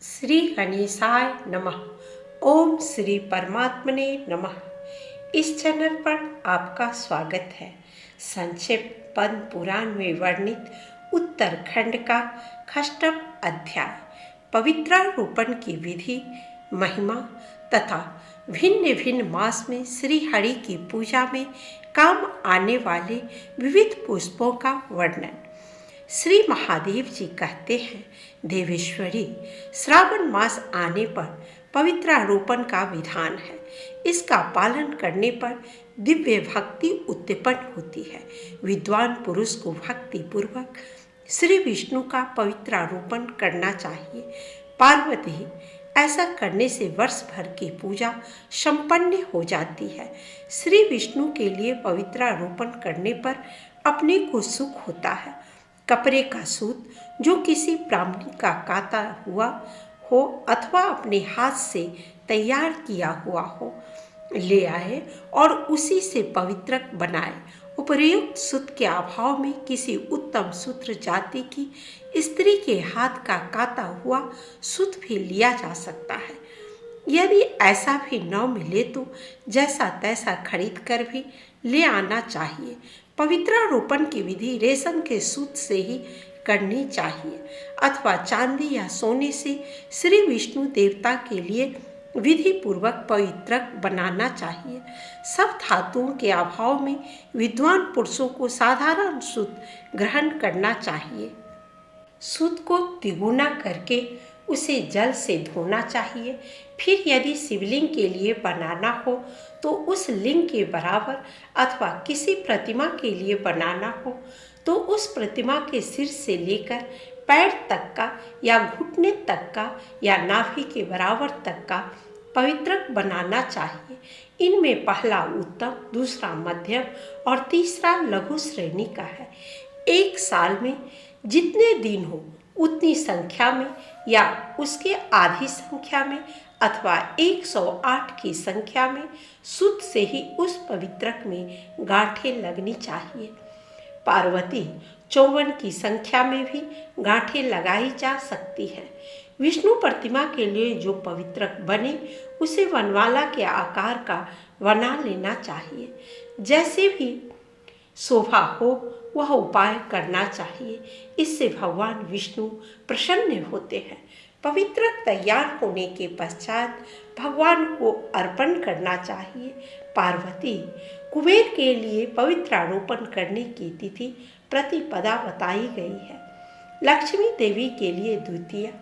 श्री गणेशाय नमः। ओम श्री परमात्मने नमः। इस चैनल पर आपका स्वागत है। संक्षिप्त पद्म पुराण में वर्णित उत्तरखंड का षष्ठम अध्याय पवित्रारोपण की विधि, महिमा तथा भिन्न भिन्न मास में श्री हरि की पूजा में काम आने वाले विविध पुष्पों का वर्णन। श्री महादेव जी कहते हैं, देवेश्वरी, श्रावण मास आने पर पवित्रारोपण का विधान है। इसका पालन करने पर दिव्य भक्ति उत्पन्न होती है। विद्वान पुरुष को भक्ति पूर्वक श्री विष्णु का पवित्रारोपण करना चाहिए। पार्वती, ऐसा करने से वर्ष भर की पूजा संपन्न हो जाती है। श्री विष्णु के लिए पवित्रारोपण करने पर अपने को सुख होता है। कपड़े का सूत जो किसी ब्राह्मण का काता हुआ हो अथवा अपने हाथ से तैयार किया हुआ हो, ले आए और उसी से पवित्र बनाए। उपर्युक्त सूत के अभाव में किसी उत्तम सूत्र जाति की स्त्री के हाथ का काता हुआ सूत भी लिया जा सकता है। यदि ऐसा भी न मिले तो जैसा तैसा खरीद कर भी ले आना चाहिए। पवित्रारोपण की विधि रेशम के सूत से ही करनी चाहिए अथवा चांदी या सोने से श्री विष्णु देवता के लिए विधि पूर्वक पवित्र बनाना चाहिए। सब धातुओं के अभाव में विद्वान पुरुषों को साधारण सूत ग्रहण करना चाहिए। सूत को तिगुना करके उसे जल से धोना चाहिए। फिर यदि शिवलिंग के लिए बनाना हो तो उस लिंग के बराबर अथवा किसी प्रतिमा के लिए बनाना हो तो उस प्रतिमा के सिर से लेकर पैर तक का या घुटने तक का या नाभि के बराबर तक का पवित्रक बनाना चाहिए। इनमें पहला उत्तम, दूसरा मध्यम और तीसरा लघु श्रेणी का है। एक साल में जितने दिन हो उतनी संख्या में या उसके आधी संख्या में अथवा 108 की संख्या में सूत से ही उस पवित्रक में गांठें लगनी चाहिए। पार्वती, 54 की संख्या में भी गांठें लगाई जा सकती है। विष्णु प्रतिमा के लिए जो पवित्रक बने उसे वनमाला के आकार का बना लेना चाहिए। जैसे भी शोभा हो वह उपाय करना चाहिए। इससे भगवान विष्णु प्रसन्न होते हैं। पवित्रक तैयार होने के पश्चात भगवान को अर्पण करना चाहिए। पार्वती, कुबेर के लिए पवित्रारोपण करने की तिथि प्रतिपदा बताई गई है। लक्ष्मी देवी के लिए द्वितीया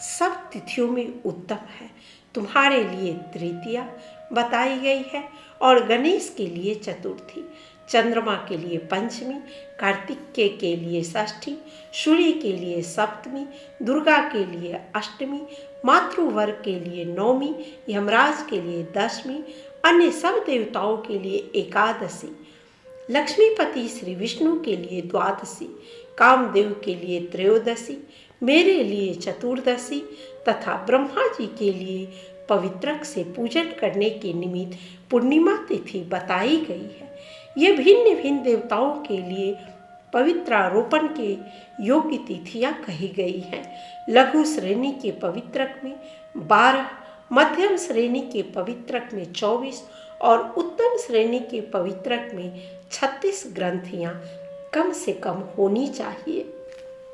सब तिथियों में उत्तम है। तुम्हारे लिए तृतीया बताई गई है और गणेश के लिए चतुर्थी, चंद्रमा के लिए पंचमी, कार्तिकेय के लिए षष्ठी, सूर्य के लिए सप्तमी, दुर्गा के लिए अष्टमी, मातृवर्ग के लिए नौमी, यमराज के लिए दशमी, अन्य सब देवताओं के लिए एकादशी, लक्ष्मीपति श्री विष्णु के लिए द्वादशी, कामदेव के लिए त्रयोदशी, मेरे लिए चतुर्दशी तथा ब्रह्मा जी के लिए पवित्रक से पूजन करने के निमित्त पूर्णिमा तिथि बताई गई है। ये भिन्न भिन्न देवताओं के लिए पवित्रारोपण के योग्य तिथियां कही गई हैं। लघु श्रेणी के पवित्रक में 12, मध्यम श्रेणी के पवित्रक में 24 और उत्तम श्रेणी के पवित्रक में 36 ग्रंथियां कम से कम होनी चाहिए।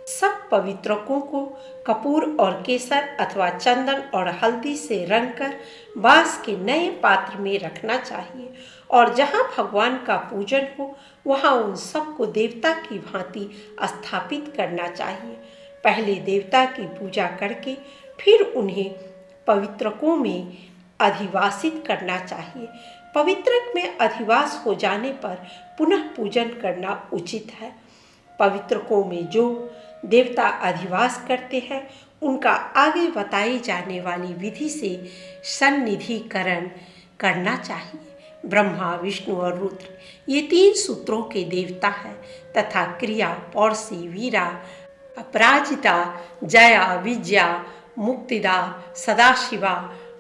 सब पवित्रकों को कपूर और केसर अथवा चंदन और हल्दी से रंगकर बांस के नए पात्र में रखना चाहिए और जहाँ भगवान का पूजन हो वहाँ उन सबको देवता की भांति स्थापित करना चाहिए। पहले देवता की पूजा करके फिर उन्हें पवित्रकों में अधिवासित करना चाहिए। पवित्रक में अधिवास हो जाने पर पुनः पूजन करना उचित है। पवित्रकों में जो देवता अधिवास करते हैं उनका आगे बताई जाने वाली विधि से सन्निधिकरण करना चाहिए। ब्रह्मा, विष्णु और रुद्र ये 3 सूत्रों के देवता हैं तथा क्रिया, पौरुषी, वीरा, अपराजिता, जया, विजया, मुक्तिदा, सदाशिवा,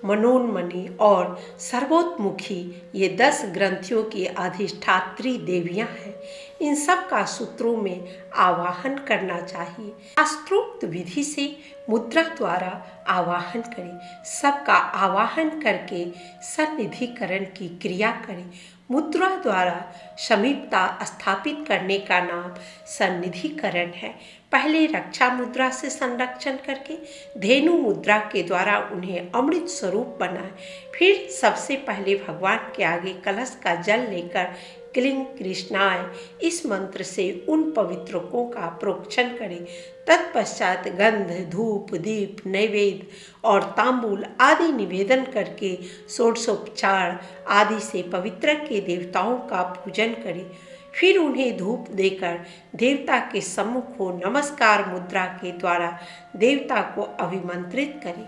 मनोन्मणि और सर्वोत्मुखी ये 10 ग्रंथियों की अधिष्ठात्री देवियां हैं। इन सब का सूत्रों में आवाहन करना चाहिए। शास्त्रोक्त विधि से मुद्रा द्वारा आवाहन करें। सबका आवाहन करके सन्निधिकरण की क्रिया करें। मुद्रा द्वारा समीपता स्थापित करने का नाम सन्निधिकरण है। पहले रक्षा मुद्रा से संरक्षण करके धेनु मुद्रा के द्वारा उन्हें अमृत स्वरूप बनाए। फिर सबसे पहले भगवान के आगे कलश का जल लेकर क्लीं कृष्णाय इस मंत्र से उन पवित्रकों का प्रोक्षण करें। तत्पश्चात गंध, धूप, दीप, नैवेद्य और तांबूल आदि निवेदन करके षोडशोपचार आदि से पवित्र के देवताओं का पूजन करें। फिर उन्हें धूप देकर देवता के सम्मुख हो नमस्कार मुद्रा के द्वारा देवता को अभिमंत्रित करें।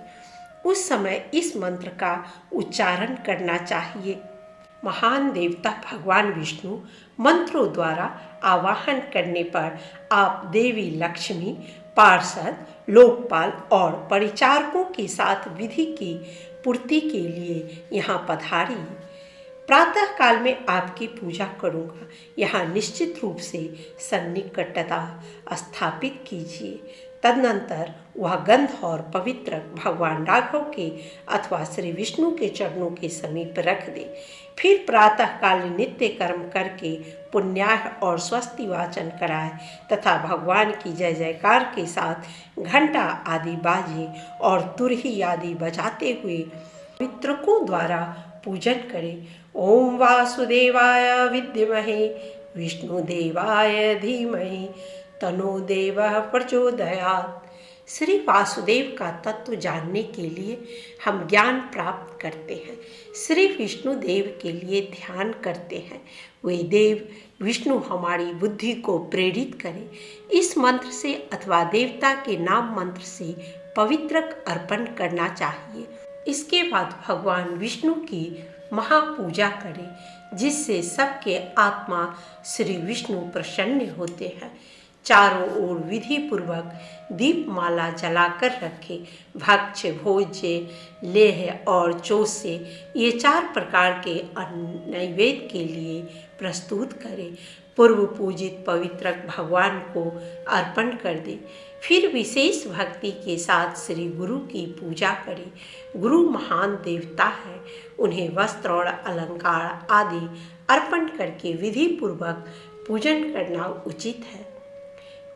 उस समय इस मंत्र का उच्चारण करना चाहिए। महान देवता भगवान विष्णु मंत्रों द्वारा आवाहन करने पर आप देवी लक्ष्मी, पार्षद, लोकपाल और परिचारकों के साथ विधि की पूर्ति के लिए यहाँ पधारी। प्रातः काल में आपकी पूजा करूँगा। यहाँ निश्चित रूप से सन्निकटता स्थापित कीजिए। तदनंतर वह गंध और पवित्र भगवान राघव के अथवा श्री विष्णु के चरणों के समीप रख दे। फिर प्रातः काल नित्य कर्म करके पुण्याह और स्वस्ति वाचन कराए तथा भगवान की जय जयकार के साथ घंटा आदि बाजे और तुरही आदि बजाते हुए पितृकों द्वारा पूजन करें। ओम वासुदेवाय विद्महे विष्णुदेवाय धीमहि तनो देवः प्रचोदयात्। श्री वासुदेव का तत्व जानने के लिए हम ज्ञान प्राप्त करते हैं। श्री विष्णु देव के लिए ध्यान करते हैं। वे देव विष्णु हमारी बुद्धि को प्रेरित करें। इस मंत्र से अथवा देवता के नाम मंत्र से पवित्र अर्पण करना चाहिए। इसके बाद भगवान विष्णु की महापूजा करें जिससे सबके आत्मा श्री विष्णु प्रसन्न होते हैं। चारों ओर विधि पूर्वक दीपमाला जलाकर रखे। भक्ष्य, भोज्य, लेह और चोसे ये 4 प्रकार के नैवेद्य के लिए प्रस्तुत करें। पूर्व पूजित पवित्र भगवान को अर्पण कर दे। फिर विशेष भक्ति के साथ श्री गुरु की पूजा करें। गुरु महान देवता है। उन्हें वस्त्र और अलंकार आदि अर्पण करके विधि पूर्वक पूजन करना उचित है।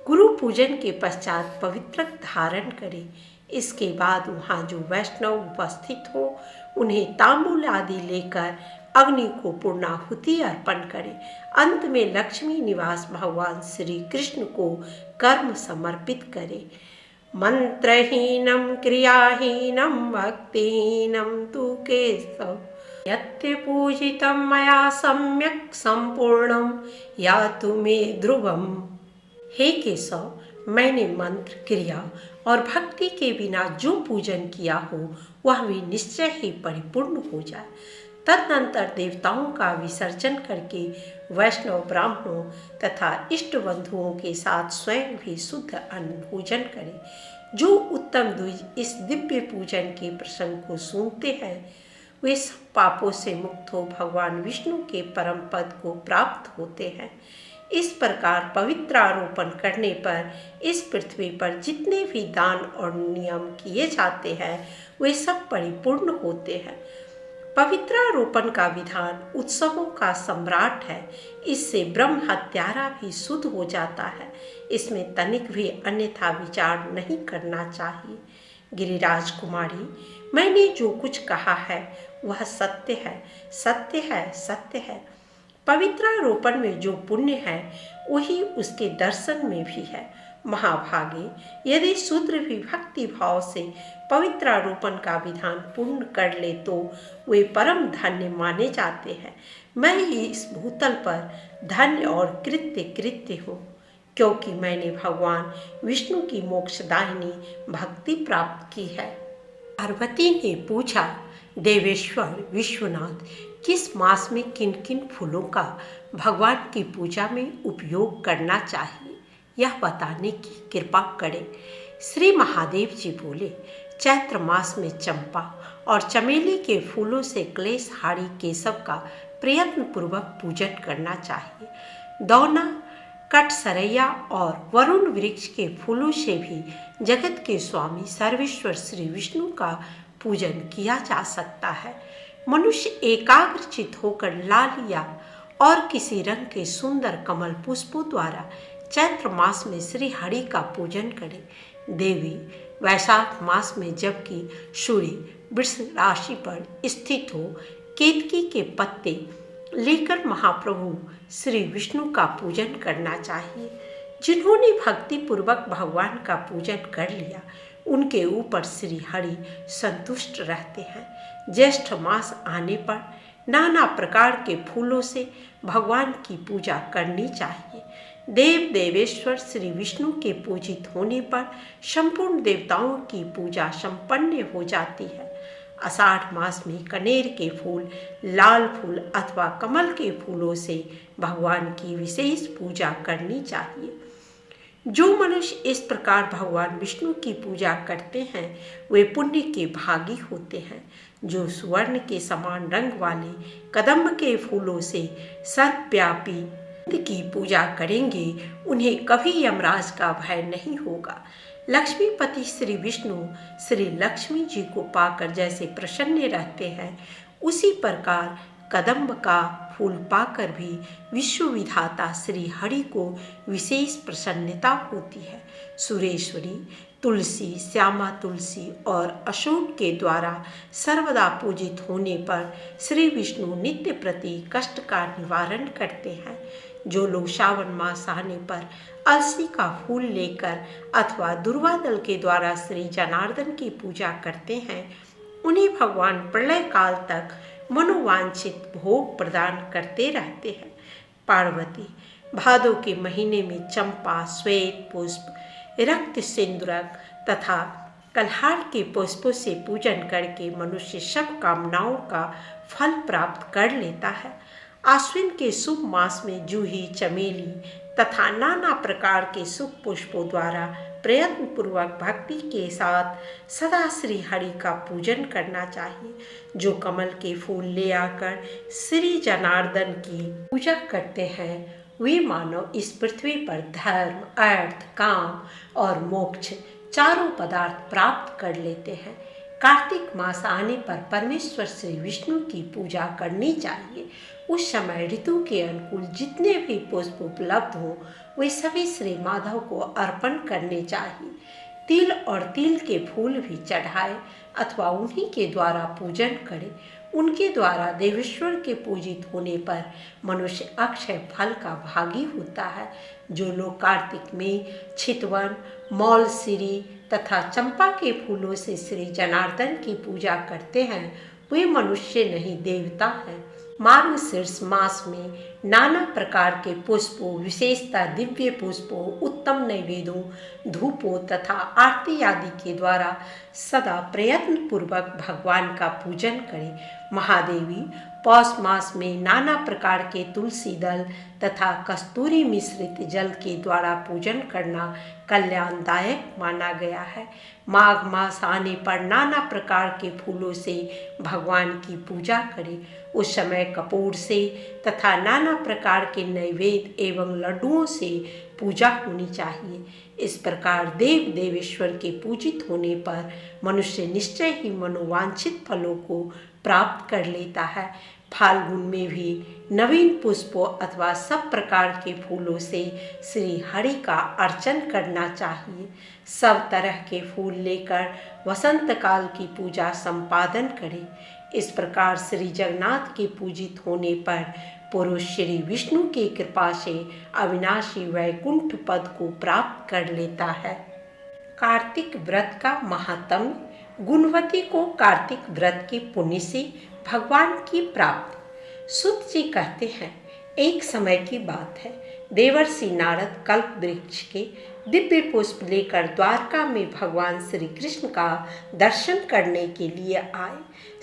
गुरु पूजन के पश्चात पवित्र धारण करें। इसके बाद वहाँ जो वैष्णव उपस्थित हो उन्हें तांबूल आदि लेकर अग्नि को पूर्णाहुति अर्पण करें। अंत में लक्ष्मी निवास भगवान श्री कृष्ण को कर्म समर्पित करें। मंत्रहीनम क्रियाहीनम भक्तिहीनम तु केशव यत्ते पूजितम मया सम्यक संपूर्णम यातु मे ध्रुवम। हे केशव, मैंने मंत्र, क्रिया और भक्ति के बिना जो पूजन किया हो वह भी निश्चय ही परिपूर्ण हो जाए। तदनंतर देवताओं का विसर्जन करके वैष्णव ब्राह्मणों तथा इष्ट बंधुओं के साथ स्वयं भी शुद्ध अन्न भोजन करें। जो उत्तम द्विज इस दिव्य पूजन के प्रसंग को सुनते हैं वे सब पापों से मुक्त हो भगवान विष्णु के परम पद को प्राप्त होते हैं। इस प्रकार पवित्र आरोपण करने पर इस पृथ्वी पर जितने भी दान और नियम किए जाते हैं वे सब परिपूर्ण होते हैं। पवित्रारोपण का विधान उत्सवों का सम्राट है। इससे ब्रह्म हत्यारा भी शुद्ध हो जाता है। इसमें तनिक भी अन्यथा विचार नहीं करना चाहिए। गिरिराज कुमारी, मैंने जो कुछ कहा है वह सत्य है, सत्य है, सत्य है। पवित्रारोपण में जो पुण्य है वही उसके दर्शन में भी है। महाभागे, यदि शूद्र भी भक्ति भाव से पवित्रारोपण का विधान पूर्ण कर ले तो वे परम धन्य माने जाते हैं। मैं ही इस भूतल पर धन्य और कृत्य हूँ क्योंकि मैंने भगवान विष्णु की मोक्षदायिनी भक्ति प्राप्त की है। पार्वती ने पूछा, देवेश्वर विश्वनाथ, किस मास में किन किन फूलों का भगवान की पूजा में उपयोग करना चाहिए यह बताने की कृपा करें। श्री महादेव जी बोले, चैत्र मास में चंपा और चमेली के फूलों से क्लेशहारी केशव का प्रयत्न पूर्वक पूजन करना चाहिए। दौना कट सरैया और वरुण वृक्ष के फूलों से भी जगत के स्वामी सर्वेश्वर श्री विष्णु का पूजन किया जा सकता है। मनुष्य एकाग्रचित होकर लाल या और किसी रंग के सुंदर कमल पुष्पों द्वारा चैत्र मास में श्री हरि का पूजन करे। देवी वैशाख मास में जबकि सूर्य वृष राशि पर स्थित हो केतकी के पत्ते लेकर महाप्रभु श्री विष्णु का पूजन करना चाहिए। जिन्होंने भक्ति पूर्वक भगवान का पूजन कर लिया उनके ऊपर श्री हरि संतुष्ट रहते हैं। ज्येष्ठ मास आने पर नाना प्रकार के फूलों से भगवान की पूजा करनी चाहिए। देव देवेश्वर श्री विष्णु के पूजित होने पर संपूर्ण देवताओं की पूजा संपन्न हो जाती है। आषाढ़ मास में कनेर के फूल, लाल फूल अथवा कमल के फूलों से भगवान की विशेष पूजा करनी चाहिए। जो मनुष्य इस प्रकार भगवान विष्णु की पूजा करते हैं वे पुण्य के भागी होते हैं। जो सुवर्ण के समान रंग वाले कदम्ब के फूलों से सर्वव्यापी की पूजा करेंगे उन्हें कभी यमराज का भय नहीं होगा। लक्ष्मीपति श्री विष्णु श्री लक्ष्मी जी को पाकर जैसे प्रसन्न रहते हैं उसी प्रकार कदम्ब का फूल पाकर भी विश्व विधाता श्री हरि को विशेष प्रसन्नता होती है। सुरेश्वरी, तुलसी, श्यामा तुलसी और अशोक के द्वारा सर्वदा पूजित होने पर श्री विष्णु नित्य प्रति कष्ट का निवारण करते हैं। जो लोग श्रावण मास आने पर अलसी का फूल लेकर अथवा दुर्वादल के द्वारा श्री जनार्दन की पूजा करते हैं उन्हें भगवान प्रलय काल तक मनोवांछित भोग प्रदान करते रहते हैं। पार्वती भादों के महीने में चंपा, श्वेत पुष्प, रक्त सिंदूरक तथा कल्हार के पुष्पों से पूजन करके मनुष्य सब कामनाओं का फल प्राप्त कर लेता है। आश्विन के शुभ मास में जूही, चमेली तथा नाना प्रकार के शुभ पुष्पों द्वारा प्रयत्न पूर्वक भक्ति के साथ सदा श्री हरि का पूजन करना चाहिए। जो कमल के फूल ले आकर श्री जनार्दन की पूजा करते हैं वे मानव इस पृथ्वी पर धर्म, अर्थ, काम और मोक्ष चारों पदार्थ प्राप्त कर लेते हैं। कार्तिक मास आने पर परमेश्वर श्री विष्णु की पूजा करनी चाहिए। उस समय ऋतु के अनुकूल जितने भी पुष्प उपलब्ध हों वे सभी श्री माधव को अर्पण करने चाहिए। तिल और तिल के फूल भी चढ़ाए अथवा उन्हीं के द्वारा पूजन करे। उनके द्वारा देवेश्वर के पूजित होने पर मनुष्य अक्षय फल का भागी होता है। जो लोग कार्तिक में चितवन, मौलसिरी तथा चंपा के फूलों से श्री जनार्दन की पूजा करते हैं वे मनुष्य नहीं देवता हैं। मार्गशीर्ष मास में नाना प्रकार के पुष्पों, विशेषतः दिव्य पुष्पों, उत्तम नैवेद्यों, धूपों तथा आरती आदि के द्वारा सदा प्रयत्न पूर्वक भगवान का पूजन करें। महादेवी पौष मास में नाना प्रकार के तुलसी दल तथा कस्तूरी मिश्रित जल के द्वारा पूजन करना कल्याणदायक माना गया है। माघ मास आने पर नाना प्रकार के फूलों से भगवान की पूजा करें। उस समय कपूर से तथा नाना प्रकार के नैवेद्य एवं लड्डुओं से पूजा होनी चाहिए। इस प्रकार देव देवेश्वर के पूजित होने पर मनुष्य निश्चय ही मनोवांछित फलों को प्राप्त कर लेता है। फाल्गुन में भी नवीन पुष्पों अथवा सब प्रकार के फूलों से श्री हरि का अर्चन करना चाहिए। सब तरह के फूल लेकर वसंत काल की पूजा संपादन करें। इस प्रकार श्री जगन्नाथ के पूजित होने पर पुरुष श्री विष्णु की कृपा से अविनाशी वैकुंठ पद को प्राप्त कर लेता है। कार्तिक व्रत का महात्म्य। गुणवती को कार्तिक व्रत के पुण्य से भगवान की प्राप्ति। सूत जी कहते हैं, एक समय की बात है, देवर्षि नारद कल्प वृक्ष के दिव्य पुष्प लेकर द्वारका में भगवान श्री कृष्ण का दर्शन करने के लिए आए।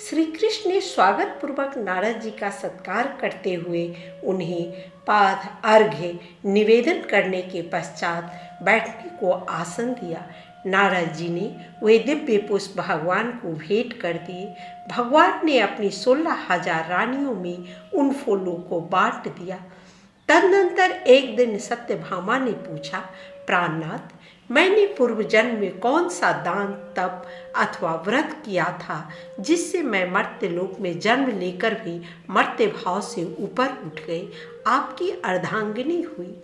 श्री कृष्ण ने स्वागत पूर्वक नारद जी का सत्कार करते हुए उन्हें पाद अर्घ्य निवेदन करने के पश्चात बैठने को आसन दिया। नारद जी ने वे दिव्य पुष्प भगवान को भेंट कर दिए। भगवान ने अपनी 16,000 रानियों में उन फूलों को बांट दिया। तदनंतर एक दिन सत्यभामा ने पूछा, प्राणनाथ, मैंने पूर्व जन्म में कौन सा दान, तप अथवा व्रत किया था जिससे मैं मर्त्य लोक में जन्म लेकर भी मर्त्य भाव से ऊपर उठ गई, आपकी अर्धांगिनी हुई।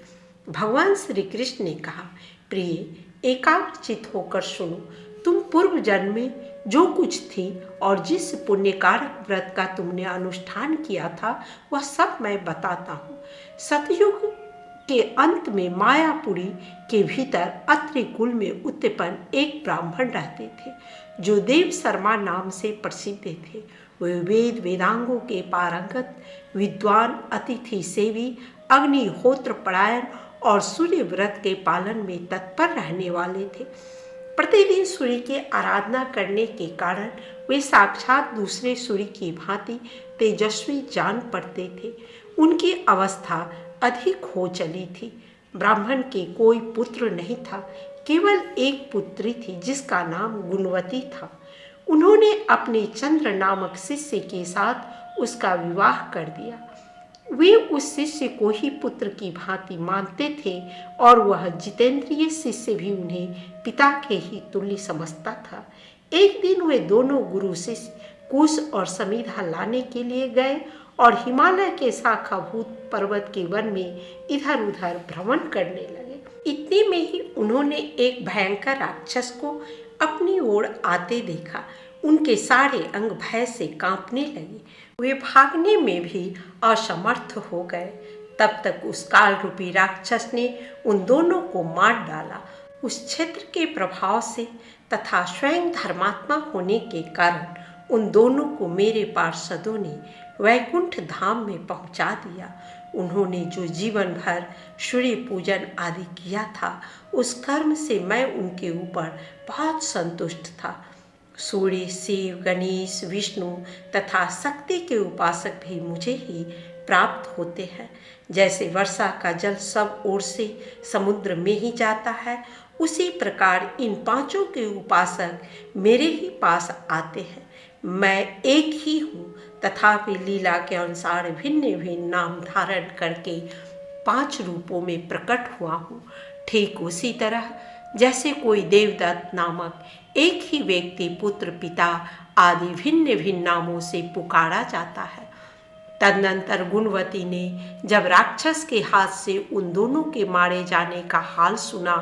भगवान श्री कृष्ण ने कहा, प्रिय, एकाग्रचित होकर सुनो। तुम पूर्व जन्म में जो कुछ थी और जिस पुण्यकारक व्रत का तुमने अनुष्ठान किया था वह सब मैं बताता हूँ। सतयुग के अंत में मायापुरी के भीतर अत्रि कुल में उत्पन्न एक ब्राह्मण रहते थे जो देव शर्मा नाम से प्रसिद्ध थे। वे वेद वेदांगों के पारंगत विद्वान, अतिथि सेवी, अग्निहोत्र परायण और सूर्य व्रत के पालन में तत्पर रहने वाले थे। प्रतिदिन सूर्य की आराधना करने के कारण वे साक्षात दूसरे सूर्य की भांति तेजस्वी जान पड़ते थे। उनकी अवस्था अधिक हो चली थी। ब्राह्मण के कोई पुत्र नहीं था, केवल एक पुत्री थी जिसका नाम गुणवती था। उन्होंने अपने चंद्र नामक शिष्य के साथ उसका विवाह कर दिया। वे उस शिष्य को ही पुत्र की भांति मानते थे और वह जितेंद्रिय शिष्य भी उन्हें पिता के ही तुल्य समझता था। एक दिन वे दोनों गुरु शिष्य कुश और समीधा लाने के लिए गए और हिमालय के शाखाभूत पर्वत के वन में इधर उधर भ्रमण करने लगे। इतने में ही उन्होंने एक भयंकर राक्षस को अपनी ओर आते देखा। उनके सारे अंग भय से कांपने लगे। वे भागने में भी असमर्थ हो गए। तब तक उस काल रूपी राक्षस ने उन दोनों को मार डाला। उस क्षेत्र के प्रभाव से तथा स्वयं धर्मात्मा होने के कारण उन दोनों को मेरे पार्षदों ने वैकुंठ धाम में पहुंचा दिया। उन्होंने जो जीवन भर सूर्य पूजन आदि किया था, उस कर्म से मैं उनके ऊपर बहुत संतुष्ट था। सूर्य, शिव, गणेश, विष्णु तथा शक्ति के उपासक भी मुझे ही प्राप्त होते हैं। जैसे वर्षा का जल सब ओर से समुद्र में ही जाता है, उसी प्रकार इन पांचों के उपासक मेरे ही पास आते हैं। मैं एक ही हूँ, तथापि लीला के अनुसार भिन्न भिन्न नाम धारण करके 5 रूपों में प्रकट हुआ हूँ। ठीक उसी तरह जैसे कोई देवदत्त नामक एक ही व्यक्ति पुत्र, पिता आदि भिन्न भिन्न नामों से पुकारा जाता है। तदनंतर गुणवती ने जब राक्षस के हाथ से उन दोनों के मारे जाने का हाल सुना,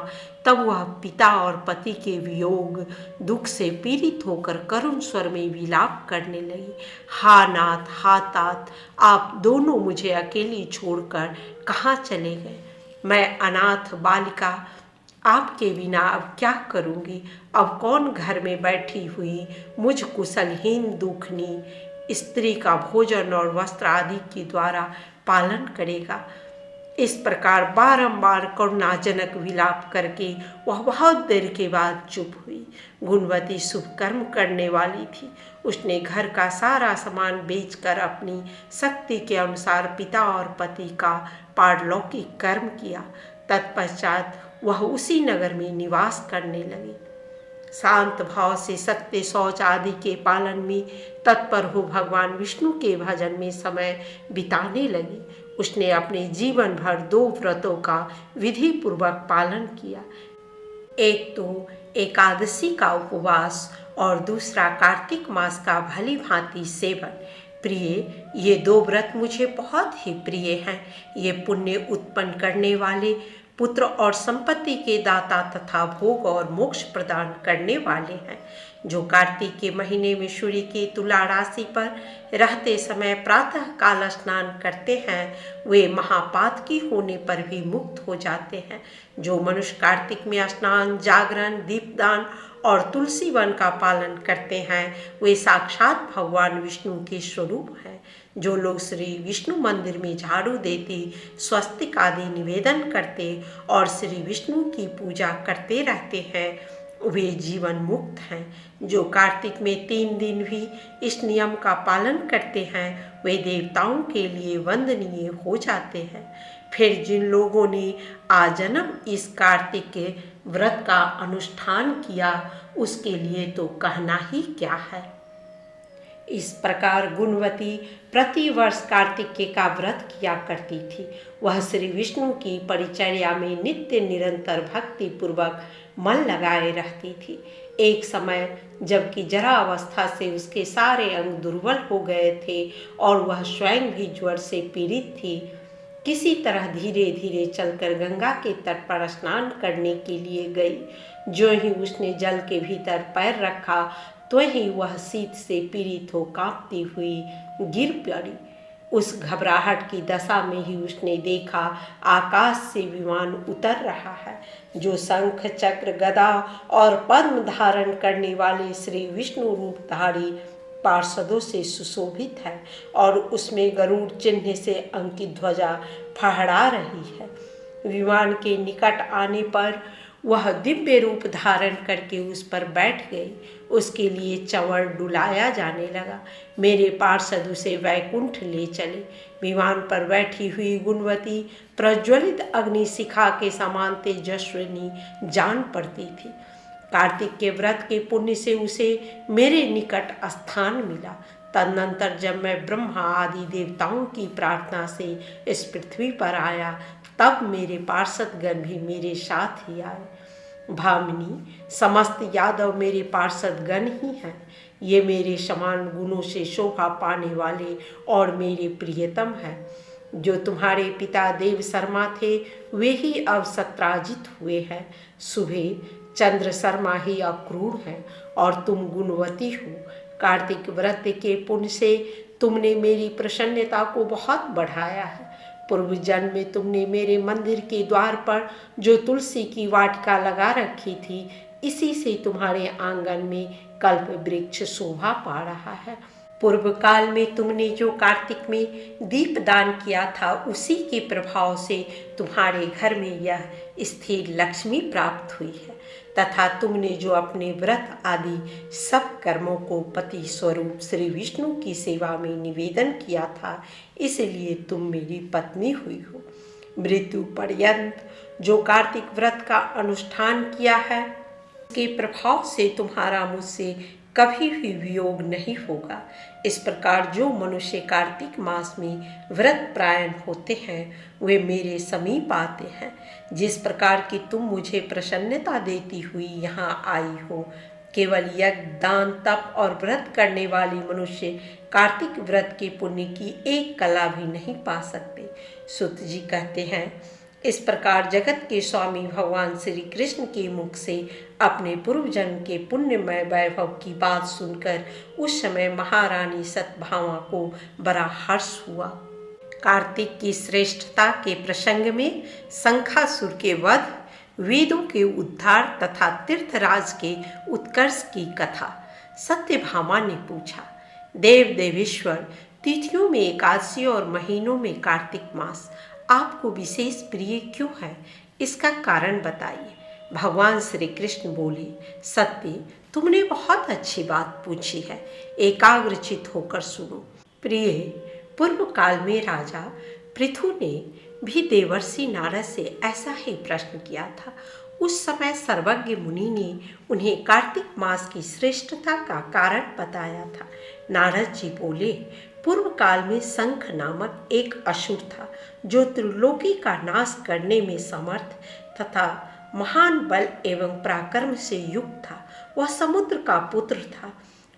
तब वह पिता और पति के वियोग दुख से पीड़ित होकर करुण स्वर में विलाप करने लगी। हा नाथ, हा तात, आप दोनों मुझे अकेली छोड़कर कहाँ चले गए? मैं अनाथ बालिका आपके बिना अब क्या करूँगी? अब कौन घर में बैठी हुई मुझ कुशलहीन दुखनी स्त्री का भोजन और वस्त्र आदि के द्वारा पालन करेगा? इस प्रकार बारंबार करुणाजनक विलाप करके वह बहुत देर के बाद चुप हुई। गुणवती शुभ कर्म करने वाली थी। उसने घर का सारा सामान बेचकर अपनी शक्ति के अनुसार पिता और पति का पारलौकिक कर्म किया। तत्पश्चात वह उसी नगर में निवास करने लगी। शांत भाव से सत्य, शौच आदि के पालन में तत्पर हो भगवान विष्णु के भजन में समय बिताने लगी। उसने अपने जीवन भर 2 व्रतों का विधि पूर्वक पालन किया। एक तो एकादशी का उपवास और दूसरा कार्तिक मास का भली भांति सेवन। प्रिय, ये 2 व्रत मुझे बहुत ही प्रिय हैं। ये पुण्य उत्पन्न करने वाले, पुत्र और संपत्ति के दाता तथा भोग और मोक्ष प्रदान करने वाले हैं। जो कार्तिक के महीने में सूर्य की तुला राशि पर रहते समय प्रातः काल स्नान करते हैं, वे महापातकी होने पर भी मुक्त हो जाते हैं। जो मनुष्य कार्तिक में स्नान, जागरण, दीपदान और तुलसी वन का पालन करते हैं, वे साक्षात भगवान विष्णु के स्वरूप हैं। जो लोग श्री विष्णु मंदिर में झाड़ू देते, स्वस्तिक आदि निवेदन करते और श्री विष्णु की पूजा करते रहते हैं, वे जीवन मुक्त हैं। जो कार्तिक में 3 दिन भी इस नियम का पालन करते हैं, वे देवताओं के लिए वंदनीय हो जाते हैं। फिर जिन लोगों ने आजन्म इस कार्तिक के व्रत का अनुष्ठान किया, उसके लिए तो कहना ही क्या है। इस प्रकार गुणवती प्रतिवर्ष कार्तिकेय का व्रत किया करती थी। वह श्री विष्णु की परिचर्या में नित्य निरंतर भक्ति पूर्वक मन लगाए रहती थी। एक समय जबकि जरा अवस्था से उसके सारे अंग दुर्बल हो गए थे और वह स्वयं भी ज्वर से पीड़ित थी, किसी तरह धीरे धीरे चलकर गंगा के तट पर स्नान करने के लिए गई। जो ही उसने जल के भीतर पैर रखा तो ही वह शीत से पीड़ित हो कांपती हुई गिर पड़ी। उस घबराहट की दशा में ही उसने देखा आकाश से विमान उतर रहा है, जो शंख चक्र गदा और पद्म धारण करने वाले श्री विष्णु रूपधारी पार्षदों से सुशोभित है और उसमें गरुड़ चिन्ह से अंकित ध्वजा फहरा रही है। विमान के निकट आने पर वह दिव्य रूप धारण करके उस पर बैठ गई। उसके लिए चंवर डुलाया जाने लगा। मेरे पार्षद उसे वैकुंठ ले चले। विमान पर बैठी हुई गुणवती प्रज्वलित अग्नि शिखा के समान तेजस्विनी जान पड़ती थी। कार्तिक के व्रत के पुण्य से उसे मेरे निकट स्थान मिला। तदनंतर जब मैं ब्रह्मा आदि देवताओं की प्रार्थना से इस पृथ्वी पर आया, तब मेरे पार्षदगण भी मेरे साथ ही आए। भामिनी, समस्त यादव मेरे पार्षदगण ही हैं। ये मेरे समान गुणों से शोभा पाने वाले और मेरे प्रियतम हैं। जो तुम्हारे पिता देव शर्मा थे वे ही अब सत्राजित हुए हैं। सुबह चंद्र शर्मा ही अक्रूर हैं और तुम गुणवती हो। कार्तिक व्रत के पुण्य से तुमने मेरी प्रसन्नता को बहुत बढ़ाया है। पूर्व जन्म में तुमने मेरे मंदिर के द्वार पर जो तुलसी की वाटिका लगा रखी थी, इसी से तुम्हारे आंगन में कल्प वृक्ष शोभा पा रहा है। पूर्व काल में तुमने जो कार्तिक में दीप दान किया था, उसी के प्रभाव से तुम्हारे घर में यह स्थिर लक्ष्मी प्राप्त हुई है तथा तुमने जो अपने व्रत आदि सब कर्मों को पति स्वरूप श्री विष्णु की सेवा में निवेदन किया था, इसलिए तुम मेरी पत्नी हुई हो। मृत्यु पर्यंत जो कार्तिक व्रत का अनुष्ठान किया है, उसके प्रभाव से तुम्हारा मुझसे कभी भी वियोग नहीं होगा। इस प्रकार जो मनुष्य कार्तिक मास में व्रत प्रायण होते हैं वे मेरे समीप आते हैं। जिस प्रकार की तुम मुझे प्रसन्नता देती हुई यहाँ आई हो, केवल यज्ञ दान तप और व्रत करने वाली मनुष्य कार्तिक व्रत के पुण्य की एक कला भी नहीं पा सकते। सूत जी कहते हैं, इस प्रकार जगत के स्वामी भगवान श्री कृष्ण के मुख से अपने पूर्व जन्म के पुण्यमय वैभव की बात सुनकर उस समय महारानी सतभामा को बड़ा हर्ष हुआ। कार्तिक की श्रेष्ठता के प्रसंग में शंखासुर के वध, वेदों के उद्धार तथा तीर्थराज के उत्कर्ष की कथा। सत्यभामा ने पूछा, देव देवेश्वर, तिथियों में एकादशी और महीनों में कार्तिक मास आपको विशेष प्रिय क्यों है? इसका कारण बताइए। भगवान श्री कृष्ण बोले, सत्य, तुमने बहुत अच्छी बात पूछी है। एकाग्रचित होकर सुनो। प्रिय, पूर्व काल में राजा पृथु ने भी देवर्षि नारद से ऐसा ही प्रश्न किया था। उस समय सर्वज्ञ मुनि ने उन्हें कार्तिक मास की श्रेष्ठता का कारण बताया था। नारद जी बोले, पूर्व काल में शंख नामक एक असुर था जो त्रिलोकी का नाश करने में समर्थ तथा महान बल एवं पराक्रम से युक्त था। वह समुद्र का पुत्र था।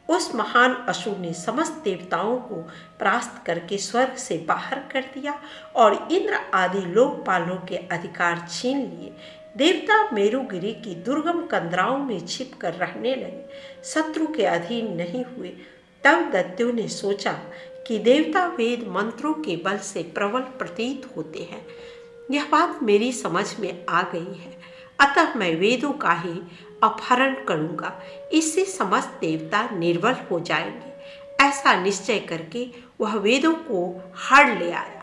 उस महान असुर ने समस्त देवताओं को परास्त करके स्वर्ग से बाहर कर दिया और इंद्र आदि लोकपालों के अधिकार छीन लिए। देवता मेरुगिरी की दुर्गम कंदराओं में छिप कर रहने लगे, शत्रु के अधीन नहीं हुए। तब दैत्यों ने सोचा कि देवता वेद मंत्रों के बल से प्रबल प्रतीत होते हैं। यह बात मेरी समझ में आ गई है, अतः मैं वेदों का ही अपहरण करूंगा। इससे समस्त देवता निर्बल हो जाएंगे। ऐसा निश्चय करके वह वेदों को हड़ ले आया।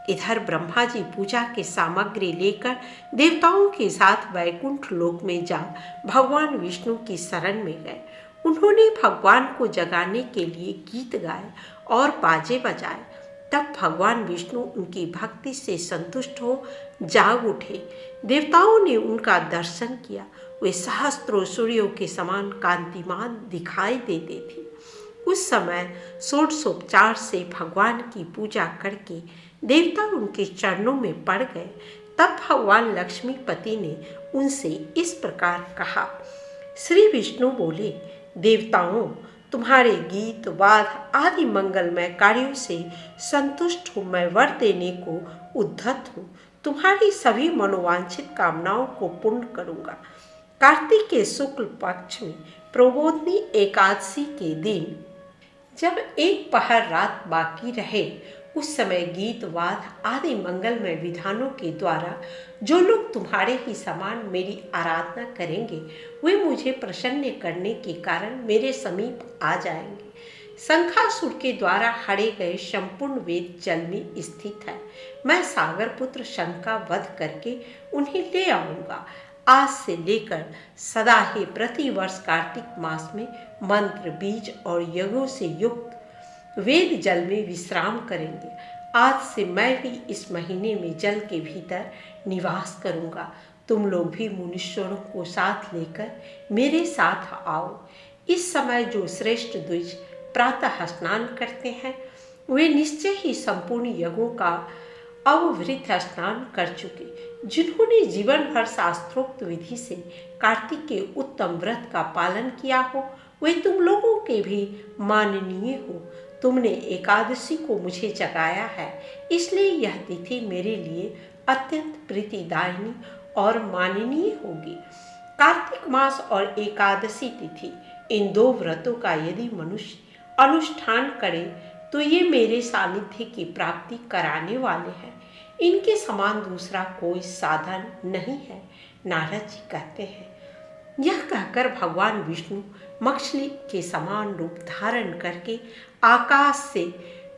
इधर ब्रह्मा जी पूजा की सामग्री लेकर देवताओं के साथ वैकुंठ लोक में जा भगवान विष्णु की शरण में गए। उन्होंने भगवान को जगाने के लिए गीत गाए और बाजे बजाए। तब भगवान विष्णु उनकी भक्ति से संतुष्ट हो जाग उठे। देवताओं ने उनका दर्शन किया। वे सहस्त्रों सूर्यों के समान कांतिमान दिखाई देते थे। उस समय षोडशोपचार से भगवान की पूजा करके देवता उनके चरणों में पड़ गए। तब भगवान लक्ष्मीपति ने उनसे इस प्रकार कहा। श्री विष्णु बोले, देवताओं, तुम्हारे गीत वाद आदि मंगलमय कार्यों से संतुष्ट हूँ। मैं वर देने को उद्धत हूँ। तुम्हारी सभी मनोवांछित कामनाओं को पूर्ण करूँगा। कार्तिक के शुक्ल पक्ष में प्रबोधनी एकादशी के दिन जब एक पहर रात बाकी रहे, उस समय गीत वाद आदि मंगलमय विधानों के द्वारा जो लोग तुम्हारे ही समान मेरी आराधना करेंगे, वे मुझे प्रसन्न करने के कारण मेरे समीप आ जाएंगे। शंखासुर के द्वारा हरे गए संपूर्ण वेद जल में स्थित है। मैं सागर पुत्र शंख का वध करके उन्हें ले आऊंगा। आज से लेकर सदा ही प्रतिवर्ष कार्तिक मास में मंत्र, बीज और यज्ञों से युक्त वेद जल में विश्राम करेंगे। आज से मैं भी इस महीने में जल के भीतर निवास करूंगा। तुम लोग भी मुनीश्वरों को साथ लेकर मेरे साथ आओ। इस समय जो श्रेष्ठ द्विज प्रातः स्नान करते हैं, वे निश्चय ही संपूर्ण यज्ञों का अवभृत स्नान कर चुके। जिन्होंने जीवन भर शास्त्रोक्त विधि से कार्तिक के उत्तम व्रत का पालन किया हो, वे तुम लोगों के भी माननीय हो। तुमने एकादशी को मुझे जगाया है, इसलिए यह तिथि मेरे लिए अत्यंत प्रीतिदायिनी और माननीय होगी। कार्तिक मास और एकादशी तिथि, इन दो व्रतों का यदि मनुष्य अनुष्ठान करे तो ये मेरे सानिध्य की प्राप्ति कराने वाले हैं। इनके समान दूसरा कोई साधन नहीं है। नारद जी कहते हैं, यह कहकर भगवान विष्णु मछली के समान रूप धारण करके आकाश से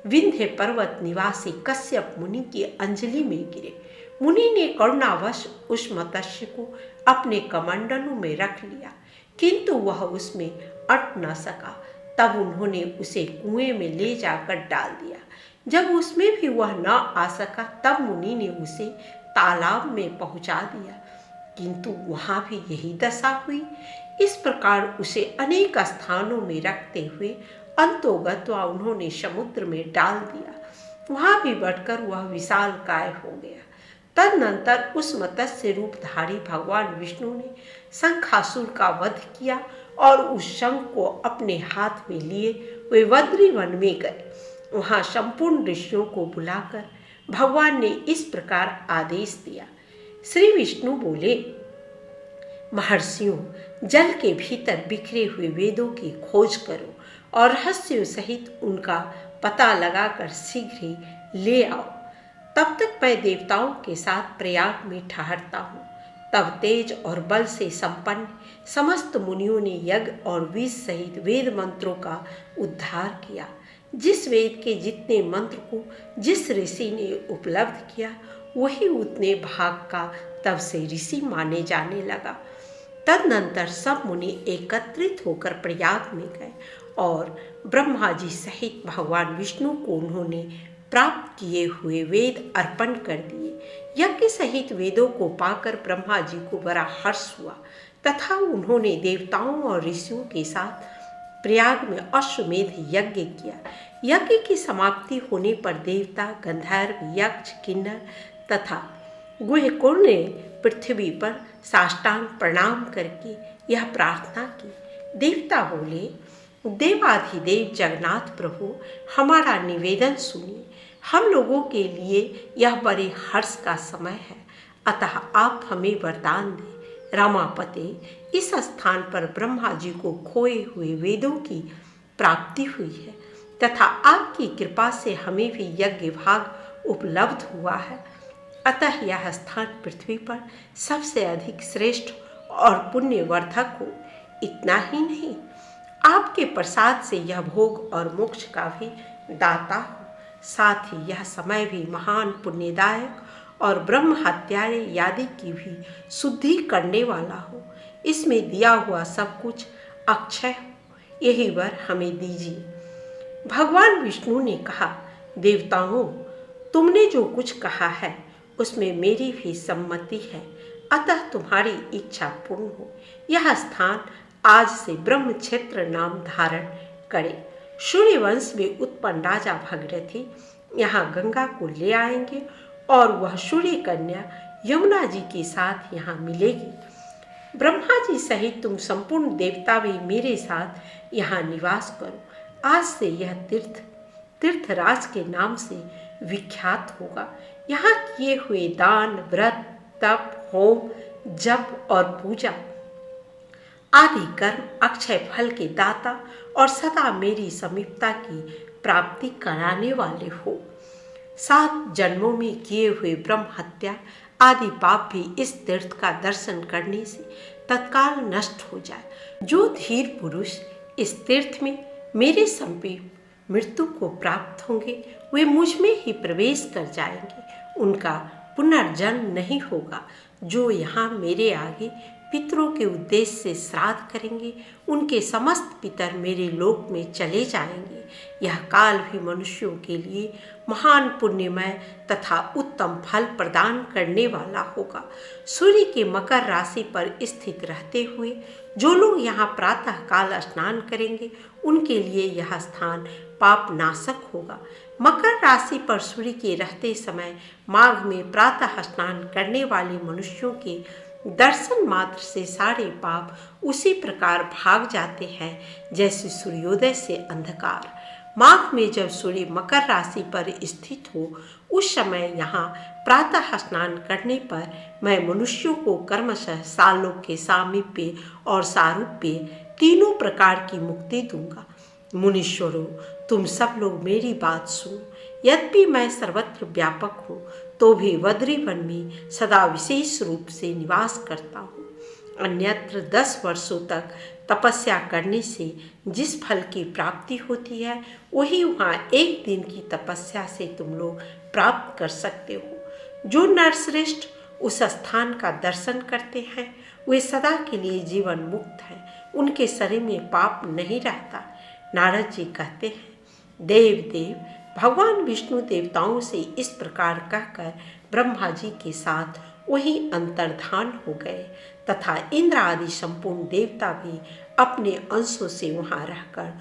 विंध्य पर्वत निवासी कश्यप मुनि की अंजलि में गिरे। मुनि ने करुणावश उस मत्स्य को अपने कमंडलों में रख लिया, किंतु वह उसमें अट न सका। तब उन्होंने उसे कुएं में ले जाकर डाल दिया। जब उसमें भी वह न आ सका, तब मुनि ने उसे तालाब में पहुंचा दिया, किंतु वहां भी यही दशा हुई। इस प्रकार उसे अनेक स्थानों में रखते हुए अंतोगत्वा उन्होंने समुद्र में डाल दिया। वहां भी बढ़कर वह विशालकाय हो गया। तदनंतर उस मत्स्य रूपधारी भगवान विष्णु ने शंखासुर का वध किया और उस शंख को अपने हाथ में लिए वे बद्री वन में गए। वहां संपूर्ण ऋषियों को बुलाकर भगवान ने इस प्रकार आदेश दिया। श्री विष्णु बोले, महर्षियों, जल के भीतर बिखरे हुए वेदों की खोज करो और रहस्यों सहित उनका पता लगाकर शीघ्र ही ले आओ। तब तक मैं देवताओं के साथ प्रयाग में ठहरता हूँ। तब तेज और बल से संपन्न समस्त मुनियों ने यज्ञ और बीज सहित वेद मंत्रों का उद्धार किया। जिस वेद के जितने मंत्र को जिस ऋषि ने उपलब्ध किया, वही उतने भाग का तब से ऋषि माने जाने लगा। तदनंतर सब मुनि एकत्रित होकर प्रयाग में गए और ब्रह्मा जी सहित भगवान विष्णु को उन्होंने प्राप्त किए हुए वेद अर्पण कर दिए। यज्ञ सहित वेदों को पाकर ब्रह्मा जी को बड़ा हर्ष हुआ तथा उन्होंने देवताओं और ऋषियों के साथ प्रयाग में अश्वमेध यज्ञ किया। यज्ञ की समाप्ति होने पर देवता, गंधर्व, यक्ष, किन्नर तथा गुहकुर ने पृथ्वी पर साष्टांग प्रणाम करके यह प्रार्थना की। देवता बोले, देवाधिदेव जगन्नाथ प्रभु, हमारा निवेदन सुनिए। हम लोगों के लिए यह बड़े हर्ष का समय है, अतः आप हमें वरदान दें। रमापते, इस स्थान पर ब्रह्मा जी को खोए हुए वेदों की प्राप्ति हुई है तथा आपकी कृपा से हमें भी यज्ञ भाग उपलब्ध हुआ है, अतः यह स्थान पृथ्वी पर सबसे अधिक श्रेष्ठ और पुण्यवर्धक हो। इतना ही नहीं, आपके प्रसाद से यह भोग और मोक्ष का भी दाता हो। साथ ही यह समय भी महान पुण्यदायक और ब्रह्म हत्यारे आदि की भी शुद्धि करने वाला हो। इसमें दिया हुआ सब कुछ अक्षय हो। यही वर हमें दीजिए। भगवान विष्णु ने कहा, देवताओं, तुमने जो कुछ कहा है उसमें मेरी भी सम्मति है, अतः तुम्हारी इच्छा पूर्ण हो। यह स्थान आज से ब्रह्म क्षेत्र नाम धारण करे। सूर्यवंश में उत्पन्न राजा भगीरथी यहाँ गंगा को ले आएंगे और वह सूर्य कन्या यमुना जी के साथ यहाँ मिलेगी। ब्रह्मा जी सहित तुम संपूर्ण देवता भी मेरे साथ यहाँ निवास करो। आज से यह तीर्थराज के नाम से विख्यात होगा। यहाँ किए हुए दान, व्रत, तप, होम, जप और पूजा आदि कर्म अक्षय फल के दाता और सदा मेरी समीपता की प्राप्ति कराने वाले हो। 7 जन्मों में किए हुए ब्रह्म हत्या आदि पाप भी इस तीर्थ का दर्शन करने से तत्काल नष्ट हो जाए। जो धीर पुरुष इस तीर्थ में मेरे समीप मृत्यु को प्राप्त होंगे वे मुझ में ही प्रवेश कर जाएंगे। उनका पुनर्जन्म नहीं होगा। जो यहाँ मेरे आगे पितरों के उद्देश्य से श्राद्ध करेंगे उनके समस्त पितर मेरे लोक में चले जाएंगे। यह काल भी मनुष्यों के लिए महान पुण्यमय तथा उत्तम फल प्रदान करने वाला होगा। सूर्य के मकर राशि पर स्थित रहते हुए जो लोग यहाँ प्रातः काल स्नान करेंगे उनके लिए यह स्थान पाप नाशक होगा। मकर राशि पर सूर्य के रहते समय माघ में प्रातः स्नान करने वाले मनुष्यों के दर्शन मात्र से सारे पाप उसी प्रकार भाग जाते हैं जैसे सूर्योदय से अंधकार। माघ में जब सूर्य मकर राशि पर स्थित हो उस समय यहाँ प्रातः स्नान करने पर मैं मनुष्यों को क्रमशः सालों के सामीप्य और सारूप्य तीनों प्रकार की मुक्ति दूंगा। मुनीश्वरों, तुम सब लोग मेरी बात सुनो। यद्यपि मैं सर्वत्र व्यापक हूँ तो भी बद्री वन में सदा विशेष रूप से निवास करता हूँ। अन्यत्र 10 वर्षों तक तपस्या करने से जिस फल की प्राप्ति होती है वही वहाँ एक दिन की तपस्या से तुम लोग प्राप्त कर सकते हो। जो नरश्रेष्ठ उस स्थान का दर्शन करते हैं वे सदा के लिए जीवन मुक्त हैं। उनके शरीर में पाप नहीं रहता। नारद जी कहते हैं, देव भगवान विष्णु देवताओं से इस प्रकार कहकर ब्रह्मा जी के साथ वही अंतर्धान हो गए तथा इंद्र आदि संपूर्ण देवता भी अपने अंशों से वहाँ रहकर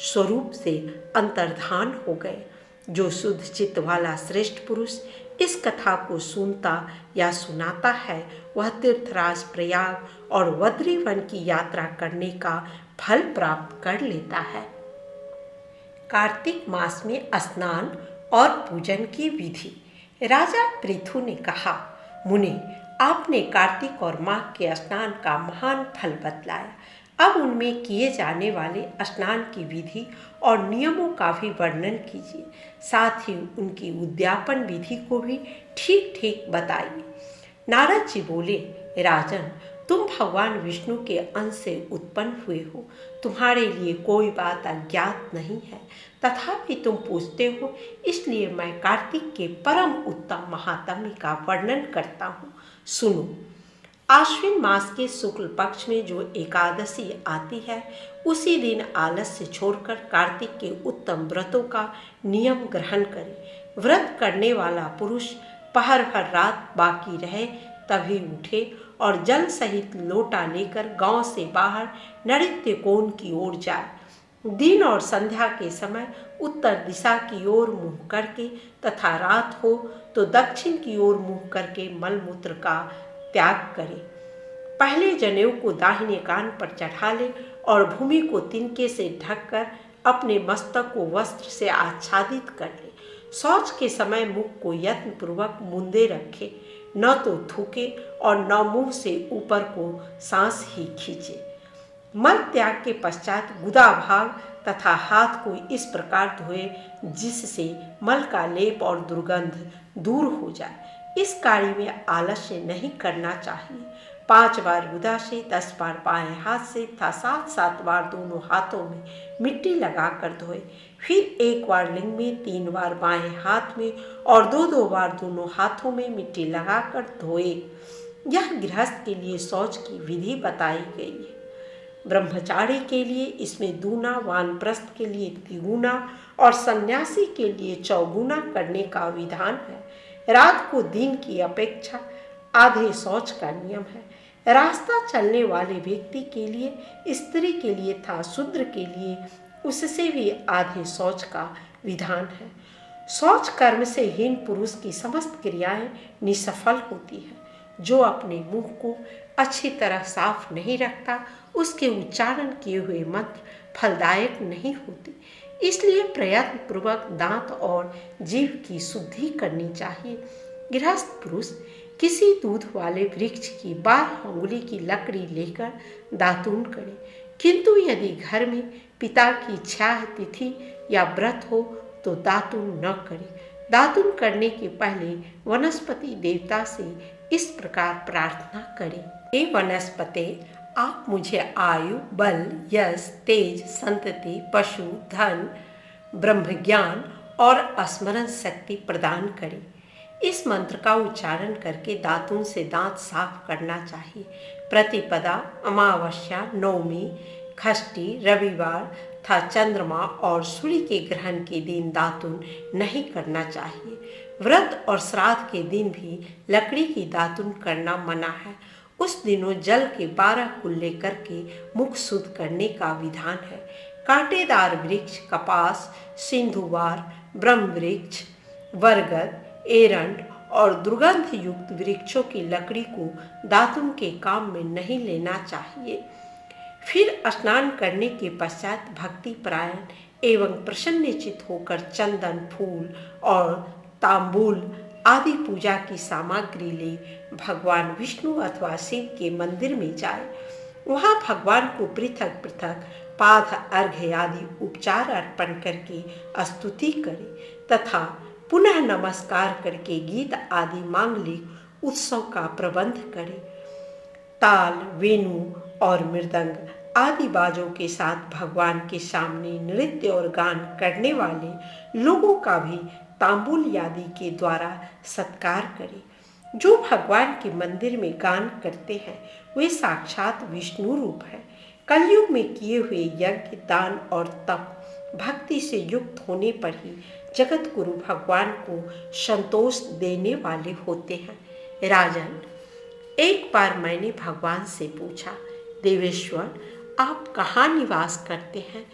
स्वरूप से अंतर्धान हो गए। जो शुद्ध चित्त वाला श्रेष्ठ पुरुष इस कथा को सुनता या सुनाता है वह तीर्थराज प्रयाग और बद्री वन की यात्रा करने का फल प्राप्त कर लेता है। कार्तिक मास में स्नान और पूजन की विधि। राजा पृथु ने कहा, मुनि, आपने कार्तिक और माघ के स्नान का महान फल बतलाया। अब उनमें किए जाने वाले स्नान की विधि और नियमों का भी वर्णन कीजिए। साथ ही उनकी उद्यापन विधि को भी ठीक ठीक बताइए। नारद जी बोले, राजन, तुम भगवान विष्णु के अंश से उत्पन्न हुए हो। तुम्हारे लिए कोई बात अज्ञात नहीं है, तथापि तुम पूछते हो, इसलिए मैं कार्तिक के परम उत्तम महात्म्य का वर्णन करता हूँ। सुनो। आश्विन मास के शुक्ल पक्ष में जो एकादशी आती है उसी दिन आलस्य छोड़कर कार्तिक के उत्तम व्रतों का नियम ग्रहण करे। व्रत करने वाला पुरुष पहर भर रात बाकी रहे तभी उठे और जल सहित लोटा लेकर गांव से बाहर नृत्य कोण की ओर जाए। दिन और संध्या के समय उत्तर दिशा की ओर मुंह करके तथा रात हो तो दक्षिण की ओर मुंह करके मलमूत्र का त्याग करे। पहले जनेऊ को दाहिने कान पर चढ़ा ले और भूमि को तिनके से ढककर अपने मस्तक को वस्त्र से आच्छादित कर ले। शौच के समय मुख को यत्न पूर्वक मूंदे रखे, न तो थूके और न मुंह से ऊपर को सांस ही खींचे। मल त्याग के पश्चात गुदा भाग तथा हाथ को इस प्रकार धोए जिससे मल का लेप और दुर्गंध दूर हो जाए। इस कार्य में आलस्य नहीं करना चाहिए। 5 बार गुदा से, 10 बार बाएं हाथ से तथा 7 बार दोनों हाथों में मिट्टी लगाकर धोए। फिर 1 बार लिंग में, 3 बार बाएं हाथ में और 2 बार दोनों हाथों में मिट्टी लगाकर धोए। यह गृहस्थ के लिए शौच की विधि बताई गई है। ब्रह्मचारी के लिए इसमें दूना, वानप्रस्थ के लिए तिगुना और सन्यासी के लिए चौगुना करने का विधान है। रात को दिन की अपेक्षा आधे शौच का नियम है। रास्ता चलने वाले व्यक्ति के लिए, स्त्री के लिए तथा शूद्र के लिए उससे भी आधे शौच का विधान है। शौच कर्म से हीन पुरुष की समस्त क्रियाएं निसफल होती है। जो अपने मुंह को अच्छी तरह साफ नहीं रखता, उसके उच्चारण किए हुए मंत्र फलदायक नहीं होते। इसलिए प्रयत्न पूर्वक दांत और जीभ की शुद्धि करनी चाहिए। गृहस्थ पुरुष किसी दूध वाले वृक्ष की 12 अंगुली की लकड़ी लेकर दातून करे, किंतु यदि घर में पिता की छाह तिथि या व्रत हो तो दातून न करे। दातून करने के पहले वनस्पति देवता से इस प्रकार प्रार्थना करें। हे वनस्पति, आप मुझे आयु, बल, यश, तेज, संतति, पशु, धन, ब्रह्म ज्ञान और स्मरण शक्ति प्रदान करें। इस मंत्र का उच्चारण करके दातून से दांत साफ करना चाहिए। प्रतिपदा, अमावस्या, नवमी, षष्ठी, रविवार तथा चंद्रमा और सूर्य के ग्रहण के दिन दातून नहीं करना चाहिए। व्रत और श्राद्ध के दिन भी लकड़ी की दातून करना मना है। उस दिनों जल के 12 कुल्ले करके मुख शुद्ध करने का विधान है। कांटेदार वृक्ष, कपास, सिंधुवार, ब्रह्म वृक्ष, बरगद, एरंड और दुर्गंध युक्त वृक्षों की लकड़ी को दातून के काम में नहीं लेना चाहिए। फिर स्नान करने के पश्चात भक्ति परायण एवं प्रसन्नचित्त होकर चंदन, फूल और तांबूल आदि पूजा की सामग्री ले भगवान विष्णु अथवा शिव के मंदिर में जाए। वहाँ भगवान को पृथक पृथक पाद, अर्घ्य आदि उपचार अर्पण करके स्तुति करे तथा पुनः नमस्कार करके गीत आदि मांगलिक उत्सव का प्रबंध करे। ताल, वेणु और मृदंग आदि बाजों के साथ भगवान के सामने नृत्य और गान करने वाले लोगों का भी तांबूल आदि के द्वारा सत्कार करे। जो भगवान के मंदिर में गान करते हैं वे साक्षात विष्णु रूप है। कलयुग में किए हुए यज्ञ, दान और तप भक्ति से युक्त होने पर ही जगत गुरु भगवान को संतोष देने वाले होते हैं। राजन, एक बार मैंने भगवान से पूछा, देवेश्वर, आप कहाँ निवास करते हैं?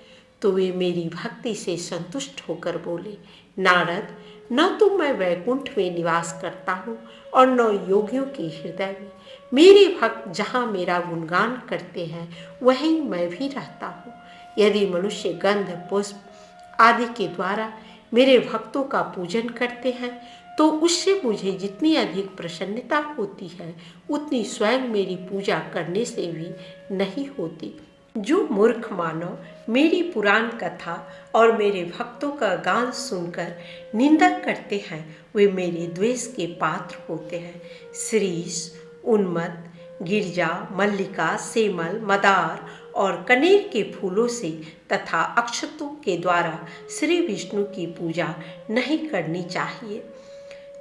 तो वे मेरी भक्ति से संतुष्ट होकर बोले, नारद, न तो मैं वैकुंठ में निवास करता हूँ और न योगियों के हृदय में। मेरे भक्त जहाँ मेरा गुणगान करते हैं वहीं मैं भी रहता हूँ। यदि मनुष्य गंध, पुष्प आदि के द्वारा मेरे भक्तों का पूजन करते हैं तो उससे मुझे जितनी अधिक प्रसन्नता होती है उतनी स्वयं मेरी पूजा करने से भी नहीं होती। जो मूर्ख मानव मेरी पुराण कथा और मेरे भक्तों का गान सुनकर निंदा करते हैं वे मेरे द्वेष के पात्र होते हैं। श्रीश, उन्मत्त, गिरजा, मल्लिका, सेमल, मदार और कनेर के फूलों से तथा अक्षतों के द्वारा श्री विष्णु की पूजा नहीं करनी चाहिए।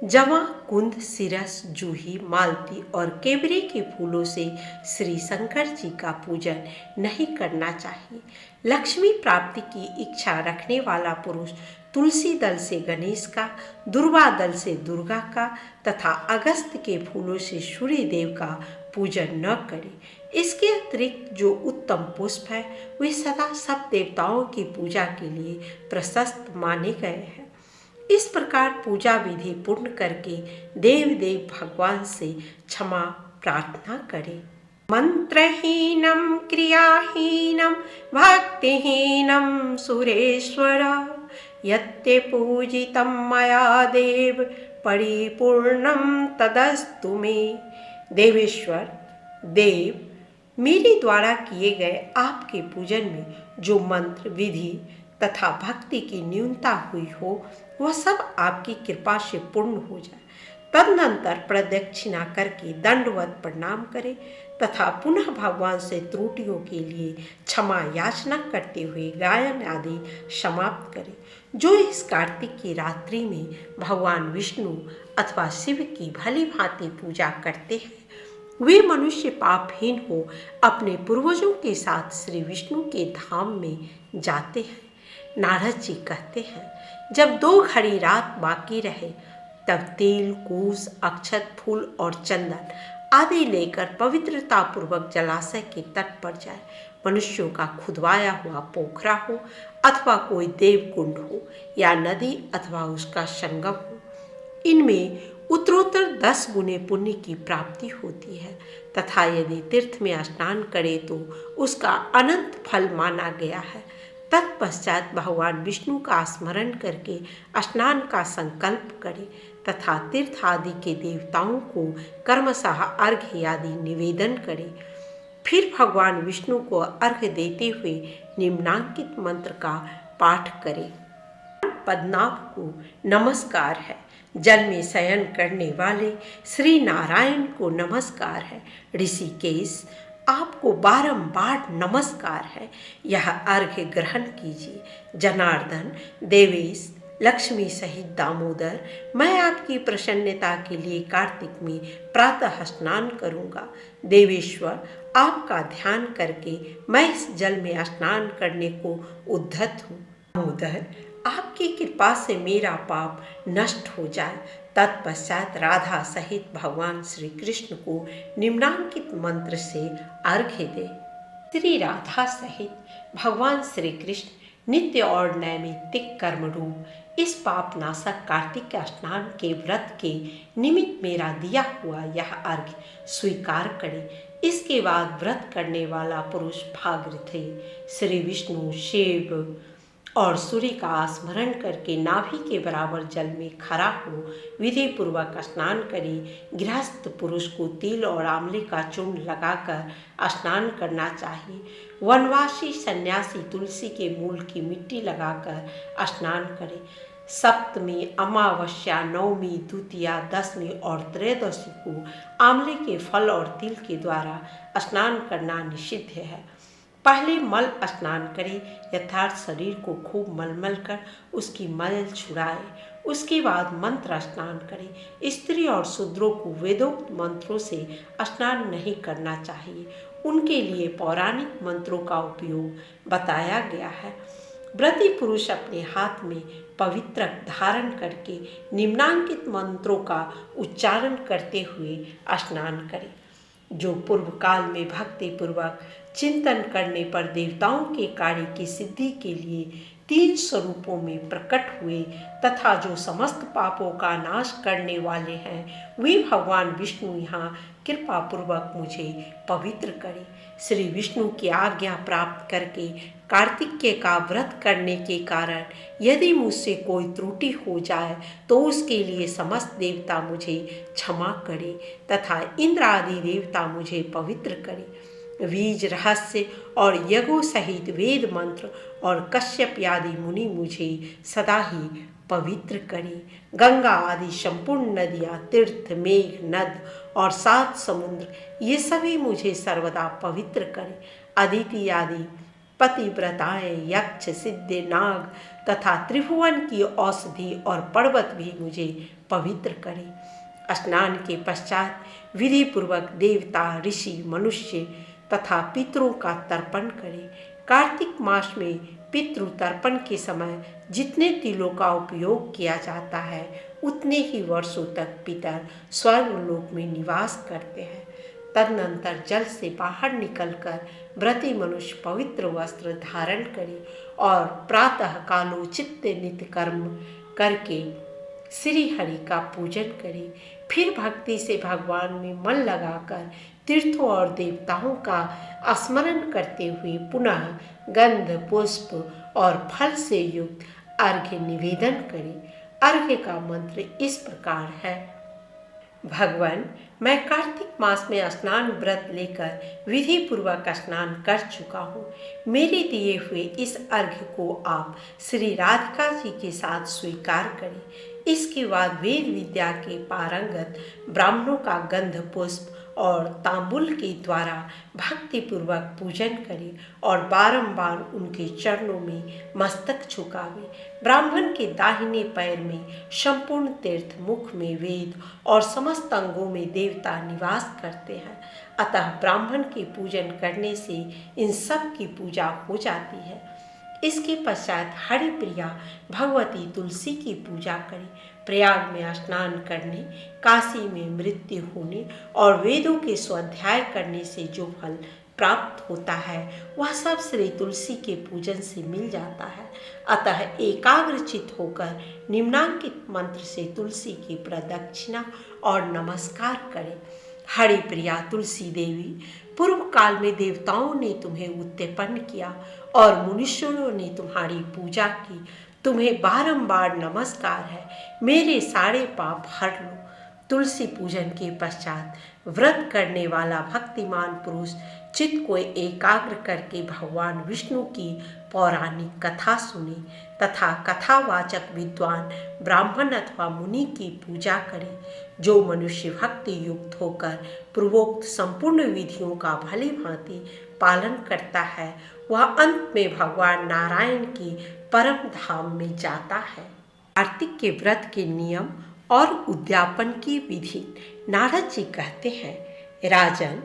जवां, कुंद, सिरस, जूही, मालती और केवरे के फूलों से श्री शंकर जी का पूजन नहीं करना चाहिए। लक्ष्मी प्राप्ति की इच्छा रखने वाला पुरुष तुलसी दल से गणेश का, दुर्वा दल से दुर्गा का तथा अगस्त के फूलों से सूर्य देव का पूजन न करे। इसके अतिरिक्त जो उत्तम पुष्प है वे सदा सब देवताओं की पूजा के लिए प्रशस्त माने गए हैं। इस प्रकार पूजा विधि पूर्ण करके देव देव भगवान से क्षमा प्रार्थना करें। मंत्रहीनम क्रियाहीनम भक्तिहीनम सुरेश्वर यत्ते पूजितं मया देव परिपूर्णं तदस्तु मे। देवेश्वर, देव, मेरे द्वारा किए गए आपके पूजन में जो मंत्र, विधि तथा भक्ति की न्यूनता हुई हो वह सब आपकी कृपा से पूर्ण हो जाए। तदनंतर प्रदक्षिणा करके दंडवत प्रणाम करें तथा पुनः भगवान से त्रुटियों के लिए क्षमा याचना करते हुए गायन आदि समाप्त करें। जो इस कार्तिक की रात्रि में भगवान विष्णु अथवा शिव की भली भांति पूजा करते हैं वे मनुष्य पापहीन हो अपने पूर्वजों के साथ श्री विष्णु के धाम में जाते हैं। नारद जी कहते हैं, जब 2 घड़ी रात बाकी रहे तब तेल, कूश, अक्षत, फूल और चंदन आदि लेकर पवित्रता पूर्वक जलाशय के तट पर जाए। मनुष्यों का खुदवाया हुआ पोखरा हो अथवा कोई देव कुंड हो या नदी अथवा उसका संगम हो, इनमें उत्तरोत्तर 10 गुने पुण्य की प्राप्ति होती है तथा यदि तीर्थ में स्नान करे तो उसका अनंत फल माना गया है। तत्पश्चात भगवान विष्णु का स्मरण करके स्नान का संकल्प करे तथा तीर्थ आदि के देवताओं को कर्मशः अर्घ्य आदि निवेदन करे। फिर भगवान विष्णु को अर्घ्य देते हुए निम्नांकित मंत्र का पाठ करे। पद्मनाभ को नमस्कार है। जल में शयन करने वाले श्री नारायण को नमस्कार है। ऋषिकेश, आपको बारंबार नमस्कार है। यह अर्घ्य ग्रहण कीजिए। जनार्दन, देवेश, लक्ष्मी सहित दामोदर, मैं आपकी प्रसन्नता के लिए कार्तिक में प्रातः स्नान करूंगा। देवेश्वर, आपका ध्यान करके मैं इस जल में स्नान करने को उद्धत हूँ। दामोदर, आपकी कृपा से मेरा पाप नष्ट हो जाए। तत्पश्चात राधा सहित भगवान श्री कृष्ण को निम्नांकित मंत्र से अर्घ्य दे। श्री राधा सहित भगवान श्री कृष्ण नित्य और नैमित्तिक कर्म रूप इस पाप नाशक कार्तिक स्नान के व्रत के निमित्त मेरा दिया हुआ यह अर्घ्य स्वीकार करे। इसके बाद व्रत करने वाला पुरुष भागीरथी श्री विष्णु, शिव और सूर्य का स्मरण करके नाभि के बराबर जल में खड़ा हो विधि पूर्वक स्नान करे। गृहस्थ पुरुष को तिल और आंवले का चूर्ण लगाकर स्नान करना चाहिए। वनवासी सन्यासी तुलसी के मूल की मिट्टी लगाकर स्नान करे। सप्तमी, अमावस्या, नवमी, द्वितीया, दशमी और त्रयोदशी को आंवले के फल और तिल के द्वारा स्नान करना निषिद्ध है। पहले मल स्नान करें, यथार्थ शरीर को खूब मलमल कर उसकी मल छुड़ाए। उसके बाद मंत्र स्नान करें। स्त्री और शूद्रों को वेदोक्त मंत्रों से स्नान नहीं करना चाहिए, उनके लिए पौराणिक मंत्रों का उपयोग बताया गया है। व्रती पुरुष अपने हाथ में पवित्र धारण करके निम्नांकित मंत्रों का उच्चारण करते हुए स्नान करें, जो पूर्व काल में भक्ति पूर्वक चिंतन करने पर देवताओं के कार्य की सिद्धि के लिए 3 स्वरूपों में प्रकट हुए तथा जो समस्त पापों का नाश करने वाले हैं, वे भगवान विष्णु यहाँ कृपा पूर्वक मुझे पवित्र करें। श्री विष्णु की आज्ञा प्राप्त करके कार्तिकेय का व्रत करने के कारण यदि मुझसे कोई त्रुटि हो जाए तो उसके लिए समस्त देवता मुझे क्षमा करें तथा इंद्र आदि देवता मुझे पवित्र करें। बीज, रहस्य और यज्ञों सहित वेद मंत्र और कश्यप आदि मुनि मुझे सदा ही पवित्र करें। गंगा आदि संपूर्ण नदियाँ, तीर्थ, मेघ, नद और 7 समुद्र, ये सभी मुझे सर्वदा पवित्र करें। अदिति आदि पतिव्रताएं, यक्ष, सिद्ध, नाग तथा त्रिभुवन की औषधि और पर्वत भी मुझे पवित्र करें। स्नान के पश्चात विधि पूर्वक देवता, ऋषि, मनुष्य तथा पितरों का तर्पण करें। कार्तिक मास में पितृ तर्पण के समय जितने तिलों का उपयोग किया जाता है उतने ही वर्षों तक पितर स्वर्गलोक में निवास करते हैं। तदनंतर जल से बाहर निकलकर व्रती मनुष्य पवित्र वस्त्र धारण करे और प्रातः कालोचित नित्य कर्म करके श्री हरि का पूजन करे। फिर भक्ति से भगवान में मन लगाकर तीर्थों और देवताओं का स्मरण करते हुए पुनः गंध, पुष्प और फल से युक्त अर्घ्य निवेदन करें। अर्घ्य का मंत्र इस प्रकार है। भगवान, मैं कार्तिक मास में स्नान व्रत लेकर विधि पूर्वक स्नान कर चुका हूँ। मेरे दिए हुए इस अर्घ्य को आप श्री राधिका जी के साथ स्वीकार करें। इसके बाद वेद विद्या के पारंगत ब्राह्मणों का गंध, पुष्प और तांबुल के द्वारा भक्ति पूर्वक पूजन करें और बारंबार उनके चरणों में मस्तक झुकावें। ब्राह्मण के दाहिने पैर में संपूर्ण तीर्थ, मुख में वेद और समस्त अंगों में देवता निवास करते हैं, अतः ब्राह्मण के पूजन करने से इन सब की पूजा हो जाती है। इसके पश्चात हरिप्रिया भगवती तुलसी की पूजा करें। प्रयाग में स्नान करने, काशी में मृत्यु होने और वेदों के स्वाध्याय करने से जो फल प्राप्त होता है वह सब श्री तुलसी के पूजन से मिल जाता है। अतः एकाग्रचित होकर निम्नांकित मंत्र से तुलसी की प्रदक्षिणा और नमस्कार करें। हरि प्रिया तुलसी देवी, पूर्व काल में देवताओं ने तुम्हें उत्पन्न किया और मनुष्यों ने तुम्हारी पूजा की। तुम्हें बारंबार नमस्कार है। मेरे सारे पाप हर लो। तुलसी पूजन के पश्चात व्रत करने वाला भक्तिमान पुरुष चित्त को एकाग्र करके भगवान विष्णु की पौराणिक कथा सुने तथा कथावाचक विद्वान ब्राह्मण अथवा मुनि की पूजा करे। जो मनुष्य भक्ति युक्त होकर पूर्वोक्त संपूर्ण विधियों का भली भांति पालन करता है वह अंत में भगवान नारायण की परम धाम में जाता है। कार्तिक के व्रत के नियम और उद्यापन की विधि। नारद जी कहते हैं, राजन,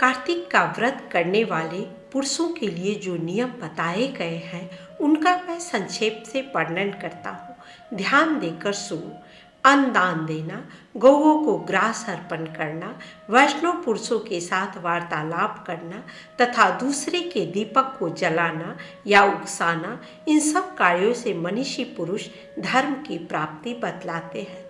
कार्तिक का व्रत करने वाले पुरुषों के लिए जो नियम बताए गए हैं उनका मैं संक्षेप से वर्णन करता हूँ। ध्यान देकर सुनो। अन्न दान देना, गौओं को ग्रास अर्पण करना, वैष्णव पुरुषों के साथ वार्तालाप करना तथा दूसरे के दीपक को जलाना या उकसाना, इन सब कार्यों से मनीषी पुरुष धर्म की प्राप्ति बतलाते हैं।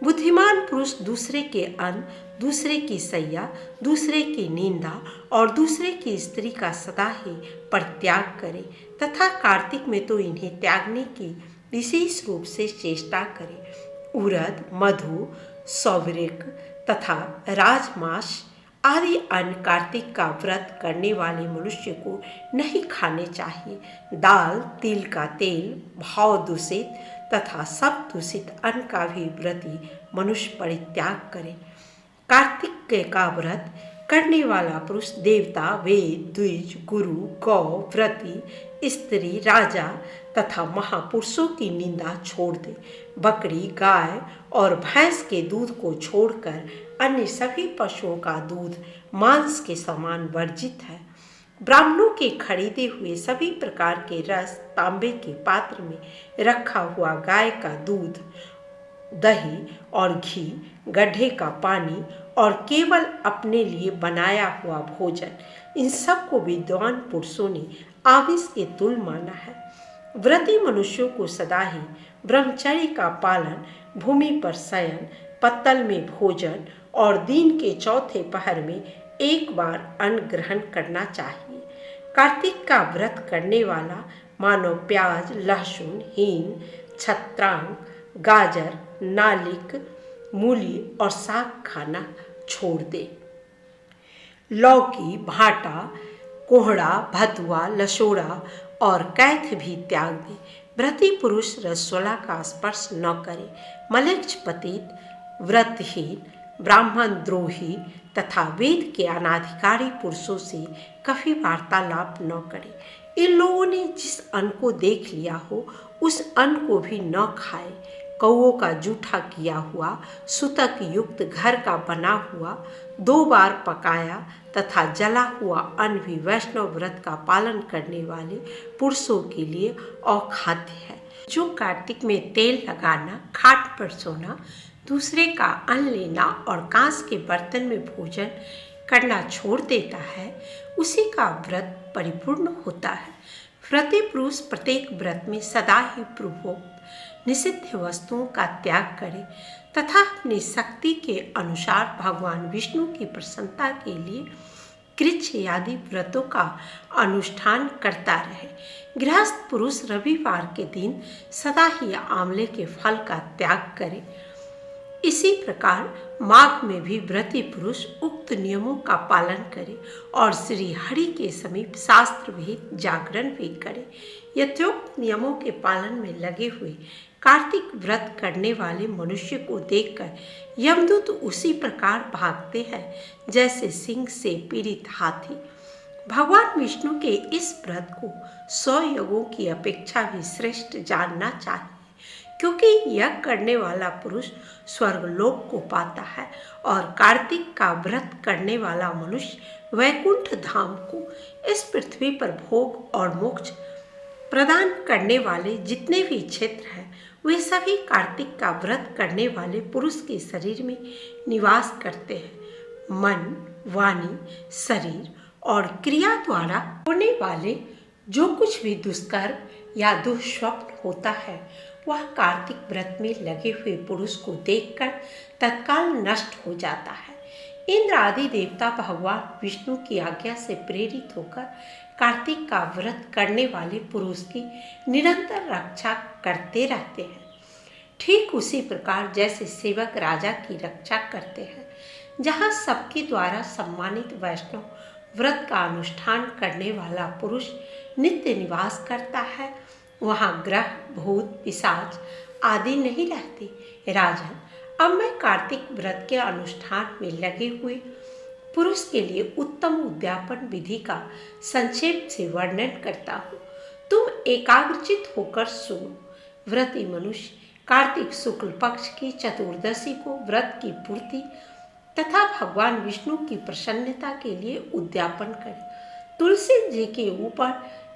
बुद्धिमान पुरुष दूसरे के अन्न, दूसरे की सैया, दूसरे की निंदा और दूसरे की स्त्री का सदा ही परित्याग करे तथा कार्तिक में तो इन्हें त्यागने की विशेष रूप से चेष्टा करे। उड़द, मधु, सौवरिक तथा राजमांस आदि अन्न कार्तिक का व्रत करने वाले मनुष्य को नहीं खाने चाहिए। दाल, तिल का तेल, भाव दूषित तथा सब दूषित अन्न का भी व्रती मनुष्य परित्याग करे। कार्तिक का व्रत करने वाला पुरुष देवता, वेद, द्विज, गुरु, गौ, व्रती, स्त्री, राजा तथा महापुरुषों की निंदा छोड़ दे। बकरी, गाय और भैंस के दूध को छोड़कर अन्य सभी पशुओं का दूध मांस के समान वर्जित है। ब्राह्मणों के खरीदे हुए सभी प्रकार के रस तांबे के पात्र में रखा हुआ गाय का दूध, दही और घी, गड्ढे का पानी और केवल अपने लिए बनाया हुआ भोजन, इन सब को विद्वान पुरुषों ने आमिष के तुल्य माना है। व्रती मनुष्यों को सदा ही ब्रह्मचर्य का पालन, भूमि पर शयन, पत्तल में भोजन और दिन के चौथे पहर में एक बार अन्न ग्रहण करना चाहिए। कार्तिक का व्रत करने वाला मानो प्याज, लहसुन, हींग, छत्रांग, गाजर, नालिक, मूली और साग खाना छोड़ दे। लौकी, भाटा, कोहड़ा, भतुआ, लसोड़ा और कैथ भी त्याग दे। व्रती पुरुष रसोला का स्पर्श न करे। मलेच्छ, पतित, व्रतहीन, ब्राह्मण द्रोही तथा वेद के अनाधिकारी पुरुषों से कभी वार्तालाप न करे। इन लोगों ने जिस अन्न को देख लिया हो उस अन्न को भी न खाए। कौओं का जूठा किया हुआ, सुतक युक्त घर का बना हुआ, 2 बार पकाया तथा जला हुआ अन्न भी वैष्णव व्रत का पालन करने वाले पुरुषों के लिए अखाद्य है। जो कार्तिक में तेल लगाना, खाट पर सोना, दूसरे का अन्न लेना और कांस के बर्तन में भोजन करना छोड़ देता है, उसी का व्रत परिपूर्ण होता है। व्रती पुरुष प्रत्येक व्रत में सदा ही पूर्वोक्त निषिद्ध वस्तुओं का त्याग करे तथा अपनी शक्ति के अनुसार भगवान विष्णु की प्रसन्नता के लिए कृच्छ आदि व्रतों का अनुष्ठान करता रहे। गृहस्थ पुरुष रविवार के दिन सदा ही आंवले के फल का त्याग करे। इसी प्रकार माघ में भी व्रती पुरुष उक्त नियमों का पालन करे और श्री हरि के समीप शास्त्र विहित जागरण भी करे। यथोक्त नियमों के पालन में लगे हुए कार्तिक व्रत करने वाले मनुष्य को देखकर यमदूत उसी प्रकार भागते हैं जैसे सिंह से पीड़ित हाथी। भगवान विष्णु के इस व्रत को 100 यज्ञों की अपेक्षा भी श्रेष्ठ जानना चाहिए, क्योंकि यज्ञ करने वाला पुरुष स्वर्गलोक को पाता है और कार्तिक का व्रत करने वाला मनुष्य वैकुंठ धाम को, इस पृथ्वी पर भोग और मोक्ष प्रदान करने वाले जितने भी क्षेत्र हैं वे सभी कार्तिक का व्रत करने वाले पुरुष के शरीर में निवास करते हैं। मन, वाणी, शरीर और क्रिया द्वारा होने वाले जो कुछ भी दुष्कर्म या दुष्स्वप्न होता है वह कार्तिक व्रत में लगे हुए पुरुष को देखकर तत्काल नष्ट हो जाता है। इंद्र आदि देवता भगवान विष्णु की आज्ञा से प्रेरित होकर कार्तिक का व्रत करने वाले पुरुष की निरंतर रक्षा करते रहते हैं। ठीक उसी प्रकार जैसे सेवक राजा की रक्षा करते हैं, जहाँ सबके द्वारा सम्मानित वैष्णव व्रत का अनुष्ठान करने वाला पुरुष नित्य निवास करता है, वहाँ ग्रह भूत पिशाच आदि नहीं रहते। राजन, अब मैं कार्तिक व्रत के अनुष्ठान में लगे हुए पुरुष के लिए उत्तम उद्यापन विधि का संक्षेप से वर्णन करता हूँ। तुम एकाग्रचित होकर सुनो। व्रती मनुष्य कार्तिक शुक्ल पक्ष की चतुर्दशी को व्रत की पूर्ति तथा भगवान विष्णु की प्रसन्नता के लिए उद्यापन करे। तुलसी जी के ऊपर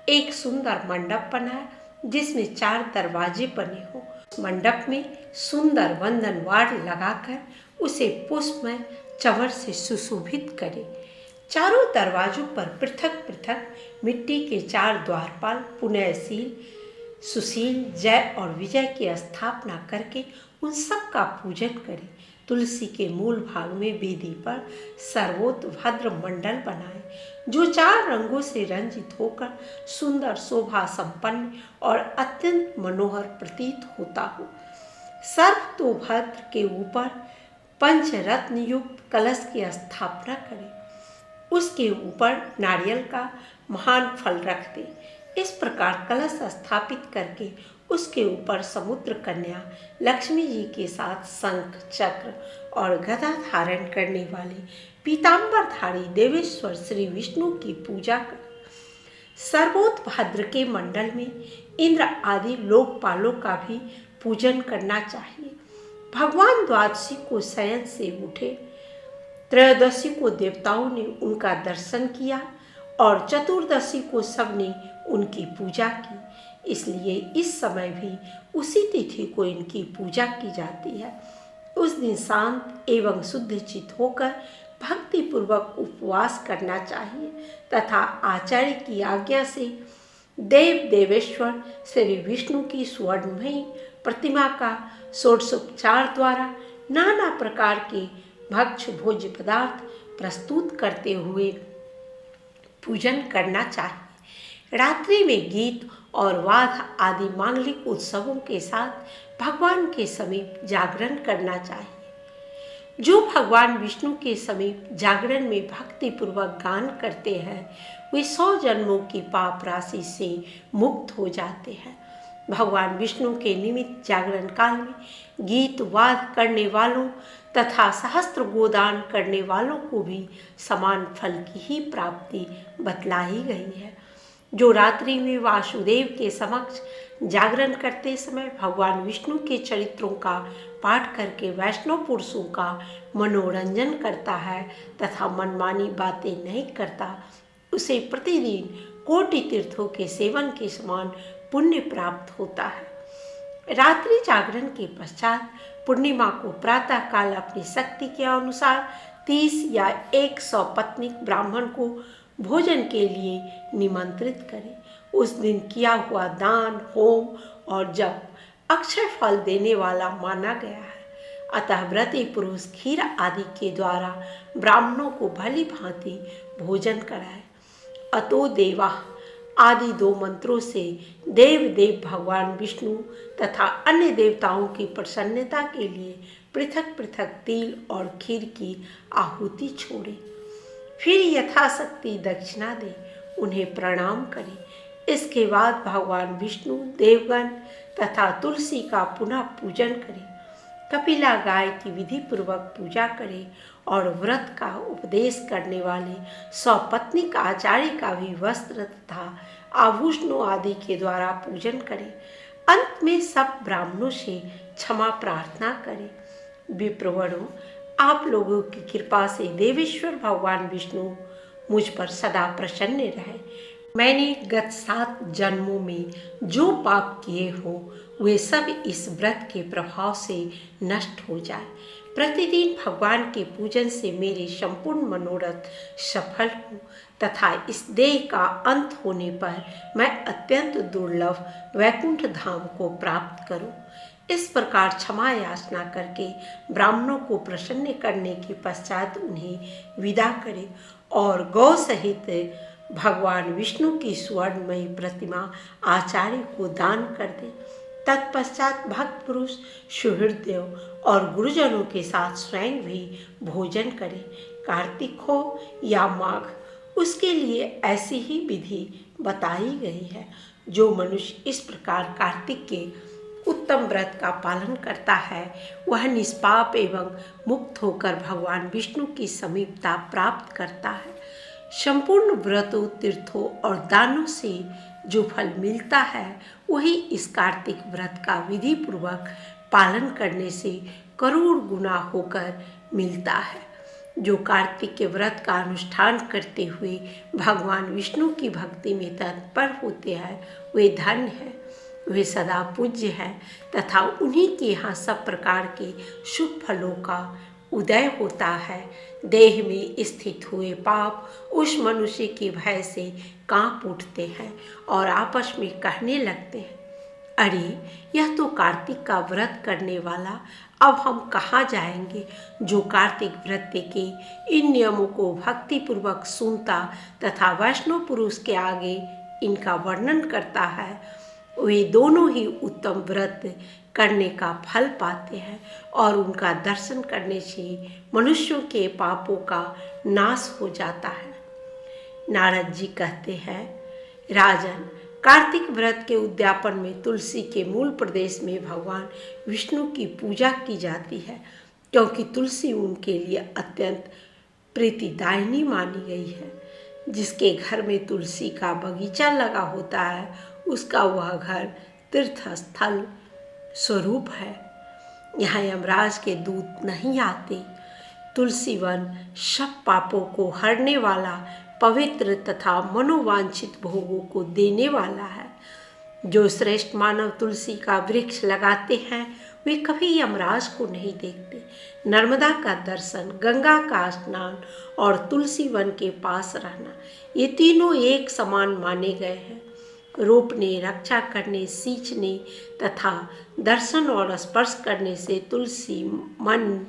एक सुंदर मंडप बनाए जिसमें 4 दरवाजे बने हो। मंडप में सुंदर वंदन वाड़ लगाकर उसे पुष्पमय चंवर से सुशोभित करे। चारों दरवाजों पर पृथक पृथक मिट्टी के 4 द्वारपाल पुण्यशील सुशील जय और विजय की स्थापना करके उन सब का पूजन करे। तुलसी के मूल भाग में वेदी पर सर्वोत्भद्र मंडल बनाए जो 4 रंगों से रंजित होकर सुंदर शोभा संपन्न और अत्यंत मनोहर प्रतीत होता हो। सर्वतोभद्र के ऊपर पंचरत्न युक्त कलश की स्थापना करें। उसके ऊपर नारियल का महान फल रख दे। इस प्रकार कलश स्थापित करके उसके ऊपर समुद्र कन्या लक्ष्मी जी के साथ शंख चक्र और गदा धारण करने वाले पीताम्बरधारी देवेश्वर श्री विष्णु की पूजा कर। सर्वोत्भद्र के मंडल में इंद्र आदि लोकपालों का भी पूजन करना चाहिए। भगवान द्वादशी को शयन से उठे, त्रयोदशी को देवताओं ने उनका दर्शन किया और चतुर्दशी को सबने उनकी पूजा की। इसलिए इस समय भी उसी तिथि को इनकी पूजा की जाती है। उस दिन शांत एवं शुद्ध चित्त होकर भक्ति पूर्वक उपवास करना चाहिए तथा आचार्य की आज्ञा से देव देवेश्वर श्री विष्णु की स्वर्णमयी प्रतिमा का षोडशोपचार द्वारा नाना प्रकार के भक्ष्य भोज्य पदार्थ प्रस्तुत करते हुए पूजन करना चाहिए। रात्रि में गीत और वाद आदि मांगलिक उत्सवों के साथ भगवान के समीप जागरण करना चाहिए। जो भगवान विष्णु के समीप जागरण में भक्ति पूर्वक गान करते हैं वे 100 जन्मों की पाप राशि से मुक्त हो जाते हैं। भगवान विष्णु के निमित्त जागरण काल में गीत वाद करने वालों तथा सहस्त्र गोदान करने वालों को भी समान फल की ही प्राप्ति बतलाई गई है। जो रात्रि में वासुदेव के समक्ष जागरण करते समय भगवान विष्णु के चरित्रों का पाठ करके वैष्णव पुरुषों का मनोरंजन करता है तथा मनमानी बातें नहीं करता, उसे प्रतिदिन कोटि तीर्थों के सेवन के समान पुण्य प्राप्त होता है। रात्रि जागरण के पश्चात पूर्णिमा को प्रातः काल अपनी शक्ति के अनुसार 30 या 100 पत्नीक ब्राह्मण को भोजन के लिए निमंत्रित करें। उस दिन किया हुआ दान होम और जप अक्षय फल देने वाला माना गया है। अतः व्रती पुरुष खीर आदि के द्वारा ब्राह्मणों को भली भांति भोजन कराए। अतो देवा आदि 2 मंत्रों से देव देव भगवान विष्णु तथा अन्य देवताओं की प्रसन्नता के लिए पृथक पृथक तिल और खीर की आहुति छोड़े। फिर यथाशक्ति दक्षिणा दे, उन्हें प्रणाम करें। इसके बाद भगवान विष्णु देवगण तथा तुलसी का पुनः पूजन करें। कपिला गाय की विधि पूर्वक पूजा करें और व्रत का उपदेश करने वाले सपत्नीक आचार्य का भी वस्त्र तथा आभूषणों आदि के द्वारा पूजन करें। अंत में सब ब्राह्मणों से क्षमा प्रार्थना करें। विप्रवरों, आप लोगों की कृपा से देवेश्वर भगवान विष्णु मुझ पर सदा प्रसन्न रहे। मैंने गत 7 जन्मों में जो पाप किए हो वे सब इस व्रत के प्रभाव से नष्ट हो जाए। प्रतिदिन भगवान के पूजन से मेरे संपूर्ण मनोरथ सफल हो तथा इस देह का अंत होने पर मैं अत्यंत दुर्लभ वैकुंठ धाम को प्राप्त करूं। इस प्रकार क्षमा याचना करके ब्राह्मणों को प्रसन्न करने के पश्चात उन्हें विदा करे और गौ सहित भगवान विष्णु की स्वर्णमयी प्रतिमा आचार्य को दान कर दे। तत्पश्चात भक्त पुरुष सुहृदय और गुरुजनों के साथ स्वयं भी भोजन करे। कार्तिक हो या माघ, उसके लिए ऐसी ही विधि बताई गई है। जो मनुष्य इस प्रकार कार्तिक के उत्तम व्रत का पालन करता है वह निष्पाप एवं मुक्त होकर भगवान विष्णु की समीपता प्राप्त करता है। संपूर्ण व्रतों, तीर्थों और दानों से जो फल मिलता है वही इस कार्तिक व्रत का विधि पूर्वक पालन करने से करोड़ गुना होकर मिलता है। जो कार्तिक के व्रत का अनुष्ठान करते हुए भगवान विष्णु की भक्ति में तत्पर होते हैं वे धन्य है, वे सदा पूज्य है तथा उन्हीं के यहाँ सब प्रकार के शुभ फलों का उदय होता है। देह में स्थित हुए पाप उस मनुष्य के भय से कांप उठते हैं और आपस में कहने लगते हैं, अरे यह तो कार्तिक का व्रत करने वाला, अब हम कहाँ जाएंगे। जो कार्तिक व्रत के इन नियमों को भक्तिपूर्वक सुनता तथा वैष्णव पुरुष के आगे इनका वर्णन करता है वे दोनों ही उत्तम व्रत करने का फल पाते हैं और उनका दर्शन करने से मनुष्यों के पापों का नाश हो जाता है। नारद जी कहते हैं, राजन, कार्तिक व्रत के उद्यापन में तुलसी के मूल प्रदेश में भगवान विष्णु की पूजा की जाती है, क्योंकि तुलसी उनके लिए अत्यंत प्रीतिदायिनी मानी गई है। जिसके घर में तुलसी का बगीचा लगा होता है उसका वह घर तीर्थ स्थल स्वरूप है। यहाँ यमराज के दूत नहीं आते। तुलसी वन सब पापों को हरने वाला, पवित्र तथा मनोवांछित भोगों को देने वाला है। जो श्रेष्ठ मानव तुलसी का वृक्ष लगाते हैं वे कभी यमराज को नहीं देखते। नर्मदा का दर्शन, गंगा का स्नान और तुलसी वन के पास रहना, ये तीनों एक समान माने गए हैं। रोपने, रक्षा करने, सींचने तथा दर्शन और स्पर्श करने से तुलसी मन,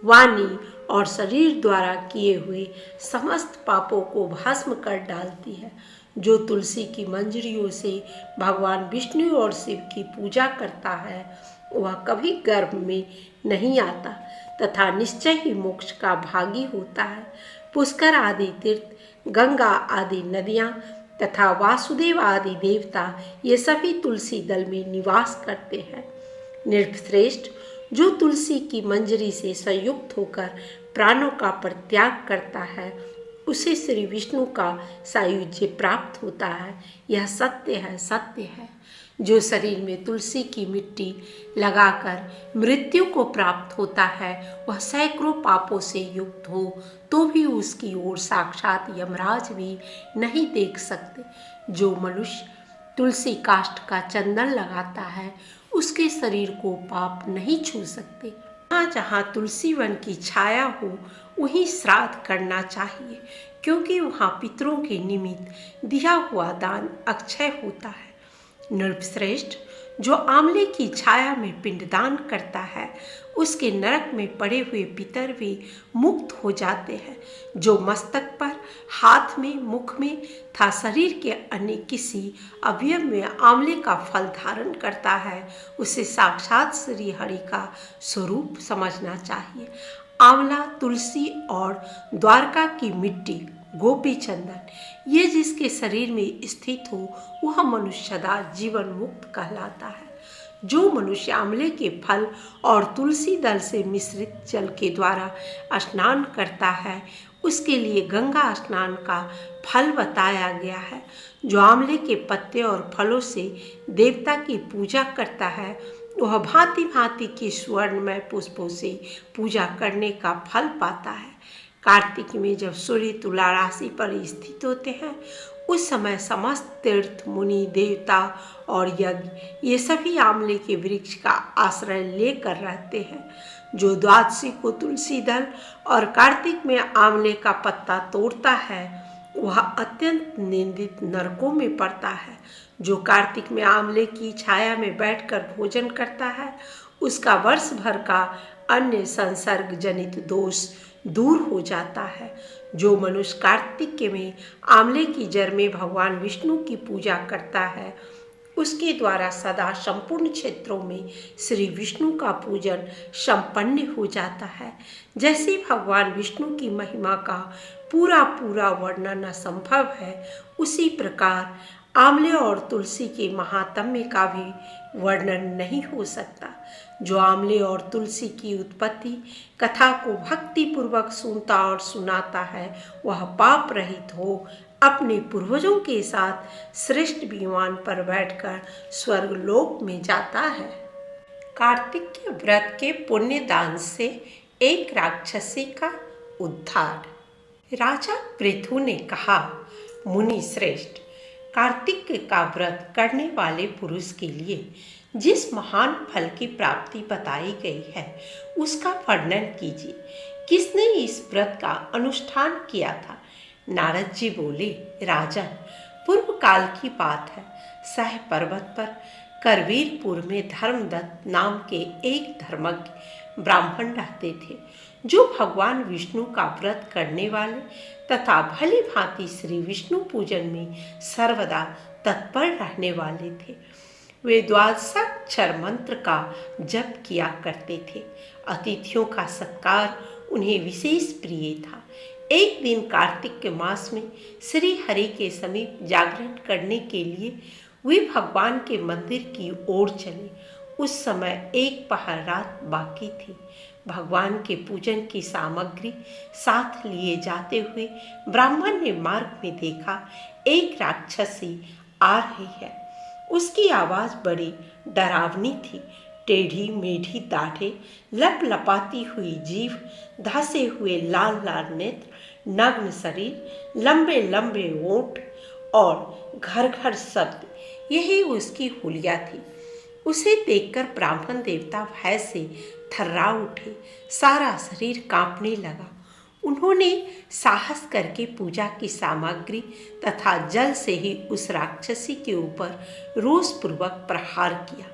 वाणी और शरीर द्वारा किए हुए समस्त पापों को भस्म कर डालती है। जो तुलसी की मंजरियों से भगवान विष्णु और शिव की पूजा करता है वह कभी गर्भ में नहीं आता तथा निश्चय ही मोक्ष का भागी होता है। पुष्कर आदि तीर्थ, गंगा आदि नदियाँ तथा वासुदेव आदि देवता ये सभी तुलसी दल में निवास करते हैं। निर्श्रेष्ठ, जो तुलसी की मंजरी से संयुक्त होकर प्राणों का परित्याग करता है उसे श्री विष्णु का सायुज्य प्राप्त होता है। यह सत्य है, सत्य है। जो शरीर में तुलसी की मिट्टी लगाकर मृत्यु को प्राप्त होता है वह सैकड़ों पापों से युक्त हो तो भी उसकी ओर साक्षात यमराज भी नहीं देख सकते। जो मनुष्य तुलसी काष्ठ का चंदन लगाता है उसके शरीर को पाप नहीं छू सकते। जहाँ जहाँ तुलसी वन की छाया हो वहीं श्राद्ध करना चाहिए, क्योंकि वहाँ पितरों के निमित्त दिया हुआ दान अक्षय होता है। नृपश्रेष्ठ, जो आंवले की छाया में पिंडदान करता है उसके नरक में पड़े हुए पितर भी मुक्त हो जाते हैं। जो मस्तक पर, हाथ में, मुख में तथा शरीर के अन्य किसी अवयव में आंवले का फल धारण करता है उसे साक्षात श्री हरि का स्वरूप समझना चाहिए। आंवला, तुलसी और द्वारका की मिट्टी, गोपी चंदन, ये जिसके शरीर में स्थित हो वह मनुष्य सदा जीवन मुक्त कहलाता है। जो मनुष्य आंवले के फल और तुलसी दल से मिश्रित जल के द्वारा स्नान करता है उसके लिए गंगा स्नान का फल बताया गया है। जो आंवले के पत्ते और फलों से देवता की पूजा करता है वह भांति भांति के स्वर्णमय पुष्पों से पूजा करने का फल पाता है। कार्तिक में जब सूर्य तुला राशि पर स्थित होते हैं उस समय समस्त तीर्थ, मुनि, देवता और यज्ञ ये सभी आंवले के वृक्ष का आश्रय लेकर रहते हैं। जो द्वादशी को तुलसी दल और कार्तिक में आंवले का पत्ता तोड़ता है वह अत्यंत निंदित नरकों में पड़ता है। जो कार्तिक में आंवले की छाया में बैठकर भोजन करता है, उसका वर्ष भर का अन्य संसर्ग जनित दोष दूर हो जाता है। जो मनुष्य कार्तिक में आंवले की जड़ में भगवान विष्णु की पूजा करता है, उसके द्वारा सदा संपूर्ण क्षेत्रों में श्री विष्णु का पूजन संपन्न हो जाता है। जैसे भगवान विष्णु की महिमा का पूरा पूरा वर्णन असंभव है, उसी प्रकार आंवले और तुलसी के महात्म्य का भी वर्णन नहीं हो सकता। जो आंवले और तुलसी की उत्पत्ति कथा को भक्ति पूर्वक सुनता और सुनाता है, वह पाप रहित हो अपने पूर्वजों के साथ श्रेष्ठ विमान पर बैठकर स्वर्गलोक में जाता है। कार्तिक के व्रत के पुण्य दान से एक राक्षसी का उद्धार। राजा पृथु ने कहा, मुनि श्रेष्ठ, कार्तिक का व्रत करने वाले पुरुष के लिए जिस महान फल की प्राप्ति बताई गई है, उसका वर्णन कीजिए। किसने इस व्रत का अनुष्ठान किया था? नारद जी बोले, राजन, पूर्व काल की बात है। सह पर्वत पर करवीरपुर में धर्मदत्त नाम के एक धर्मज्ञ ब्राह्मण रहते थे, जो भगवान विष्णु का व्रत करने वाले तथा भली भांति श्री विष्णु पूजन में सर्वदा तत्पर रहने वाले थे। वे द्वादशाक्षर मंत्र का जप किया करते थे। अतिथियों का सत्कार उन्हें विशेष प्रिय था। एक दिन कार्तिक के मास में श्री हरि के समीप जागरण करने के लिए वे भगवान के मंदिर की ओर चले। उस समय एक पहर रात बाकी थी। भगवान के पूजन की सामग्री साथ लिए जाते हुए ब्राह्मण ने मार्ग में देखा, एक राक्षसी आ रही है। उसकी आवाज़ बड़ी डरावनी थी। टेढ़ी मेढ़ी दाढ़ें, लपलपाती हुई जीभ, धसे हुए लाल लाल नेत्र, नग्न शरीर, लंबे लंबे ओंठ और घर घर शब्द, यही उसकी हुलिया थी। उसे देखकर ब्राह्मण देवता भय से थर्रा उठे, सारा शरीर कांपने लगा। उन्होंने साहस करके पूजा की सामग्री तथा जल से ही उस राक्षसी के ऊपर रोषपूर्वक प्रहार किया।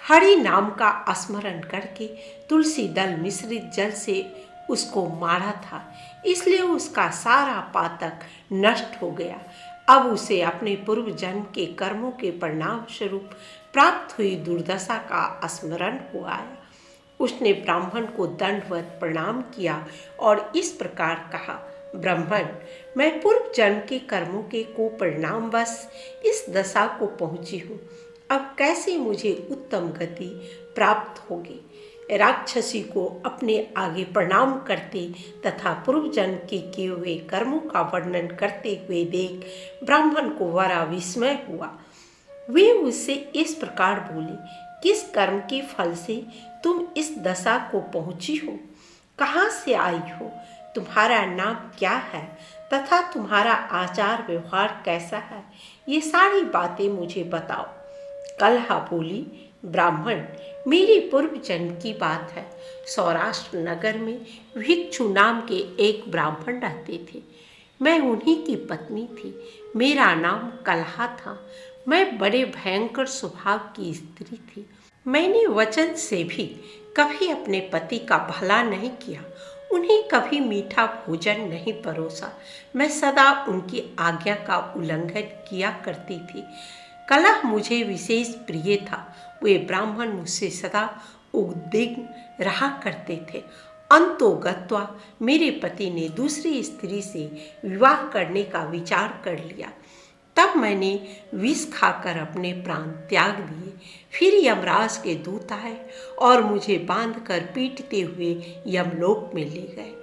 हरि नाम का स्मरण करके तुलसी दल मिश्रित जल से उसको मारा था, इसलिए उसका सारा पातक नष्ट हो गया। अब उसे अपने पूर्व जन्म के कर्मों के परिणाम स्वरूप प्राप्त हुई दुर्दशा का स्मरण हुआ है। उसने ब्राह्मण को दंडवत प्रणाम किया और इस प्रकार कहा, ब्राह्मण, मैं पूर्व जन्म के कर्मों के कुपरिणामवश इस दशा को पहुंची हूँ। अब कैसे मुझे उत्तम गति प्राप्त होगी? राक्षसी को अपने आगे प्रणाम करते तथा पूर्व जन्म के किए हुए कर्मों का वर्णन करते हुए देख ब्राह्मण को बड़ा विस्मय हुआ। वे उससे इस प्रकार बोले, किस कर्म के फल से तुम इस दशा को पहुंची हो? कहाँ से आई हो? तुम्हारा नाम क्या है तथा तुम्हारा आचार व्यवहार कैसा है? ये सारी बातें मुझे बताओ। कलहा बोली, ब्राह्मण, मेरी पूर्व जन्म की बात है। सौराष्ट्र नगर में भिक्षु नाम के एक ब्राह्मण रहते थे। मैं उन्हीं की पत्नी थी। मेरा नाम कलहा था। मैं बड़े भयंकर स्वभाव की स्त्री थी। मैंने वचन से भी कभी अपने पति का भला नहीं किया, उन्हें कभी मीठा भोजन नहीं परोसा। मैं सदा उनकी आज्ञा का उल्लंघन किया करती थी। कलह मुझे विशेष प्रिय था। वे ब्राह्मण मुझसे सदा उद्विग्न रहा करते थे। अंतोगत्वा मेरे पति ने दूसरी स्त्री से विवाह करने का विचार कर लिया। तब मैंने विष खाकर अपने प्राण त्याग दिए। फिर यमराज के दूत आए और मुझे बांधकर पीटते हुए यमलोक में ले गए।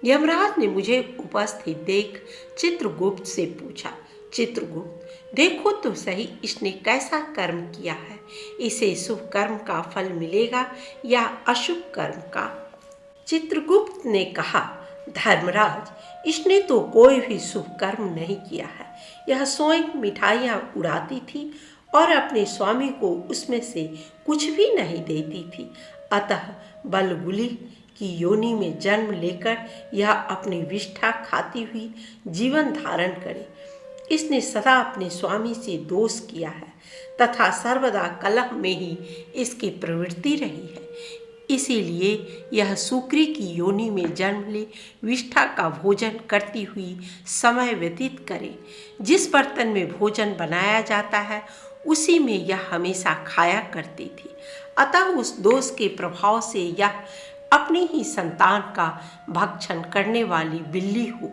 यमराज ने मुझे उपस्थित देख चित्रगुप्त से पूछा, चित्रगुप्त, देखो तो सही इसने कैसा कर्म किया है। इसे शुभ कर्म का फल मिलेगा या अशुभ कर्म का? चित्रगुप्त ने कहा, धर्मराज, इसने तो कोई भी शुभ कर्म नहीं किया है। यह स्वयं मिठाइयाँ उड़ाती थी और अपने स्वामी को उसमें से कुछ भी नहीं देती थी। अतः बलगुली की योनि में जन्म लेकर यह अपनी विष्ठा खाती हुई जीवन धारण करे। इसने सदा अपने स्वामी से दोष किया है तथा सर्वदा कलह में ही इसकी प्रवृत्ति रही है। इसीलिए यह सूकरी की योनि में जन्म ले विष्ठा का भोजन करती हुई समय व्यतीत करे। जिस बर्तन में भोजन बनाया जाता है उसी में यह हमेशा खाया करती थी। अतः उस दोष के प्रभाव से यह अपनी ही संतान का भक्षण करने वाली बिल्ली हो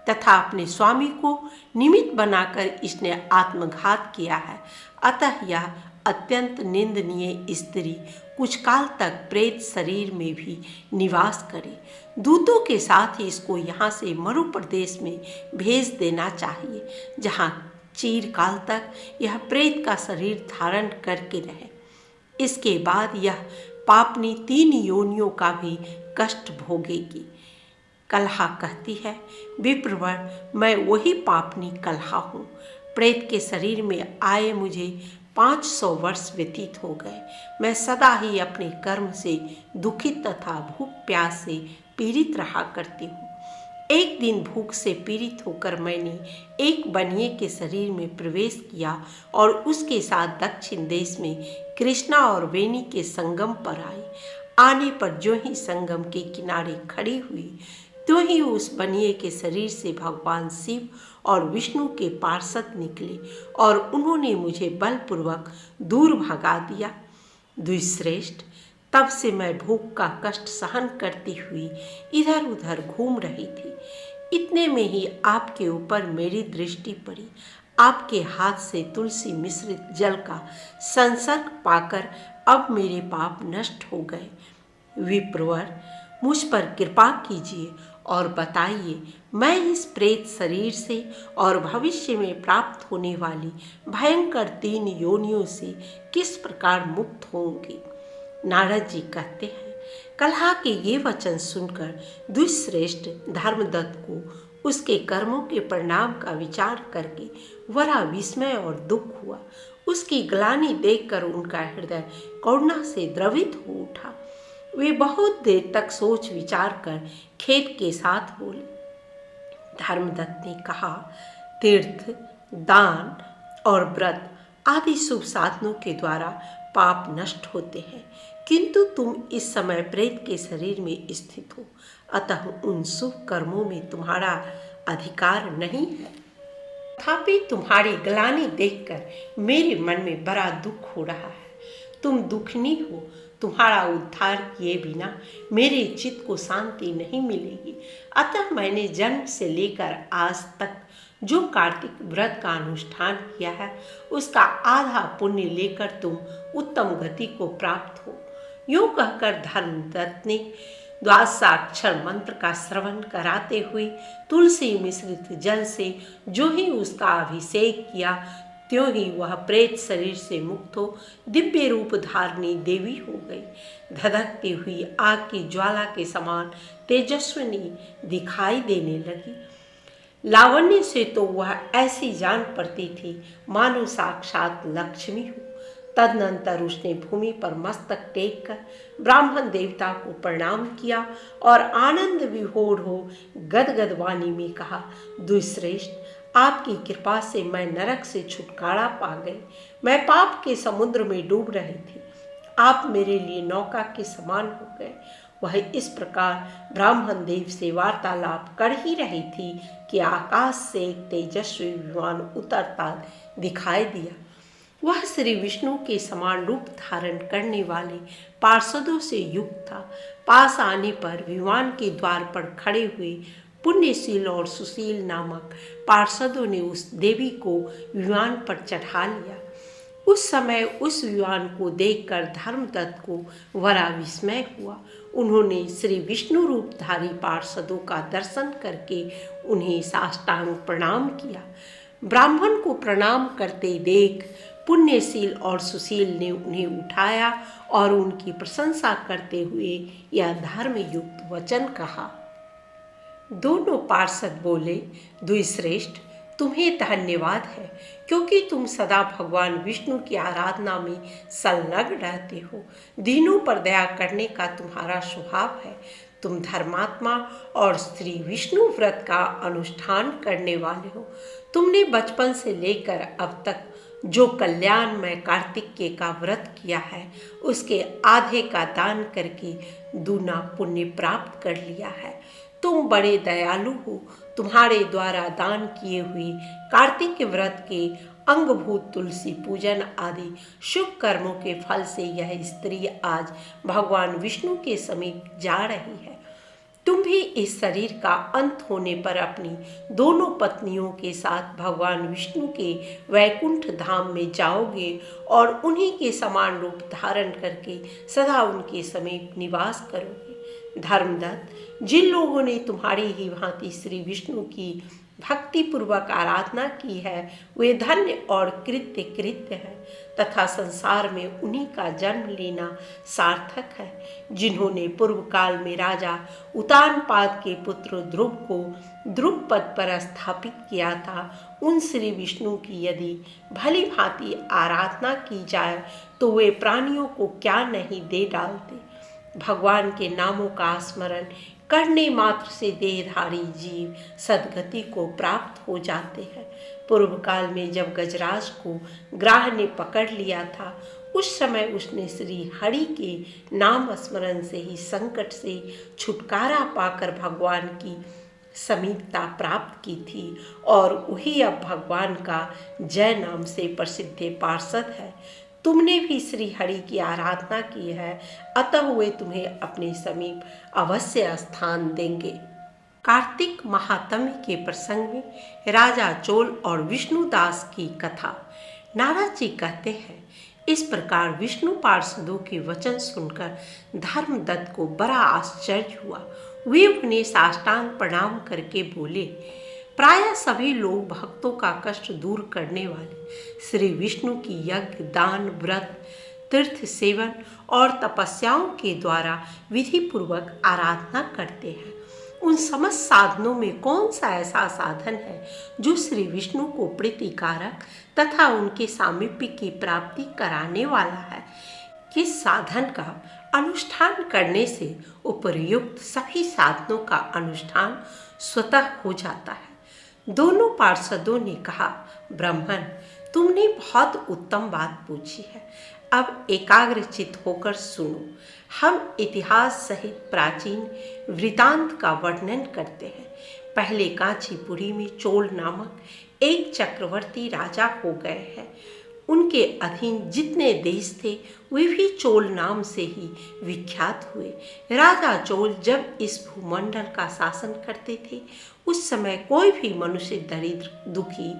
तथा अपने स्वामी को निमित्त बनाकर इसने आत्मघात किया है। अतः यह अत्यंत निंदनीय स्त्री कुछ काल तक प्रेत शरीर में भी निवास करे। दूतों के साथ ही इसको यहाँ से मरु प्रदेश में भेज देना चाहिए, जहाँ चिरकाल तक यह प्रेत का शरीर धारण करके रहे। इसके बाद यह पापनी 3 योनियों का भी कष्ट भोगेगी। कलहा कहती है, विप्रवर, मैं वही पापनी कलहा हूँ। प्रेत के शरीर में आए मुझे 500 वर्ष व्यतीत हो गए। मैं सदा ही अपने कर्म से दुखित तथा भूख प्यास से पीड़ित रहा करती हूँ। एक दिन भूख से पीड़ित होकर मैंने एक बनिए के शरीर में प्रवेश किया और उसके साथ दक्षिण देश में कृष्णा और वेणी के संगम पर आई। आने पर जो ही संगम के किनारे खड़ी हुई तो ही उस बनिए के शरीर से भगवान शिव और विष्णु के पार्षद निकले और उन्होंने मुझे बलपूर्वक दूर भगा दिया। द्विश्रेष्ठ, तब से मैं भूख का कष्ट सहन करती हुई इधर उधर घूम रही थी। इतने में ही आपके ऊपर मेरी दृष्टि पड़ी। आपके हाथ से तुलसी मिश्रित जल का संसर्ग पाकर अब मेरे पाप नष्ट हो गए। विप्रवर, मुझ पर कृपा कीजिए और बताइए, मैं इस प्रेत शरीर से और भविष्य में प्राप्त होने वाली भयंकर 3 योनियों से किस प्रकार मुक्त होंगी। नारद जी कहते हैं, कलहा के ये वचन सुनकर द्विश्रेष्ठ धर्मदत्त को उसके कर्मों के परिणाम का विचार करके बड़ा विस्मय और दुख हुआ। उसकी ग्लानि देखकर उनका हृदय करुणा से द्रवित हो उठा। वे बहुत देर तक सोच विचार कर खेद के साथ बोले। धर्मदत्त ने कहा, तीर्थ, दान और व्रत आदि शुभ साधनों के द्वारा पाप नष्ट होते हैं, किंतु तुम इस समय प्रेत के शरीर में स्थित हो, अतः उन शुभ कर्मों में तुम्हारा अधिकार नहीं है। तथापि तुम्हारी ग्लानि देखकर मेरे मन में बड़ा दुख हो रहा है। तुम दुखनी हो। तुम्हारा उद्धार किए बिना मेरे चित्त को शांति नहीं मिलेगी। अतः मैंने जन्म से लेकर आज तक जो कार्तिक व्रत का अनुष्ठान किया है उसका आधा पुण्य लेकर तुम उत्तम गति को प्राप्त हो। यूं कहकर धर्मदत्त ने द्वादशाक्षर मंत्र का श्रवण कराते हुए तुलसी मिश्रित जल से जो ही उसका अभिषेक किया त्यों ही वह प्रेत शरीर से मुक्त हो दिव्य रूप धारणी देवी हो गई। धधकती हुई आग की ज्वाला के समान तेजस्विनी दिखाई देने लगी। लावण्य से तो वह ऐसी जान पड़ती थी मानो साक्षात लक्ष्मी हो। तदनंतर उसने भूमि पर मस्तक टेक कर ब्राह्मण देवता को प्रणाम किया और आनंद विभोर हो गदगद वाणी में कहा, द्विश्रेष्ठ, आपकी कृपा से मैं नरक से छुटकारा पा गई। मैं पाप के समुद्र में डूब रही थी, आप मेरे लिए नौका के समान हो गए। वह इस प्रकार ब्राह्मण देव से वार्तालाप कर ही रही थी कि आकाश से एक तेजस्वी विमान उतरता दिखाई दिया। वह श्री विष्णु के समान रूप धारण करने वाले पार्षदों से युक्त था। पास आने पर विमान के द्वार पर खड़े हुए पुण्यशील और सुशील नामक पार्षदों ने उस देवी को विमान पर चढ़ा लिया। उस समय उस विमान को देखकर धर्मदत्त को बड़ा विस्मय हुआ। उन्होंने श्री विष्णु रूपधारी पार्षदों का दर्शन करके उन्हें साष्टांग प्रणाम किया। ब्राह्मण को प्रणाम करते देख पुण्यशील और सुशील ने उन्हें उठाया और उनकी प्रशंसा करते हुए यह धर्मयुक्त वचन कहा। दोनों पार्षद बोले, द्विश्रेष्ठ, तुम्हें धन्यवाद है, क्योंकि तुम सदा भगवान विष्णु की आराधना में संलग्न रहते हो। दीनों पर दया करने का तुम्हारा स्वभाव है। तुम धर्मात्मा और श्री विष्णु व्रत का अनुष्ठान करने वाले हो। तुमने बचपन से लेकर अब तक जो कल्याणमय कार्तिकेय का व्रत किया है, उसके आधे का दान करके दूना पुण्य प्राप्त कर लिया है। तुम बड़े दयालु हो। तुम्हारे द्वारा दान किए हुए कार्तिक व्रत के अंगभूत तुलसी पूजन आदि शुभ कर्मों के फल से यह स्त्री आज भगवान विष्णु के समीप जा रही है। तुम भी इस शरीर का अंत होने पर अपनी दोनों पत्नियों के साथ भगवान विष्णु के वैकुंठ धाम में जाओगे और उन्हीं के समान रूप धारण करके सदा उनके समीप निवास करोगे। धर्मदत्त, जिन लोगों ने तुम्हारी ही भांति श्री विष्णु की भक्ति पूर्वक आराधना की है, वे धन्य और कृत्य हैं तथा संसार में उन्हीं का जन्म लेना सार्थक है। जिन्होंने पूर्व काल में राजा उतानपाद के पुत्र ध्रुव को ध्रुव पद पर स्थापित किया था, उन श्री विष्णु की यदि भली भांति आराधना की जाए तो वे प्राणियों को क्या नहीं दे डालते। भगवान के नामों का स्मरण करने मात्र से देहधारी जीव सद्गति को प्राप्त हो जाते हैं। पूर्व काल में जब गजराज को ग्राह ने पकड़ लिया था, उस समय उसने श्री हरि के नाम स्मरण से ही संकट से छुटकारा पाकर भगवान की समीपता प्राप्त की थी और वही अब भगवान का जय नाम से प्रसिद्ध पार्षद है। तुमने भी श्री हरि की आराधना की है, अतः वे तुम्हें अपने समीप अवश्य स्थान देंगे। कार्तिक महात्म्य के प्रसंग में राजा चोल और विष्णुदास की कथा। नारद जी कहते हैं, इस प्रकार विष्णु पार्षदों के वचन सुनकर धर्मदत्त को बड़ा आश्चर्य हुआ। वे उन्हें साष्टांग प्रणाम करके बोले, प्रायः सभी लोग भक्तों का कष्ट दूर करने वाले श्री विष्णु की यज्ञ, दान, व्रत, तीर्थ सेवन और तपस्याओं के द्वारा विधि पूर्वक आराधना करते हैं। उन समस्त साधनों में कौन सा ऐसा साधन है जो श्री विष्णु को प्रीतिकारक तथा उनके सामीप्य की प्राप्ति कराने वाला है? किस साधन का अनुष्ठान करने से उपर्युक्त सभी साधनों का अनुष्ठान स्वतः हो जाता है। दोनों पार्षदों ने कहा, ब्राह्मण, तुमने बहुत उत्तम बात पूछी है। अब एकाग्रचित होकर सुनो। हम इतिहास सहित प्राचीन वृतांत का वर्णन करते हैं। पहले कांचीपुरी में चोल नामक एक चक्रवर्ती राजा हो गए हैं। उनके अधीन जितने देश थे वे भी चोल नाम से ही विख्यात हुए। राजा चोल जब इस भूमंडल का शासन करते थे, उस समय कोई भी मनुष्य दरिद्र, दुखी,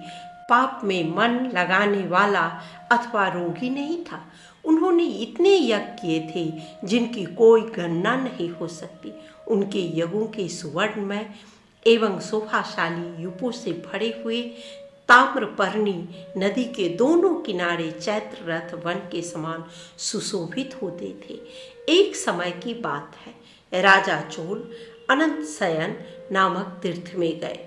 पाप में मन लगाने वाला अथवा रोगी नहीं था। उन्होंने इतने यज्ञ किए थे जिनकी कोई गणना नहीं हो सकती। उनके यज्ञों के सुवर्णमय एवं शोभाशाली यूपों से भरे हुए ताम्रपर्णी नदी के दोनों किनारे चैत्र रथ वन के समान सुशोभित होते थे। एक समय की बात है, राजा चोल अनंत शयन नामक तीर्थ में गए।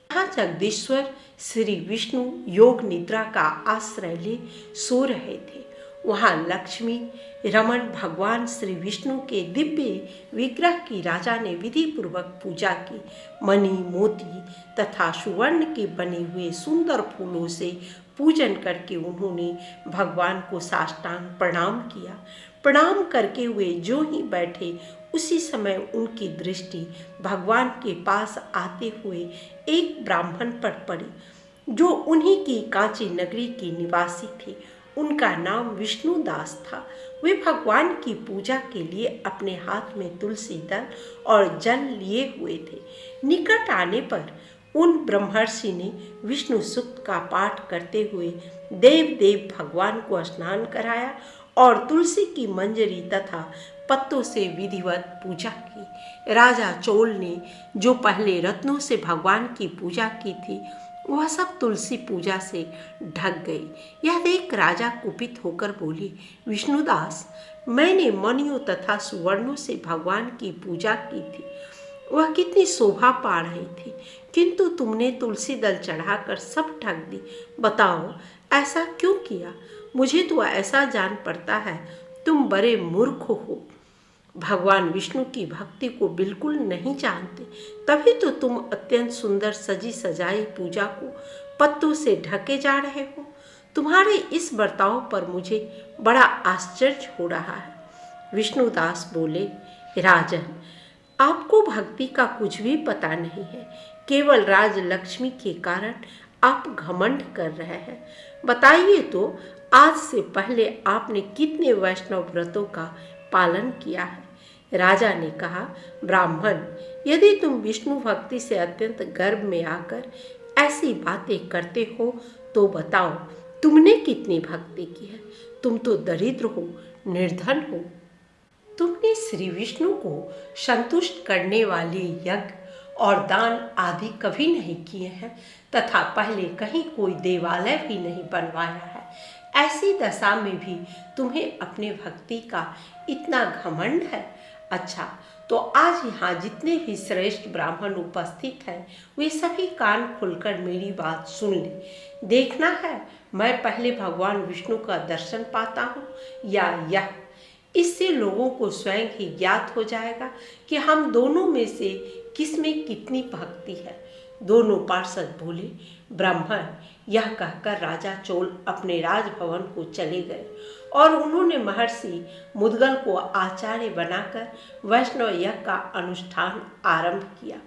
यहाँ जगदीश्वर श्री विष्णु योग निद्रा का आश्रय ले सो रहे थे। वहाँ लक्ष्मी रमण भगवान श्री विष्णु के दिव्य विग्रह की राजा ने विधि पूर्वक पूजा की। मणि, मोती तथा सुवर्ण के बने हुए सुंदर फूलों से पूजन करके उन्होंने भगवान को साष्टांग प्रणाम किया। प्रणाम करके वे जो ही बैठे, उसी समय उनकी दृष्टि भगवान के पास आते हुए एक ब्राह्मण पर पड़ी, जो उन्हीं की कांची नगरी के निवासी थे। उनका नाम विष्णुदास था। वे भगवान की पूजा के लिए अपने हाथ में तुलसी दल और जल लिए हुए थे। निकट आने पर उन ब्रह्मर्षि ने विष्णु सूक्त का पाठ करते हुए देव भगवान को स्नान कराया और तुलसी की मंजरी तथा पत्तों से विधिवत पूजा की। राजा चोल ने जो पहले रत्नों से भगवान की पूजा की थी, वह सब तुलसी पूजा से ढक गई। यह देख राजा कुपित होकर बोले, विष्णुदास, मैंने मणियों तथा सुवर्णों से भगवान की पूजा की थी। वह कितनी शोभा पा रही थी, किंतु तुमने तुलसी दल चढ़ाकर सब ठग दी। बताओ ऐसा क्यों किया? मुझे तो ऐसा जान पड़ता है तुम बड़े मूर्ख हो, भगवान विष्णु की भक्ति को बिल्कुल नहीं जानते, तभी तो तुम अत्यंत सुंदर सजी सजाई पूजा को पत्तों से ढके जा रहे हो। तुम्हारे इस बर्ताव पर मुझे बड़ा आश्चर्य हो रहा है। विष्णुदास बोले, राजन, आपको भक्ति का कुछ भी पता नहीं है, केवल राज लक्ष्मी के कारण आप घमंड कर रहे हैं। बताइए तो, आज से पहले आपने कितने वैष्णव व्रतों का पालन किया है? राजा ने कहा, ब्राह्मण, यदि तुम विष्णु भक्ति से अत्यंत गर्व में आकर ऐसी बातें करते हो तो बताओ तुमने कितनी भक्ति की है? तुम तो दरिद्र हो, निर्धन हो। तुमने श्री विष्णु को संतुष्ट करने वाले यज्ञ और दान आदि कभी नहीं किए हैं तथा पहले कहीं कोई देवालय भी नहीं बनवाया है। ऐसी दशा में भी तुम्हें अपने भक्ति का इतना घमंड है। अच्छा, तो आज यहाँ जितने भी श्रेष्ठ ब्राह्मण उपस्थित हैं वे सभी कान खोलकर मेरी बात सुन लें। देखना है मैं पहले भगवान विष्णु का दर्शन पाता हूँ या यह। इससे लोगों को स्वयं ही ज्ञात हो जाएगा कि हम दोनों में से किसमें कितनी भक्ति है। दोनों पार्षद बोले, ब्राह्मण। यह कहकर राजा चोल अपने राजभवन को चले गए और उन्होंने महर्षि मुद्गल को आचार्य बनाकर वैष्णव यज्ञ का अनुष्ठान आरंभ किया,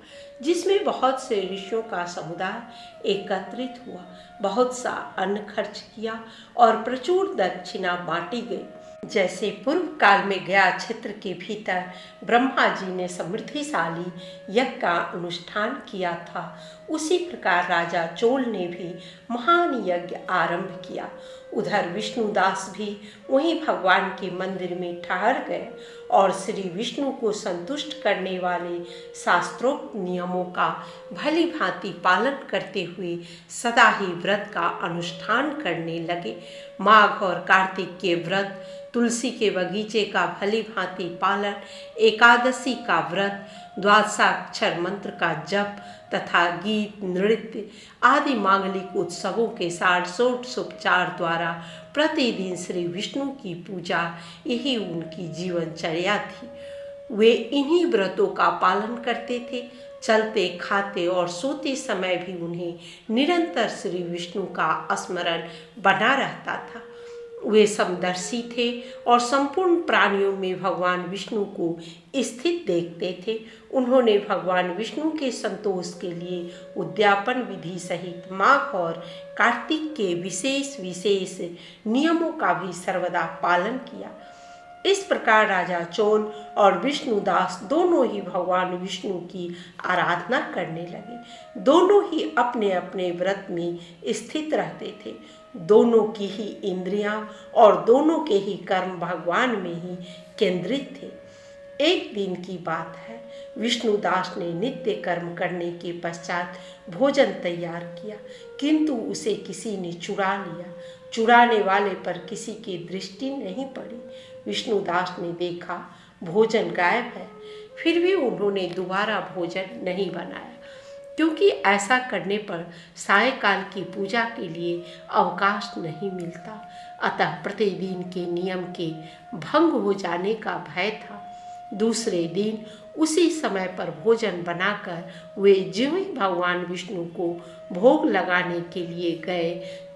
जिसमें बहुत से ऋषियों का समुदाय एकत्रित हुआ। बहुत सा अन्न खर्च किया और प्रचुर दक्षिणा बांटी गई। जैसे पूर्व काल में गया क्षेत्र के भीतर ब्रह्मा जी ने समृद्धिशाली यज्ञ का अनुष्ठान किया था, उसी प्रकार राजा चोल ने भी महान यज्ञ आरंभ किया। उधर विष्णुदास भी वहीं भगवान के मंदिर में ठहर गए और श्री विष्णु को संतुष्ट करने वाले शास्त्रोक्त नियमों का भली भांति पालन करते हुए सदा ही व्रत का अनुष्ठान करने लगे। माघ और कार्तिक के व्रत, तुलसी के बगीचे का भली भांति पालन, एकादशी का व्रत, द्वादशाक्षर मंत्र का जप तथा गीत, नृत्य आदि मांगलिक उत्सवों के षोडशोपचार द्वारा प्रतिदिन श्री विष्णु की पूजा, यही उनकी जीवनचर्या थी। वे इन्हीं व्रतों का पालन करते थे। चलते, खाते और सोते समय भी उन्हें निरंतर श्री विष्णु का स्मरण बना रहता था। वे समदर्शी थे और संपूर्ण प्राणियों में भगवान विष्णु को स्थित देखते थे। उन्होंने भगवान विष्णु के संतोष के लिए उद्यापन विधि सहित माघ और कार्तिक के विशेष विशेष नियमों का भी सर्वदा पालन किया। इस प्रकार राजा चोल और विष्णुदास दोनों ही भगवान विष्णु की आराधना करने लगे। दोनों ही अपने अपने व्रत में स्थित रहते थे। दोनों की ही इंद्रियां और दोनों के ही कर्म भगवान में ही केंद्रित थे। एक दिन की बात है, विष्णुदास ने नित्य कर्म करने के पश्चात भोजन तैयार किया, किंतु उसे किसी ने चुरा लिया। चुराने वाले पर किसी की दृष्टि नहीं पड़ी। विष्णुदास ने देखा भोजन गायब है, फिर भी उन्होंने दोबारा भोजन नहीं बनाया, क्योंकि ऐसा करने पर सायंकाल की पूजा के लिए अवकाश नहीं मिलता। अतः प्रतिदिन के नियम के भंग हो जाने का भय था। दूसरे दिन उसी समय पर भोजन बनाकर वे ज्यों ही भगवान विष्णु को भोग लगाने के लिए गए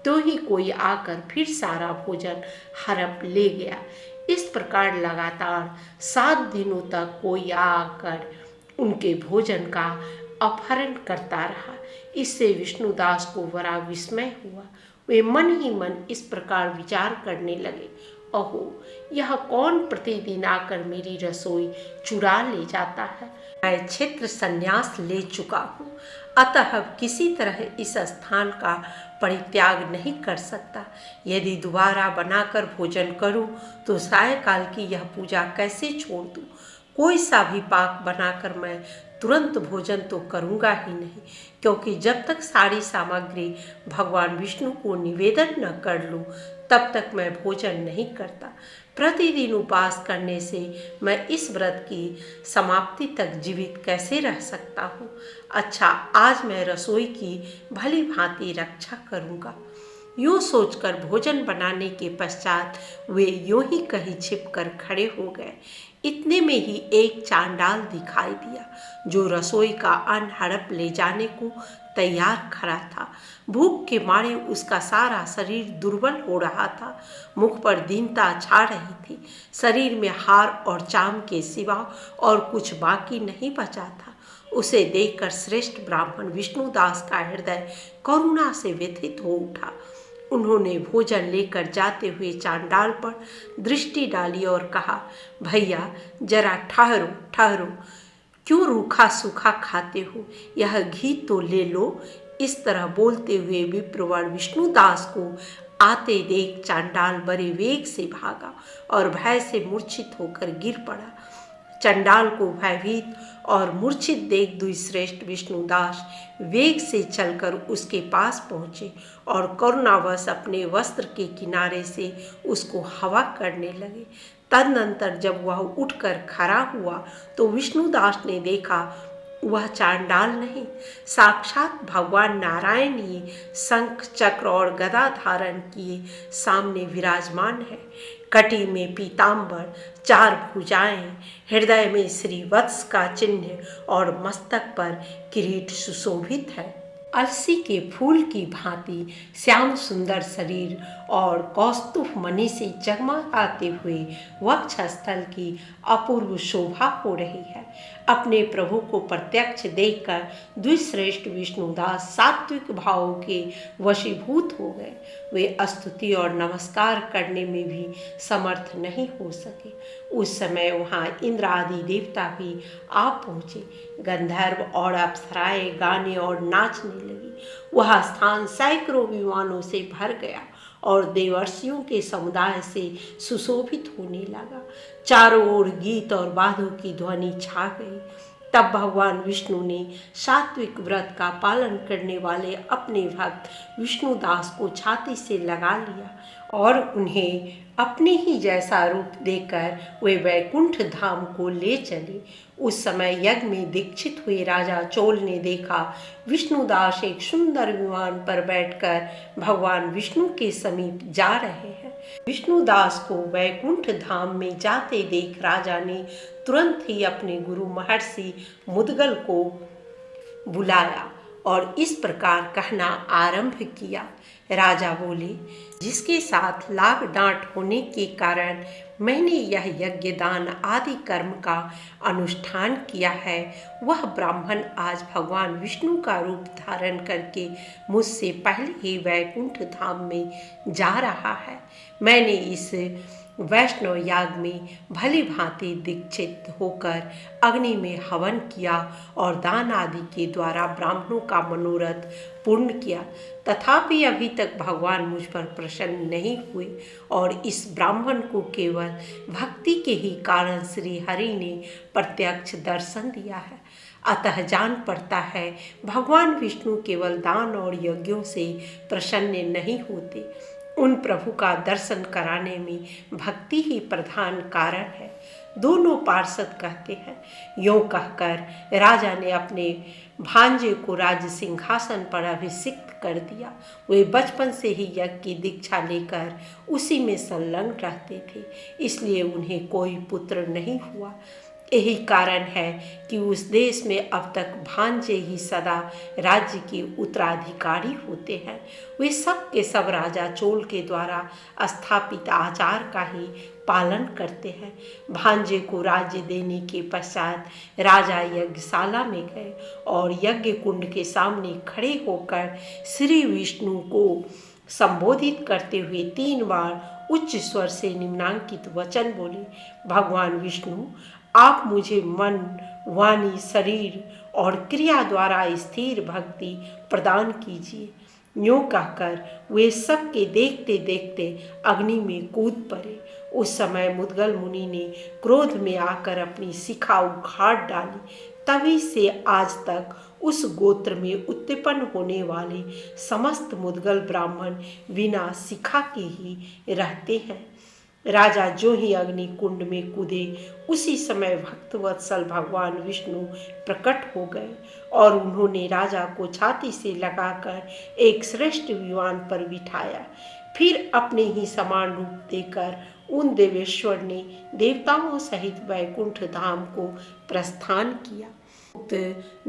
तो ही कोई आकर फिर सारा भोजन हड़प ले गया। इस प्रकार लगातार 7 दिनों तक कोई आकर उनके भोजन का अपहरण करता रहा। इससे विष्णुदास को बड़ा विस्मय हुआ। वे मन ही मन इस प्रकार विचार करने लगे, अहो, यह कौन प्रतिदिन आकर मेरी रसोई चुरा ले जाता है। मैं क्षेत्र संन्यास ले चुका हूँ, अतः अब किसी तरह इस स्थान का परित्याग नहीं कर सकता। यदि दोबारा बनाकर भोजन करूँ तो सायंकाल की यह पूजा कैसे छोड़ दूँ। कोई सा भी पाक बनाकर मैं तुरंत भोजन तो करूँगा ही नहीं, क्योंकि जब तक सारी सामग्री भगवान विष्णु को निवेदन न कर लूँ तब तक मैं भोजन नहीं करता। प्रतिदिन उपवास करने से मैं इस व्रत की समाप्ति तक जीवित कैसे रह सकता हूँ। अच्छा, आज मैं रसोई की भली भांति रक्षा करूँगा। यूँ सोचकर भोजन बनाने के पश्चात वे यूँ ही कहीं छिपकर खड़े हो गए। इतने में ही एक चांडाल दिखाई दिया जो रसोई का अन्न हड़प ले जाने को तैयार खड़ा था। भूख के मारे उसका सारा शरीर दुर्बल हो रहा था। मुख पर दीनता छा रही थी। शरीर में हाड़ और चाम के सिवा और कुछ बाकी नहीं बचा था। उसे देखकर श्रेष्ठ ब्राह्मण विष्णुदास का हृदय करुणा से व्यथित हो उठा। उन्होंने भोजन लेकर जाते हुए चांडाल पर दृष्टि डाली और कहा, भैया जरा ठहरो ठहरो, क्यों रूखा सूखा खाते हो, यह घी तो ले लो। इस तरह बोलते हुए विप्रवर विष्णुदास को आते देख चांडाल बड़े वेग से भागा और भय से मूर्छित होकर गिर पड़ा। चंडाल को भयभीत और मूर्छित देख द्विश्रेष्ठ विष्णुदास वेग से चलकर उसके पास पहुँचे और करुणावश अपने वस्त्र के किनारे से उसको हवा करने लगे। तदनंतर जब वह उठकर खड़ा हुआ तो विष्णुदास ने देखा वह चांडाल नहीं, साक्षात भगवान नारायण ही शंख चक्र और गदा धारण किए सामने विराजमान है। कटी में पीतांबर, 4 भुजाएं, हृदय में श्रीवत्स का चिन्ह और मस्तक पर किरीट सुशोभित है। अलसी के फूल की भांति श्याम सुंदर शरीर और कौस्तुभ मणि से जगमगाते हुए वक्षस्थल की अपूर्व शोभा हो रही है। अपने प्रभु को प्रत्यक्ष देखकर द्विश्रेष्ठ विष्णुदास सात्विक भावों के वशीभूत हो गए। वे स्तुति और नमस्कार करने में भी समर्थ नहीं हो सके। उस समय वहाँ इंद्र आदि देवता भी आ पहुँचे। गंधर्व और अप्सराएं गाने और नाचने लगी। वह स्थान सैकड़ों विमानों से भर गया और देवर्षियों के समुदाय से सुशोभित होने लगा। चारों ओर गीत और वाद्यों की ध्वनि छा गई। तब भगवान विष्णु ने सात्विक व्रत का पालन करने वाले अपने भक्त विष्णुदास को छाती से लगा लिया और उन्हें अपने ही जैसा रूप देकर वे वैकुंठ धाम को ले चले। उस समय यज्ञ में दीक्षित हुए राजा चोल ने देखा विष्णुदास एक सुंदर विमान पर बैठकर भगवान विष्णु के समीप जा रहे हैं। विष्णुदास को वैकुंठ धाम में जाते देख राजा ने तुरंत ही अपने गुरु महर्षि मुद्गल को बुलाया और इस प्रकार कहना आरंभ किया। राजा बोले, जिसके साथ लाग डांट होने के कारण मैंने यह यज्ञ दान आदि कर्म का अनुष्ठान किया है, वह ब्राह्मण आज भगवान विष्णु का रूप धारण करके मुझसे पहले ही वैकुंठ धाम में जा रहा है। मैंने इस वैष्णव याग में भली भांति दीक्षित होकर अग्नि में हवन किया और दान आदि के द्वारा ब्राह्मणों का मनोरथ पूर्ण किया, तथापि अभी तक भगवान मुझ पर प्रसन्न नहीं हुए और इस ब्राह्मण को केवल भक्ति के ही कारण श्री हरि ने प्रत्यक्ष दर्शन दिया है। अतः जान पड़ता है भगवान विष्णु केवल दान और यज्ञों से प्रसन्न नहीं होते, उन प्रभु का दर्शन कराने में भक्ति ही प्रधान कारण है। दोनों पार्षद कहते हैं। यूँ कहकर राजा ने अपने भांजे को राज्य सिंहासन पर अभिषिक्त कर दिया। वे बचपन से ही यज्ञ की दीक्षा लेकर उसी में संलग्न रहते थे, इसलिए उन्हें कोई पुत्र नहीं हुआ। यही कारण है कि उस देश में अब तक भांजे ही सदा राज्य के उत्तराधिकारी होते हैं। वे सब के सब राजा चोल के द्वारा स्थापित आचार का ही पालन करते हैं। भांजे को राज्य देने के पश्चात राजा यज्ञशाला में गए और यज्ञ कुंड के सामने खड़े होकर श्री विष्णु को संबोधित करते हुए 3 बार उच्च स्वर से निम्नांकित वचन बोले। भगवान विष्णु, आप मुझे मन, वाणी, शरीर और क्रिया द्वारा स्थिर भक्ति प्रदान कीजिए। यूँ कहकर वे सबके देखते देखते अग्नि में कूद पड़े। उस समय मुद्गल मुनि ने क्रोध में आकर अपनी शिखा उखाड़ डाली। तभी से आज तक उस गोत्र में उत्पन्न होने वाले समस्त मुद्गल ब्राह्मण बिना शिखा के ही रहते हैं। राजा जो ही अग्नि कुंड में कूदे, उसी समय भक्तवत्सल भगवान विष्णु प्रकट हो गए और उन्होंने राजा को छाती से लगाकर एक श्रेष्ठ विमान पर बिठाया। फिर अपने ही समान रूप देकर उन देवेश्वर ने देवताओं सहित वैकुंठ धाम को प्रस्थान किया।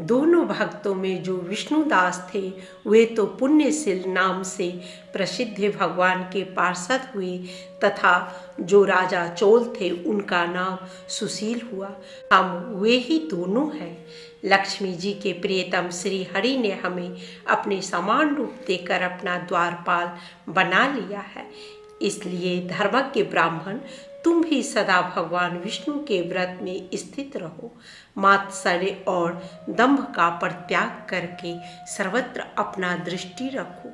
दोनों भक्तों में जो विष्णुदास थे, वे तो पुण्यशील नाम से प्रसिद्ध भगवान के पार्षद हुए तथा जो राजा चोल थे, उनका नाम सुशील हुआ। हम वे ही दोनों हैं। लक्ष्मी जी के प्रियतम श्री हरि ने हमें अपने समान रूप देकर अपना द्वारपाल बना लिया है। इसलिए धर्मज्ञ ब्राह्मण, तुम भी सदा भगवान विष्णु के व्रत में स्थित रहो। मात्सर्य और दंभ का परित्याग करके सर्वत्र अपना दृष्टि रखो।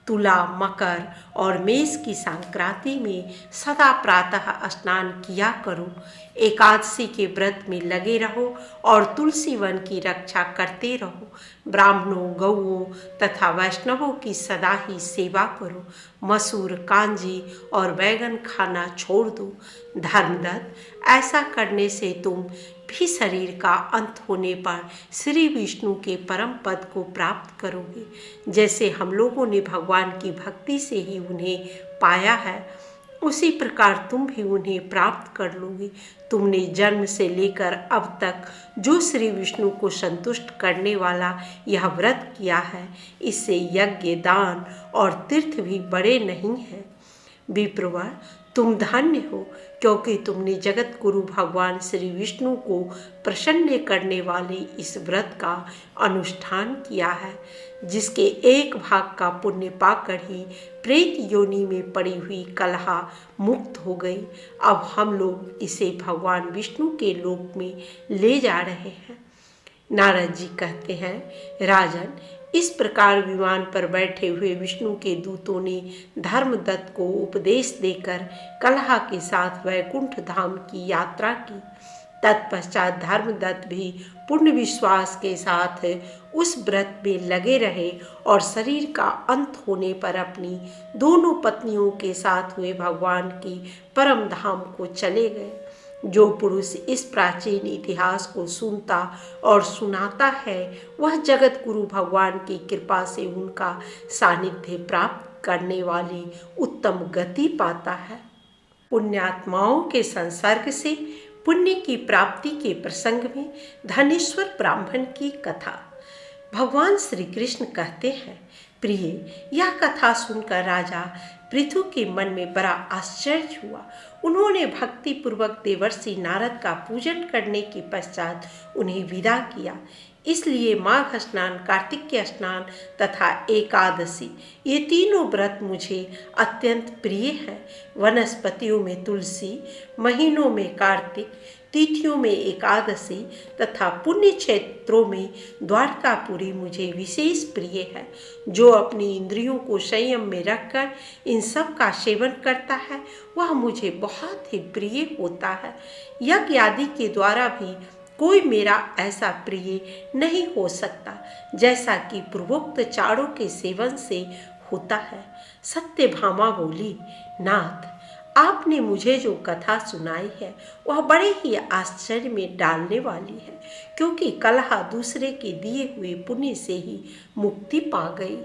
तुला, मकर और मेष की संक्रांति में सदा प्रातः स्नान किया करो। एकादशी के व्रत में लगे रहो और तुलसी वन की रक्षा करते रहो। ब्राह्मणों, गौओं तथा वैष्णवों की सदा ही सेवा करो। मसूर, कांजी और बैगन खाना छोड़ दो। धर्मदत्त, ऐसा करने से तुम भी शरीर का अंत होने पर श्री विष्णु के परम पद को प्राप्त करोगे। जैसे हम लोगों ने भगवान की भक्ति से ही उन्हें पाया है, उसी प्रकार तुम भी उन्हें प्राप्त कर लोगे। तुमने जन्म से लेकर अब तक जो श्री विष्णु को संतुष्ट करने वाला यह व्रत किया है, इससे यज्ञ, दान और तीर्थ भी बड़े नहीं हैं। विप्रवर, तुम धन्य हो, क्योंकि तुमने जगत गुरु भगवान श्री विष्णु को प्रसन्न करने वाले इस व्रत का अनुष्ठान किया है, जिसके एक भाग का पुण्य पाकर ही प्रेत योनि में पड़ी हुई कलहा मुक्त हो गई। अब हम लोग इसे भगवान विष्णु के लोक में ले जा रहे हैं। नारद जी कहते हैं, राजन, इस प्रकार विमान पर बैठे हुए विष्णु के दूतों ने धर्मदत्त को उपदेश देकर कलहा के साथ वैकुंठ धाम की यात्रा की। तत्पश्चात धर्मदत्त भी पूर्ण विश्वास के साथ उस व्रत में लगे रहे और शरीर का अंत होने पर अपनी दोनों पत्नियों के साथ हुए भगवान की परम धाम को चले गए। जो पुरुष इस प्राचीन इतिहास को सुनता और सुनाता है, वह जगत गुरु भगवान की कृपा से उनका सानिध्य प्राप्त करने वाली उत्तम गति पाता है। पुण्यात्माओं के संसर्ग से पुण्य की प्राप्ति के प्रसंग में धनेश्वर ब्राह्मण की कथा। भगवान श्री कृष्ण कहते हैं, प्रिय, यह कथा सुनकर राजा पृथु के मन में बड़ा आश्चर्य हुआ। उन्होंने भक्ति पूर्वक देवर्षि नारद का पूजन करने के पश्चात उन्हें विदा किया। इसलिए माघ स्नान, कार्तिक स्नान तथा एकादशी, ये तीनों व्रत मुझे अत्यंत प्रिय हैं। वनस्पतियों में तुलसी, महीनों में कार्तिक, तिथियों में एकादशी तथा पुण्य क्षेत्रों में द्वारकापुरी मुझे विशेष प्रिय है। जो अपनी इंद्रियों को संयम में रखकर इन सब का सेवन करता है, वह मुझे बहुत ही प्रिय होता है। यज्ञ आदि के द्वारा भी कोई मेरा ऐसा प्रिय नहीं हो सकता, जैसा कि पूर्वोक्त चारों के सेवन से होता है। सत्यभामा बोली, नाथ, आपने मुझे जो कथा सुनाई है वह बड़े ही आश्चर्य में डालने वाली है, क्योंकि कलहा दूसरे के दिए हुए पुण्य से ही मुक्ति पा गई।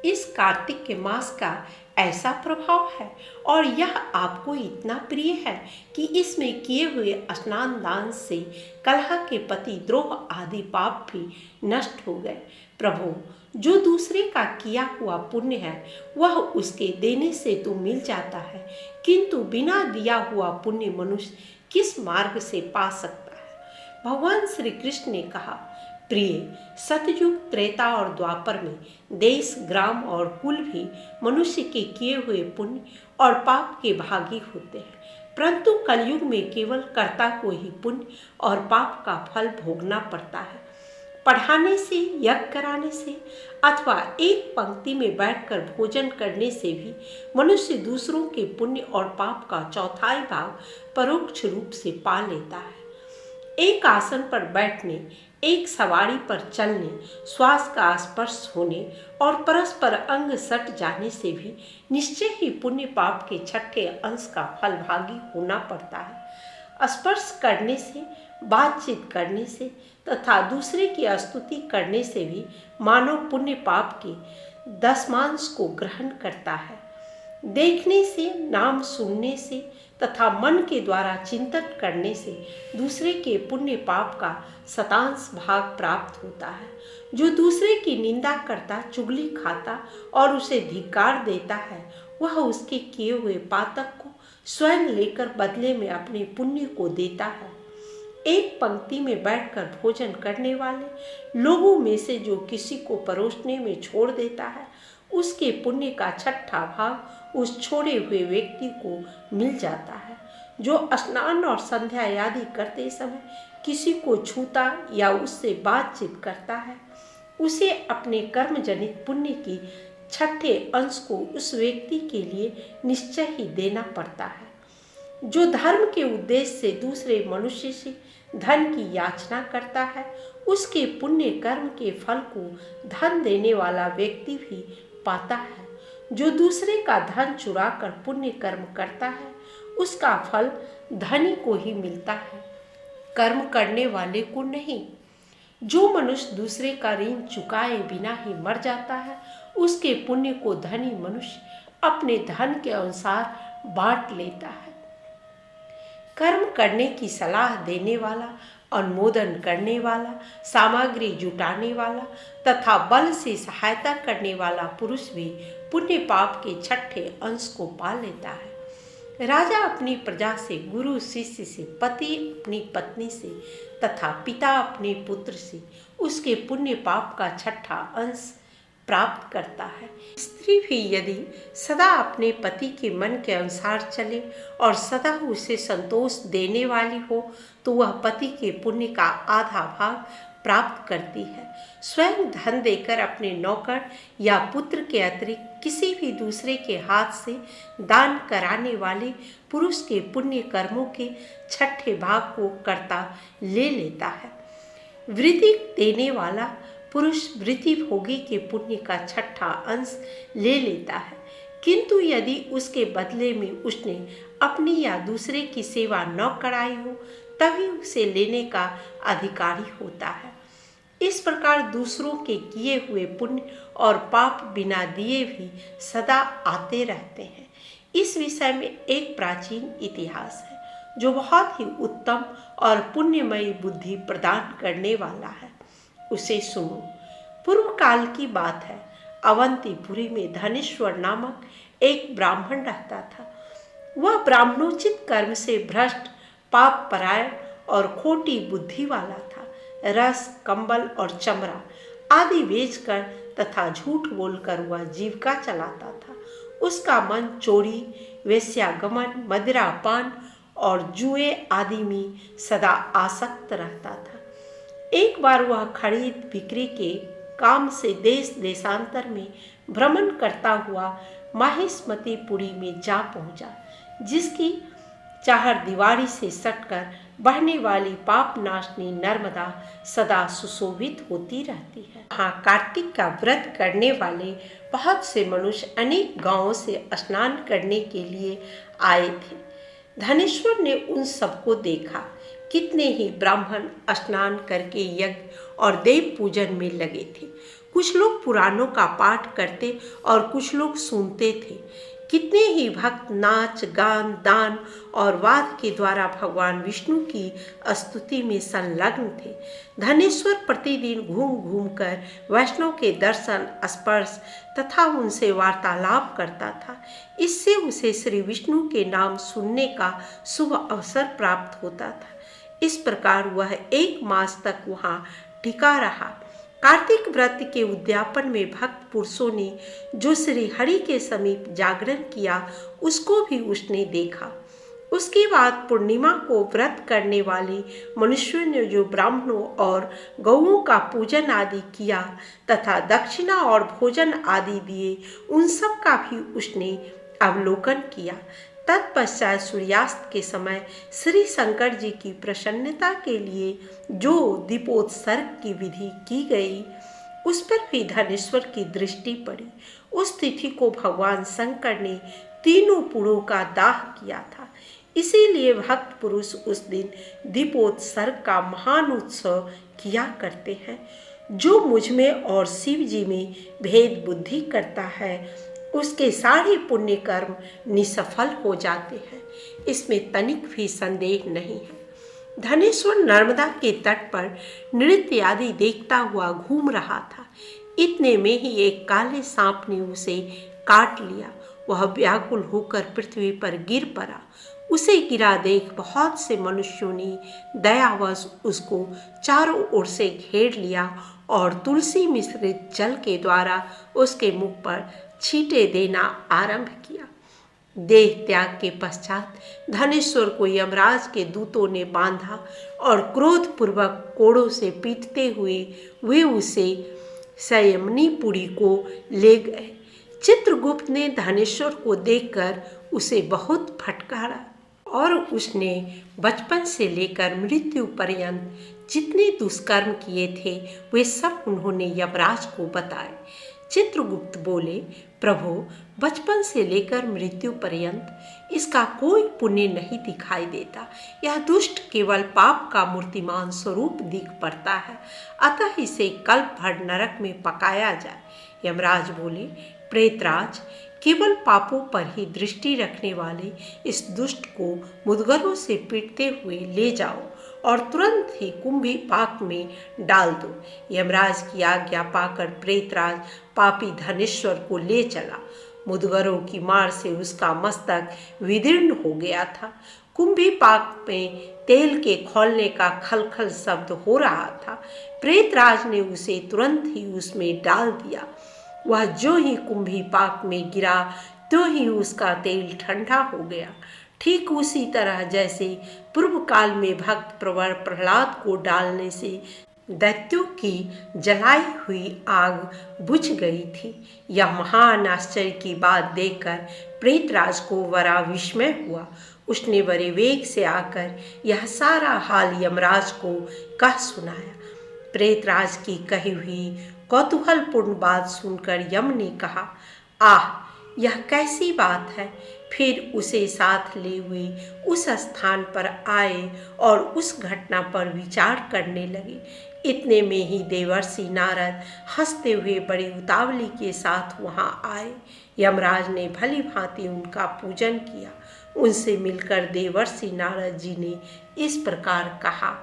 इस कार्तिक के मास का ऐसा प्रभाव है और यह आपको इतना प्रिय है कि इसमें किए हुए स्नान दान से कलह के पति द्रोह आदि पाप भी नष्ट हो गए। प्रभु, जो दूसरे का किया हुआ पुण्य है वह उसके देने से तो मिल जाता है, किंतु बिना दिया हुआ पुण्य मनुष्य किस मार्ग से पा सकता है। भगवान श्री कृष्ण ने कहा, प्रिय, सतयुग, त्रेता और द्वापर में देश, ग्राम और कुल भी मनुष्य के किए हुए पुण्य और पाप के भागी होते हैं, परंतु कलयुग में केवल कर्ता को ही पुण्य और पाप का फल भोगना पड़ता है। पढ़ाने से, यज्ञ कराने से अथवा एक पंक्ति में बैठकर भोजन करने से भी मनुष्य दूसरों के पुण्य और पाप का चौथाई भाग परोक्ष रूप से पा लेता है। एक आसन पर बैठने, एक सवारी पर चलने, श्वास का स्पर्श होने और परस्पर अंग सट जाने से भी निश्चय ही पुण्य पाप के छठे अंश का फलभागी होना पड़ता है। स्पर्श करने से, बातचीत करने से तथा दूसरे की स्तुति करने से भी मानव पुण्य पाप के दशमांश को ग्रहण करता है। देखने से, नाम सुनने से तथा मन के द्वारा चिंतन करने से दूसरे के पुण्य पाप का शतांश भाग प्राप्त होता है। जो दूसरे की निंदा करता, चुगली खाता और उसे धिक्कार देता है, वह उसके किए हुए पातक को स्वयं लेकर बदले में अपने पुण्य को देता है। एक पंक्ति में बैठकर भोजन करने वाले लोगों में से जो किसी को परोसने में छोड़ देता है, उसके पुण्य का छठा भाग उस छोड़े हुए व्यक्ति को मिल जाता है। जो स्नान और संध्या आदि करते समय किसी को छूता या उससे बातचीत करता है, उसे अपने कर्म जनित पुण्य के छठे अंश को उस व्यक्ति के लिए निश्चय ही देना पड़ता है। जो धर्म के उद्देश्य से दूसरे मनुष्य से धन की याचना करता है, उसके पुण्य कर्म के फल को धन देने वाला व्यक्ति भी पाता है। जो दूसरे का धन चुरा कर पुण्य कर्म करता है, उसका फल धनी को ही मिलता है, कर्म करने वाले को नहीं। जो मनुष्य दूसरे का ऋण चुकाए बिना ही मर जाता है, उसके पुण्य को धनी मनुष्य अपने धन के अनुसार बांट लेता है। कर्म करने की सलाह देने वाला, अनुमोदन करने वाला, सामग्री जुटाने वाला तथा बल से सहायता करने वाला पुरुष भी पुण्य पाप के छठे अंश को पा लेता है। राजा अपनी प्रजा से, गुरु शिष्य से, पति अपनी पत्नी से तथा पिता अपने पुत्र से उसके पुण्य पाप का छठा अंश प्राप्त करता है। स्त्री भी यदि सदा अपने पति के मन के अनुसार चले और सदा उसे संतोष देने वाली हो, तो वह पति के पुण्य का आधा भाग प्राप्त करती है। स्वयं धन देकर अपने नौकर या पुत्र के अतिरिक्त किसी भी दूसरे के हाथ से दान कराने वाले पुरुष के पुण्य कर्मों के छठे भाग को कर्ता ले लेता है। वृद्धि देने वाला पुरुष वृत्ति भोगी के पुण्य का छठा अंश ले लेता है, किंतु यदि उसके बदले में उसने अपनी या दूसरे की सेवा न कराई हो, तभी उसे लेने का अधिकारी होता है। इस प्रकार दूसरों के किए हुए पुण्य और पाप बिना दिए भी सदा आते रहते हैं। इस विषय में एक प्राचीन इतिहास है जो बहुत ही उत्तम और पुण्यमयी बुद्धि प्रदान करने वाला है। उसे सुनो। पूर्व काल की बात है। अवंतीपुरी में धनेश्वर नामक एक ब्राह्मण रहता था। वह ब्राह्मणोचित कर्म से भ्रष्ट, पाप परायण और खोटी बुद्धि वाला था। रस, कंबल और चमड़ा आदि बेचकर तथा झूठ बोलकर वह जीविका चलाता था। उसका मन चोरी, वेश्यागमन, मदिरापान और जुए आदि में सदा आसक्त रहता था। एक बार वह खरीद बिक्री के काम से देश देशांतर में भ्रमण करता हुआ माहिष्मतीपुरी में जा पहुंचा, जिसकी चार दीवारी से सटकर बहने वाली पाप नाशनी नर्मदा सदा सुशोभित होती रहती है। वहाँ कार्तिक का व्रत करने वाले बहुत से मनुष्य अनेक गांवों से स्नान करने के लिए आए थे। धनेश्वर ने उन सबको देखा। कितने ही ब्राह्मण स्नान करके यज्ञ और देव पूजन में लगे थे। कुछ लोग पुराणों का पाठ करते और कुछ लोग सुनते थे। कितने ही भक्त नाच, गान, दान और वाद के द्वारा भगवान विष्णु की स्तुति में संलग्न थे। धनेश्वर प्रतिदिन घूम घूम कर वैष्णव के दर्शन, स्पर्श तथा उनसे वार्तालाप करता था। इससे उसे श्री विष्णु के नाम सुनने का शुभ अवसर प्राप्त होता था। इस प्रकार वह 1 मास तक वहाँ टिका रहा। कार्तिक व्रत के उद्यापन में भक्त पुरुषों ने जो श्री हरि के समीप जागरण किया, उसको भी उसने देखा। उसके बाद पूर्णिमा को व्रत करने वाले मनुष्यों ने जो ब्राह्मणों और गौओं का पूजन आदि किया तथा दक्षिणा और भोजन आदि दिए, उन सब का भी उसने अवलोकन किया। तत्पश्चात सूर्यास्त के समय श्री शंकर जी की प्रसन्नता के लिए जो दीपोत्सर्ग की विधि की गई, उस पर भी धनेश्वर की दृष्टि पड़ी। उस तिथि को भगवान शंकर ने तीनों पुरों का दाह किया था। इसीलिए भक्त पुरुष उस दिन दीपोत्सर्ग का महान उत्सव किया करते हैं। जो मुझ में और शिव जी में भेद बुद्धि करता है, उसके सारे पुण्य कर्म निसफल हो जाते हैं, इसमें तनिक भी संदेह नहीं है। धनेश्वर नर्मदा के तट पर नृत्य आदि देखता हुआ घूम रहा था। इतने में ही एक काले सांप ने उसे काट लिया। वह व्याकुल होकर पृथ्वी पर गिर पड़ा। उसे गिरा देख बहुत से मनुष्यों ने दयावश उसको चारों ओर से घेर लिया और तुलसी मिश्रित जल के द्वारा उसके मुख पर छींटे देना आरंभ किया। देह त्याग के पश्चात धनेश्वर को यमराज के दूतों ने बांधा और क्रोधपूर्वक कोड़ों से पीटते हुए वे उसे संयमनीपुरी को ले गए। चित्रगुप्त ने धनेश्वर को देखकर उसे बहुत फटकारा और उसने बचपन से लेकर मृत्यु पर्यंत जितने दुष्कर्म किए थे वे सब उन्होंने यमराज को बताए। चित्रगुप्त बोले, प्रभु, बचपन से लेकर मृत्यु पर्यंत इसका कोई पुण्य नहीं दिखाई देता। यह दुष्ट केवल पाप का मूर्तिमान स्वरूप दिख पड़ता है, अतः इसे कल्प भर नरक में पकाया जाए। यमराज बोले, प्रेतराज, केवल पापों पर ही दृष्टि रखने वाले इस दुष्ट को मुद्गरों से पीटते हुए ले जाओ और तुरंत ही कुंभी पाक में डाल दो। यमराज की आज्ञा पाकर प्रेतराज पापी धनेश्वर को ले चला। मुद्गरों की मार से उसका मस्तक विदीर्ण हो गया था। कुंभी पाक में तेल के खौलने का खलखल शब्द हो रहा था। प्रेतराज ने उसे तुरंत ही उसमें डाल दिया। वह जो ही कुंभी पाक में गिरा तो ही उसका तेल ठंडा हो गया। ठीक उसी तरह जैसे पूर्व काल में भक्त प्रवर प्रहलाद को डालने से दैत्यों की जलाई हुई आग बुझ गई थी। यह महान आश्चर्य की बात देखकर प्रेतराज को बड़ा विस्मय हुआ। उसने बड़े वेग से आकर यह सारा हाल यमराज को कह सुनाया। प्रेतराज की कही हुई कौतूहलपूर्ण बात सुनकर यम ने कहा, आह, यह कैसी बात है। फिर उसे साथ ले हुए उस स्थान पर आए और उस घटना पर विचार करने लगे। इतने में ही देवर्षि नारद हंसते हुए बड़ी उतावली के साथ वहां आए। यमराज ने भली भांति उनका पूजन किया। उनसे मिलकर देवर्षि नारद जी ने इस प्रकार कहा।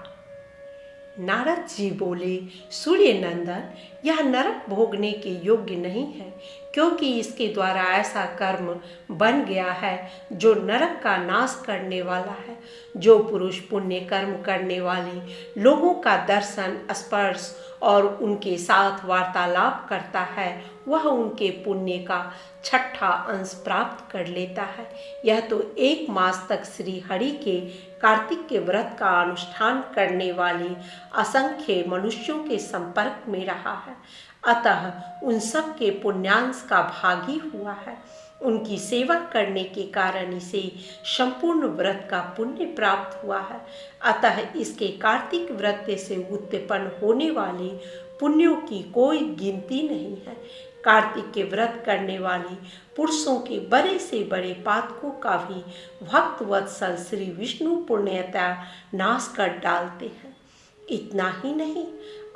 नारद जी बोले, सूर्य नंदन, यह नरक भोगने के योग्य नहीं है, क्योंकि इसके द्वारा ऐसा कर्म बन गया है जो नरक का नाश करने वाला है। जो पुरुष पुण्य कर्म करने वाले लोगों का दर्शन, स्पर्श और उनके साथ वार्तालाप करता है, वह उनके पुण्य का 6ठा अंश प्राप्त कर लेता है। यह तो 1 मास तक श्री हरि के कार्तिक के व्रत का अनुष्ठान करने वाले असंख्य मनुष्यों के संपर्क में रहा है, अतः उन सब के पुण्यांश का भागी हुआ है। उनकी सेवा करने के कारण इसे संपूर्ण व्रत का पुण्य प्राप्त हुआ है। अतः इसके कार्तिक व्रत से उत्पन्न होने वाले पुण्यों की कोई गिनती नहीं है। कार्तिक के व्रत करने वाले पुरुषों के बड़े से बड़े पातकों का भी भक्त वत्सल श्री विष्णु पुण्यता नाश कर डालते हैं। इतना ही नहीं,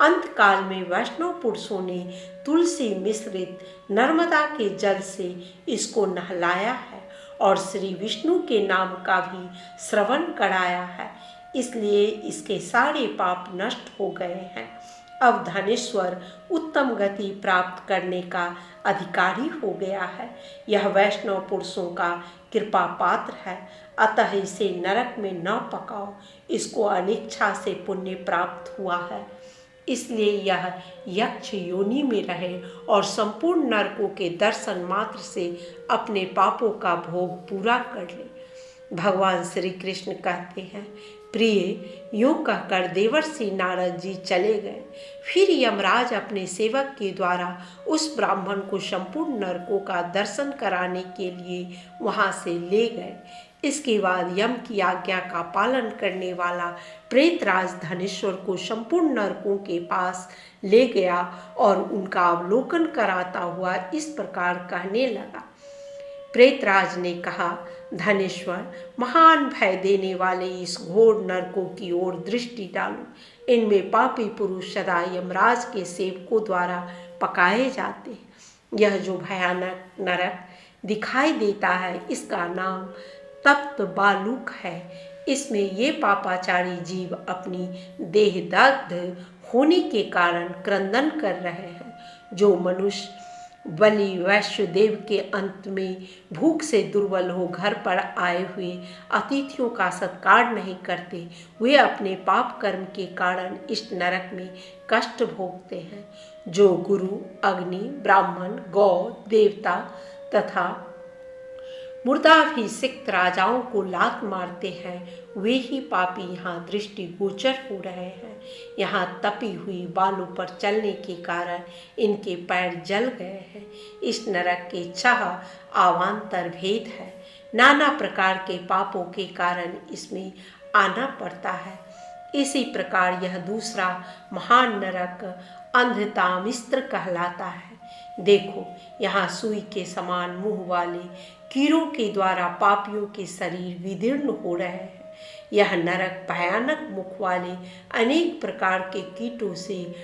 अंत काल में वैष्णव पुरुषों ने तुलसी मिश्रित नर्मदा के जल से इसको नहलाया है और श्री विष्णु के नाम का भी श्रवण कराया है, इसलिए इसके सारे पाप नष्ट हो गए हैं। अब धनेश्वर उत्तम गति प्राप्त करने का अधिकारी हो गया है। यह वैष्णव पुरुषों का कृपा पात्र है, अतः इसे नरक में न पकाओ। इसको अनिच्छा से पुण्य प्राप्त हुआ है, इसलिए यह यक्ष योनि में रहे और संपूर्ण नरकों के दर्शन मात्र से अपने पापों का भोग पूरा कर ले। भगवान श्री कृष्ण कहते हैं, प्रिय, यूं कहकर देवर्षि नारद जी चले गए। फिर यमराज अपने सेवक के द्वारा उस ब्राह्मण को संपूर्ण नरकों का दर्शन कराने के लिए वहां से ले गए। इसके बाद यम की आज्ञा का पालन करने वाला प्रेतराज धनेश्वर को संपूर्ण नरकों के पास ले गया और उनका अवलोकन कराता हुआ इस प्रकार कहने लगा। प्रेतराज ने कहा, धनेश्वर, महान भय देने वाले इस घोर नरकों की ओर दृष्टि डालो। इनमें पापी पुरुष सदा यमराज के सेवकों द्वारा पकाए जाते हैं। यह जो भयानक नरक दिखाई देता है, इसका नाम तप्त बालूक है। इसमें ये पापाचारी जीव अपनी देहदग्ध होने के कारण क्रंदन कर रहे हैं। जो मनुष्य बलि वैश्यदेव के अंत में भूख से दुर्बल हो घर पर आए हुए अतिथियों का सत्कार नहीं करते, वे अपने पाप कर्म के कारण इस नरक में कष्ट भोगते हैं। जो गुरु, अग्नि, ब्राह्मण, गौ, देवता तथा मुर्दाभिषिक्त राजाओं को लात मारते हैं, वे ही पापी यहाँ दृष्टि गोचर हो रहे हैं। यहाँ तपी हुई बालू पर चलने के कारण इनके पैर जल गए हैं। इस नरक के चाह अवान्तर भेद है। नाना प्रकार के पापों के कारण इसमें आना पड़ता है। इसी प्रकार यह दूसरा महान नरक अंधतामिस्त्र कहलाता है। देखो, यहाँ सुई के समान मुंह वाले कीड़ों के द्वारा पापियों के शरीर विदीर्ण हो रहे हैं। यह नरक भयानक मुख वाले अनेक प्रकार के कीटों से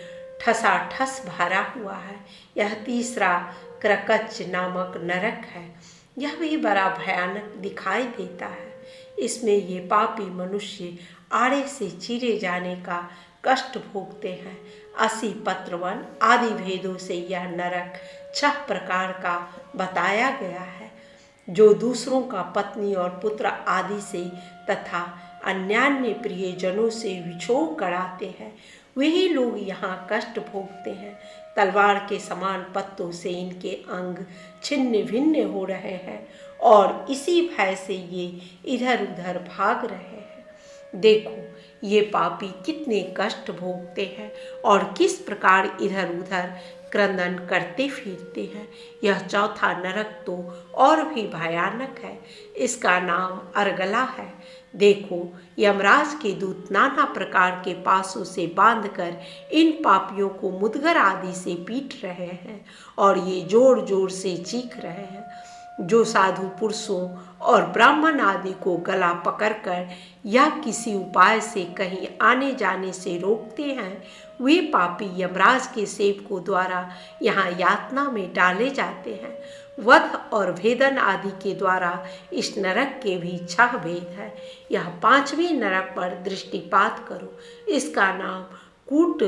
ठसाठस भरा हुआ है। यह तीसरा क्रकच नामक नरक है। यह भी बड़ा भयानक दिखाई देता है। इसमें ये पापी मनुष्य आड़े से चीरे जाने का कष्ट भोगते हैं। 80 पत्रवन आदि भेदों से यह नरक 6 प्रकार का बताया गया है। जो दूसरों का पत्नी और पुत्र आदि से तथा अन्यान्य प्रियजनों से विछोह कराते हैं, वही लोग यहाँ कष्ट भोगते हैं। तलवार के समान पत्तों से इनके अंग छिन्न भिन्न हो रहे हैं और इसी भय से ये इधर उधर भाग रहे हैं। देखो, ये पापी कितने कष्ट भोगते हैं और किस प्रकार इधर उधर क्रंदन करते फिरते हैं। यह चौथा नरक तो और भी भयानक है। इसका नाम अर्गला है। देखो, यमराज के दूत नाना प्रकार के पासों से बांधकर इन पापियों को मुदगर आदि से पीट रहे हैं और ये जोर जोर से चीख रहे हैं। जो साधु पुरुषों और ब्राह्मण आदि को गला पकड़कर या किसी उपाय से कहीं आने जाने से रोकते हैं, वे पापी यमराज के सेवकों द्वारा यहाँ यातना में डाले जाते हैं। वध और भेदन आदि के द्वारा इस नरक के भी 6 भेद है। यह 5वें नरक पर दृष्टिपात करो। इसका नाम कूट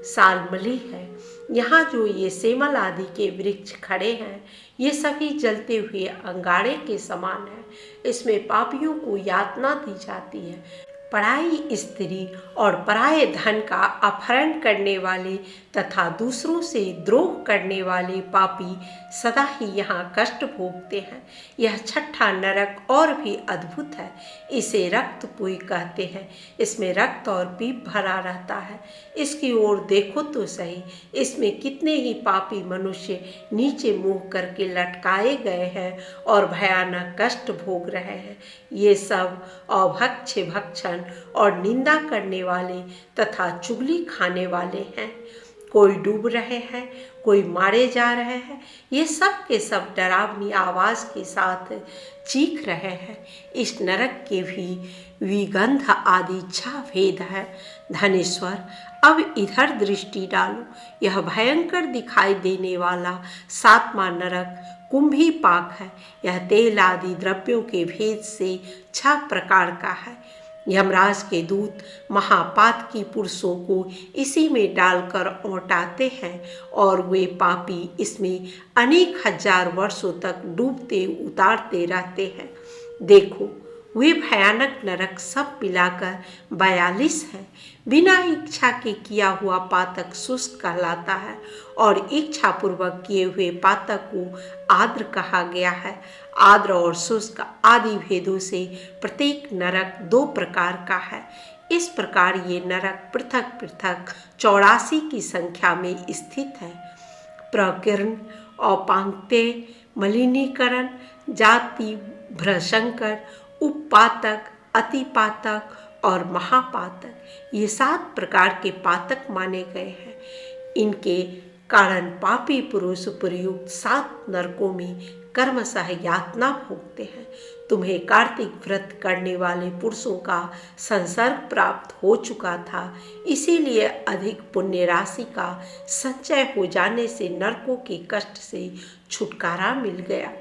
सालमली है। यहाँ जो ये सेमल आदि के वृक्ष खड़े हैं, ये सभी जलते हुए अंगारे के समान है। इसमें पापियों को यातना दी जाती है। पराई स्त्री और पराये धन का अपहरण करने वाले तथा दूसरों से द्रोह करने वाले पापी सदा ही यहाँ कष्ट भोगते हैं। यह 6ठा नरक और भी अद्भुत है। इसे रक्तपुई कहते हैं। इसमें रक्त और पीप भरा रहता है। इसकी ओर देखो तो सही, इसमें कितने ही पापी मनुष्य नीचे मुँह करके लटकाए गए हैं और भयानक कष्ट भोग रहे हैं। ये सब अभक्ष्य, भक्षण और निंदा करने वाले तथा चुगली खाने वाले हैं। कोई डूब रहे हैं, कोई मारे जा रहे हैं। ये सब के सब डरावनी आवाज के साथ चीख रहे हैं। इस नरक के भी विगंध आदि 6 भेद है। धनेश्वर, अब इधर दृष्टि डालो। यह भयंकर दिखाई देने वाला 7वां नरक कुंभी पाक है। यह तेल आदि द्रव्यों के भेद से 6 प्रकार का है। यमराज के दूत महापातकी पुरुषों को इसी में डालकर औटाते हैं और वे पापी इसमें अनेक हजार वर्षों तक डूबते उतारते रहते हैं। देखो, वे भयानक नरक सब मिलाकर 42 है। बिना इच्छा के किया हुआ पातक शुष्क कहलाता है और इच्छा पूर्वक किए हुए पातक को आर्द्र कहा गया है। आर्द्र और शुष्क आदि भेदों से प्रत्येक नरक 2 प्रकार का है। इस प्रकार ये नरक पृथक पृथक 84 की संख्या में स्थित है। प्रकीर्ण, औपांक्तेय, मलिनीकरण, जाति भ्रशंकर, उपपातक, अतिपातक और महापातक, ये 7 प्रकार के पातक माने गए हैं। इनके कारण पापी पुरुष उपयुक्त 7 नरकों में कर्मशः यातना भोगते हैं। तुम्हें कार्तिक व्रत करने वाले पुरुषों का संसर्ग प्राप्त हो चुका था, इसीलिए अधिक पुण्य राशि का संचय हो जाने से नरकों के कष्ट से छुटकारा मिल गया।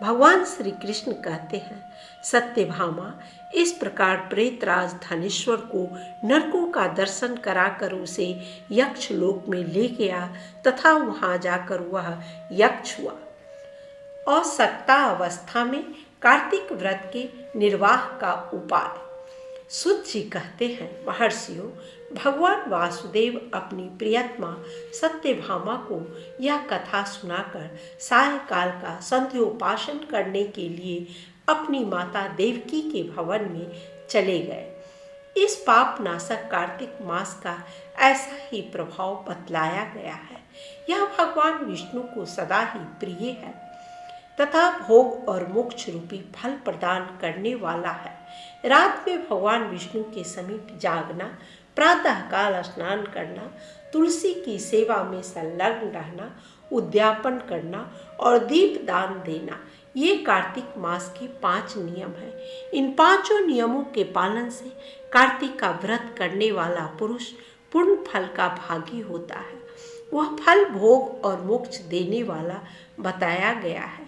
भगवान श्री कृष्ण कहते हैं, सत्यभामा, इस प्रकार प्रेतराज धनेश्वर को नरकों का दर्शन कराकर उसे यक्ष लोक में ले गया तथा वहां जाकर वह यक्ष हुआ। अशक्ता अवस्था में कार्तिक व्रत के निर्वाह का उपाय। सूत जी कहते हैं, महर्षियों, भगवान वासुदेव अपनी प्रियतमा सत्यभामा को यह कथा सुनाकर सायंकाल का संध्योपासन करने के लिए अपनी माता देवकी के भवन में चले गए। इस पाप नाशक कार्तिक मास का ऐसा ही प्रभाव बतलाया गया है। यह भगवान विष्णु को सदा ही प्रिय है तथा भोग और मोक्ष रूपी फल प्रदान करने वाला है। रात में भगवान विष्णु के समीप जागना, प्रातःकाल स्नान करना, तुलसी की सेवा में संलग्न रहना, उद्यापन करना और दीप दान देना, ये कार्तिक मास के 5 नियम हैं। इन 5 नियमों के पालन से कार्तिक का व्रत करने वाला पुरुष पूर्ण फल का भागी होता है। वह फल भोग और मोक्ष देने वाला बताया गया है।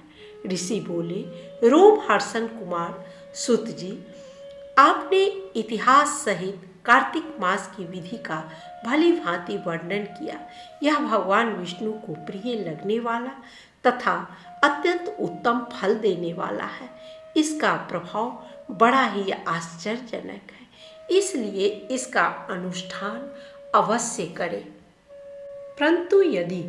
ऋषि बोले, रोमहर्षण कुमार सूत जी, आपने इतिहास सहित कार्तिक मास की विधि का भली भांति वर्णन किया। यह भगवान विष्णु को प्रिय लगने वाला तथा अत्यंत उत्तम फल देने वाला है। इसका प्रभाव बड़ा ही आश्चर्यजनक है, इसलिए इसका अनुष्ठान अवश्य करें। परंतु यदि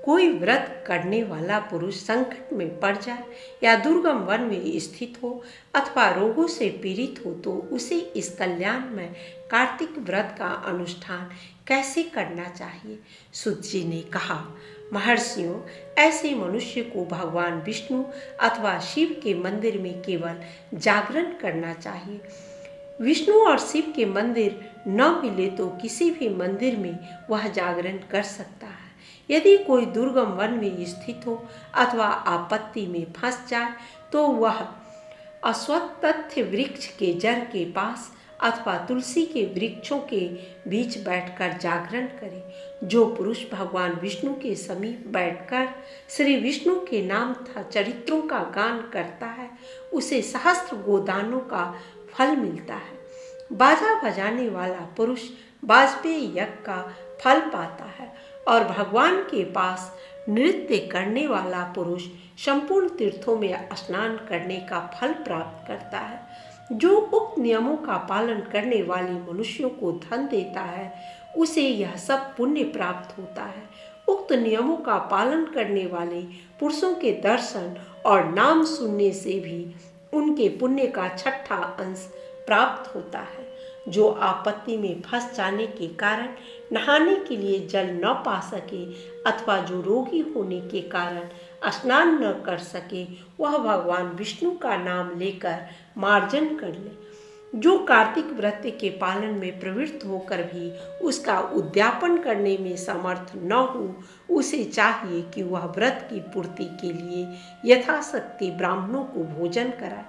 कोई व्रत करने वाला पुरुष संकट में पड़ जाए या दुर्गम वन में स्थित हो अथवा रोगों से पीड़ित हो तो उसे इस कल्याण में कार्तिक व्रत का अनुष्ठान कैसे करना चाहिए? सूत जी ने कहा, महर्षियों, ऐसे मनुष्य को भगवान विष्णु अथवा शिव के मंदिर में केवल जागरण करना चाहिए। विष्णु और शिव के मंदिर न मिले तो किसी भी मंदिर में वह जागरण कर सकता है। यदि कोई दुर्गम वन में स्थित हो अथवा आपत्ति में फंस जाए तो वह अश्वत्थ वृक्ष के जड़ के पास अथवा तुलसी के वृक्षों के बीच बैठकर जागरण करे। जो पुरुष भगवान विष्णु के समीप बैठकर श्री विष्णु के नाम तथा चरित्रों का गान करता है, उसे सहस्त्र गोदानों का फल मिलता है। बाजा बजाने वाला पुरुष वाजपेयी यज्ञ का फल पाता है और भगवान के पास नृत्य करने वाला पुरुष संपूर्ण तीर्थों में स्नान करने का फल प्राप्त करता है। जो उक्त नियमों का पालन करने वाले मनुष्यों को धन देता है, उसे यह सब पुण्य प्राप्त होता है। उक्त नियमों का पालन करने वाले पुरुषों के दर्शन और नाम सुनने से भी उनके पुण्य का 6ठा अंश प्राप्त होता है। जो आपत्ति में फंस जाने के कारण नहाने के लिए जल न पा सके अथवा जो रोगी होने के कारण स्नान न कर सके, वह भगवान विष्णु का नाम लेकर मार्जन कर ले। जो कार्तिक व्रत के पालन में प्रवृत्त होकर भी उसका उद्यापन करने में समर्थ न हो, उसे चाहिए कि वह व्रत की पूर्ति के लिए यथाशक्ति ब्राह्मणों को भोजन कराए।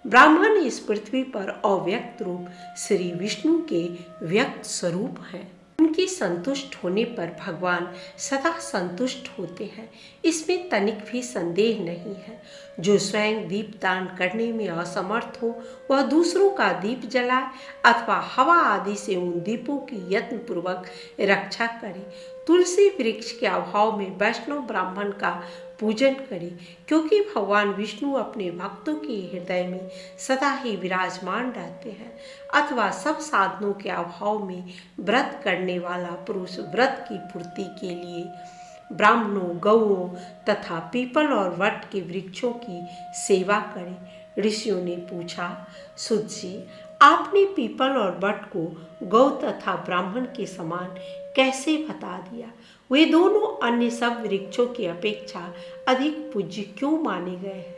ब्राह्मण इस पृथ्वी पर अव्यक्त रूप श्री विष्णु के व्यक्त स्वरूप हैं। उनके संतुष्ट होने पर भगवान सदा संतुष्ट होते हैं, इसमें तनिक भी संदेह नहीं है। जो स्वयं दीप दान करने में असमर्थ हो, वह दूसरों का दीप जलाए अथवा हवा आदि से उन दीपों की यत्नपूर्वक रक्षा करे। तुलसी वृक्ष के अभाव में वैष्णव ब्राह्मण का पूजन करे, क्योंकि भगवान विष्णु अपने भक्तों के हृदय में सदा ही विराजमान रहते हैं। अथवा सब साधनों के अभाव में व्रत करने वाला पुरुष व्रत की पूर्ति के लिए ब्राह्मणों, गौओं तथा पीपल और वट के वृक्षों की सेवा करें। ऋषियों ने पूछा, सुत जी, आपने पीपल और वट को गौ तथा ब्राह्मण के समान कैसे बता दिया? वे दोनों अन्य सब वृक्षों की अपेक्षा अधिक पूज्य क्यों माने गए हैं?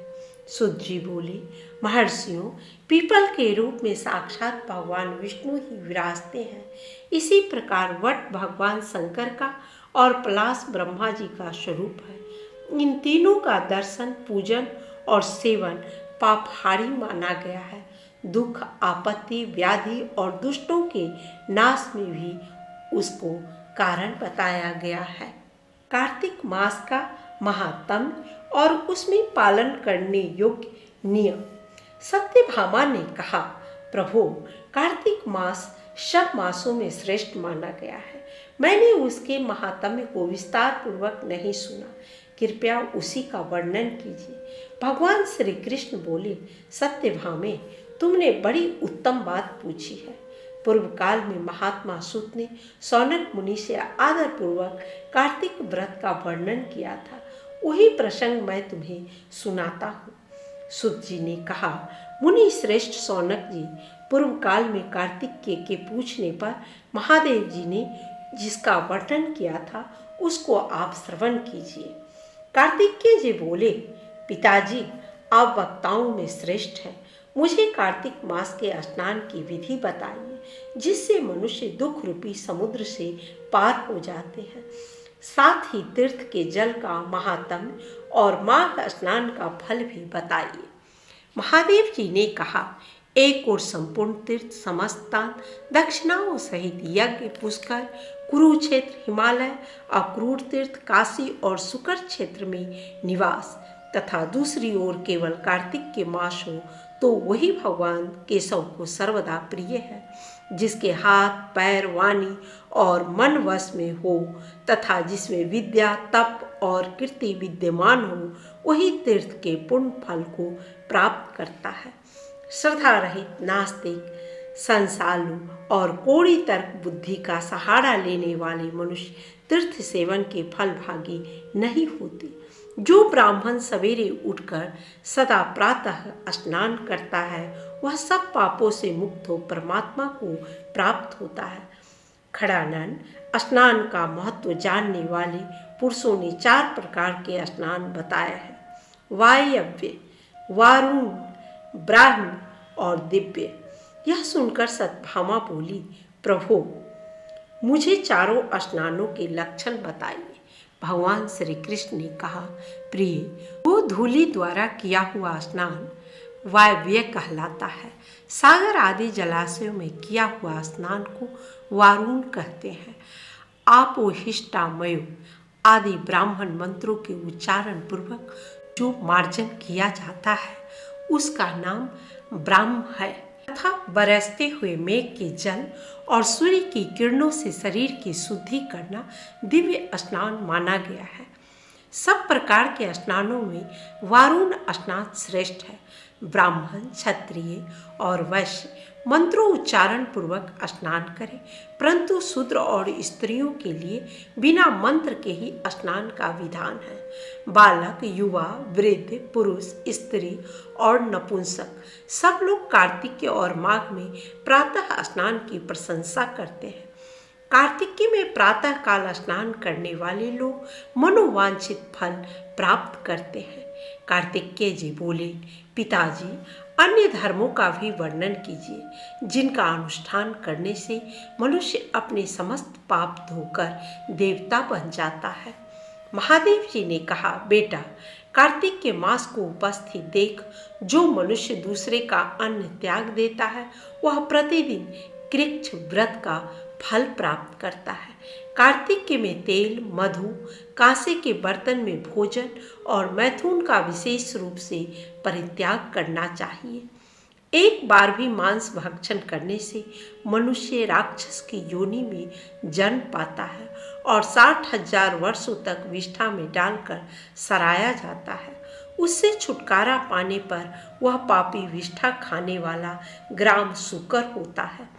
सुत जी बोले, महर्षियों, पीपल के रूप में साक्षात भगवान विष्णु ही विराजते हैं। इसी प्रकार वट भगवान शंकर का और पलाश ब्रह्मा जी का स्वरूप है। इन तीनों का दर्शन, पूजन और सेवन पापहारी माना गया है। दुख, आपत्ति, व्याधि और दुष्टों के नाश में भी उसको कारण बताया गया है। कार्तिक मास का महात्म्य और उसमें पालन करने योग्य नियम। सत्यभामा ने कहा, प्रभु, कार्तिक मास सब मासों में श्रेष्ठ माना गया है। मैंने उसके महात्म्य को विस्तार पूर्वक नहीं सुना, कृपया उसी का वर्णन कीजिए। भगवान श्री कृष्ण बोले, सत्यभामे, तुमने बड़ी उत्तम बात पूछी है। पूर्व काल में महात्मा सूत ने सौनक मुनि से आदर पूर्वक कार्तिक व्रत का वर्णन किया था। वही प्रसंग मैं तुम्हें सुनाता हूँ। सूत जी ने कहा, मुनि श्रेष्ठ सौनक जी, पूर्व काल में कार्तिक के पूछने पर महादेव जी ने जिसका वर्णन किया था उसको आप श्रवण कीजिए। कार्तिकेय जी बोले, पिताजी, आप वक्ताओं में श्रेष्ठ हैं। मुझे कार्तिक मास के स्नान की विधि बताइए, जिससे मनुष्य दुख रूपी समुद्र से पार हो जाते हैं। साथ ही तीर्थ के जल का महात्म्य और माघ स्नान का फल भी बताइए। महादेव जी ने कहा, एक और संपूर्ण तीर्थ समस्तान दक्षिणाओं सहित यज्ञ, पुष्कर, कुरुक्षेत्र, हिमालय, अक्रूर तीर्थ, काशी और शुकर क्षेत्र में निवास तथा दूसरी ओर केवल कार्तिक के मास हो तो वही भगवान केशव को सर्वदा प्रिय है। जिसके हाथ, पैर, वाणी और मन वश में हो तथा जिसमें विद्या, तप और कीर्ति विद्यमान हो, वही तीर्थ के पुण्य फल को प्राप्त करता है। श्रद्धा रहित, नास्तिक, संसालु और कोड़ी तर्क बुद्धि का सहारा लेने वाले मनुष्य तीर्थ सेवन के फल भागी नहीं होते। जो ब्राह्मण सवेरे उठकर सदा प्रातः स्नान करता है, वह सब पापों से मुक्त हो परमात्मा को प्राप्त होता है। खड़ानन स्नान का महत्व जानने वाले पुरुषों ने 4 प्रकार के स्नान बताया है: वायव्य, वारुण, ब्राह्म और दिव्य। यह सुनकर सत्यभामा बोली, प्रभु, मुझे चारों स्नानों के लक्षण बताइए। भगवान श्री कृष्ण ने कहा, प्रिय, वो धूलि द्वारा किया हुआ स्नान वायव्य कहलाता है। सागर आदि जलाशयों में किया हुआ स्नान को वारुण कहते हैं। आपोहिष्टामयो आदि ब्राह्मण मंत्रों के उच्चारण पूर्वक जो मार्जन किया जाता है उसका नाम ब्राह्म है तथा बरसते हुए मेघ के जल और सूर्य की किरणों से शरीर की शुद्धि करना दिव्य स्नान माना गया है। सब प्रकार के स्नानों में वारुण स्नान श्रेष्ठ है। ब्राह्मण, क्षत्रिय और वैश्य मंत्रों उच्चारण पूर्वक स्नान करें, परंतु शूद्र और स्त्रियों के लिए बिना मंत्र के ही स्नान का विधान है। बालक, युवा, वृद्ध, पुरुष, स्त्री और नपुंसक सब लोग कार्तिक और माघ में प्रातः स्नान की प्रशंसा करते हैं। कार्तिक में प्रातः काल स्नान करने वाले लोग मनोवांछित फल प्राप्त करते हैं। कार्तिकेय जी बोले, पिताजी, अन्य धर्मों का भी वर्णन कीजिए जिनका अनुष्ठान करने से मनुष्य अपने समस्त पाप धोकर देवता बन जाता है। महादेव जी ने कहा, बेटा, कार्तिक के मास को उपस्थित देख जो मनुष्य दूसरे का अन्न त्याग देता है वह प्रतिदिन कृच्छ व्रत का फल प्राप्त करता है। कार्तिक में तेल, मधु, कांसे के बर्तन में भोजन और मैथुन का विशेष रूप से परित्याग करना चाहिए। एक बार भी मांस भक्षण करने से मनुष्य राक्षस की योनि में जन्म पाता है और 60,000 वर्षों तक विष्ठा में डालकर सराया जाता है। उससे छुटकारा पाने पर वह पापी विष्ठा खाने वाला ग्राम शुकर होता है।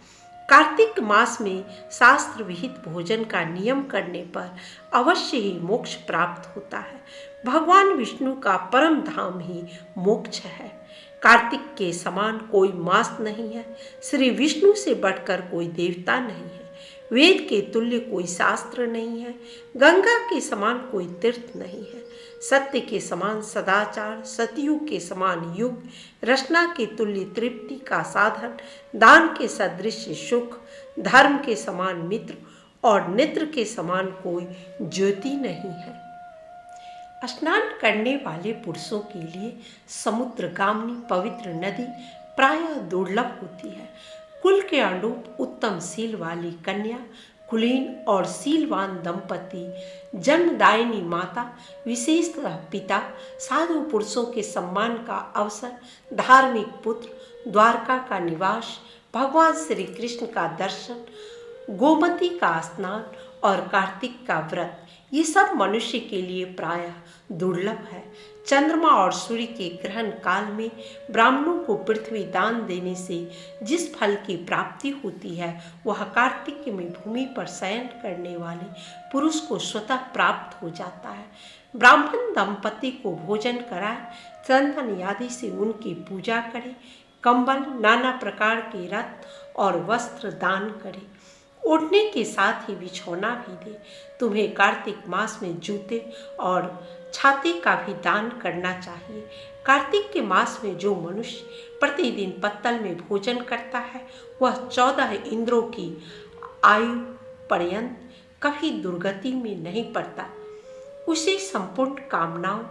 कार्तिक मास में शास्त्र विहित भोजन का नियम करने पर अवश्य ही मोक्ष प्राप्त होता है। भगवान विष्णु का परम धाम ही मोक्ष है। कार्तिक के समान कोई मास नहीं है। श्री विष्णु से बढ़कर कोई देवता नहीं है। वेद के तुल्य कोई शास्त्र नहीं है। गंगा के समान कोई तीर्थ नहीं है। सत्य के समान सदाचार, सतयुग के समान युग, रचना के तुल्य तृप्ति का साधन, दान के सदृश सुख, धर्म के समान मित्र और नेत्र के समान कोई ज्योति नहीं है। स्नान करने वाले पुरुषों के लिए समुद्रगामिनी पवित्र नदी प्रायः दुर्लभ होती है। कुल के अनुरूप उत्तम शील वाली कन्या, कुलीन और शीलवान दंपति, जन्मदायिनी माता, विशेषतः पिता, साधु पुरुषों के सम्मान का अवसर, धार्मिक पुत्र, द्वारका का निवास, भगवान श्री कृष्ण का दर्शन, गोमती का स्नान और कार्तिक का व्रत, ये सब मनुष्य के लिए प्रायः दुर्लभ है। चंद्रमा और सूर्य के ग्रहण काल में ब्राह्मणों को पृथ्वी दान देने से जिस फल की प्राप्ति होती है, वह कार्तिक में भूमि पर शयन करने वाले पुरुष को स्वतः प्राप्त हो जाता है। ब्राह्मण दंपति को भोजन कराए, चंदन आदि से उनकी पूजा करे, कंबल, नाना प्रकार के रत्न और वस्त्र दान करे, ओढ़ने के साथ ही बिछौना भी दे। तुम्हें कार्तिक मास में जूते और छाते का भी दान करना चाहिए। कार्तिक के मास में जो मनुष्य प्रतिदिन पत्तल में भोजन करता है, वह 14 इंद्रों की आयु पर्यंत कभी दुर्गति में नहीं पड़ता। उसे संपूर्ण कामनाओं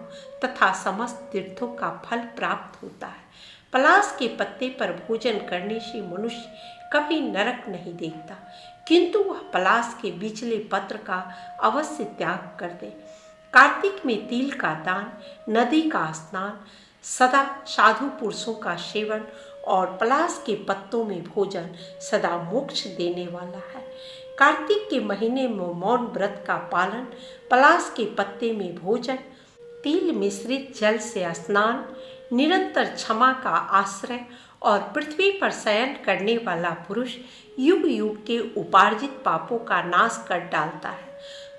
तथा समस्त तीर्थों का फल प्राप्त होता है। पलाश के पत्ते पर भोजन करने से मनुष्य कभी नरक नहीं देखता, किंतु वह पलाश के बिचले पत्र का अवश्य त्याग कर दे। कार्तिक में तिल का दान, नदी का स्नान, सदा साधु पुरुषों का सेवन और पलाश के पत्तों में भोजन सदा मोक्ष देने वाला है। कार्तिक के महीने में मौन व्रत का पालन, पलाश के पत्ते में भोजन, तिल मिश्रित जल से स्नान, निरंतर क्षमा का आश्रय और पृथ्वी पर शयन करने वाला पुरुष युग युग के उपार्जित पापों का नाश कर डालता है।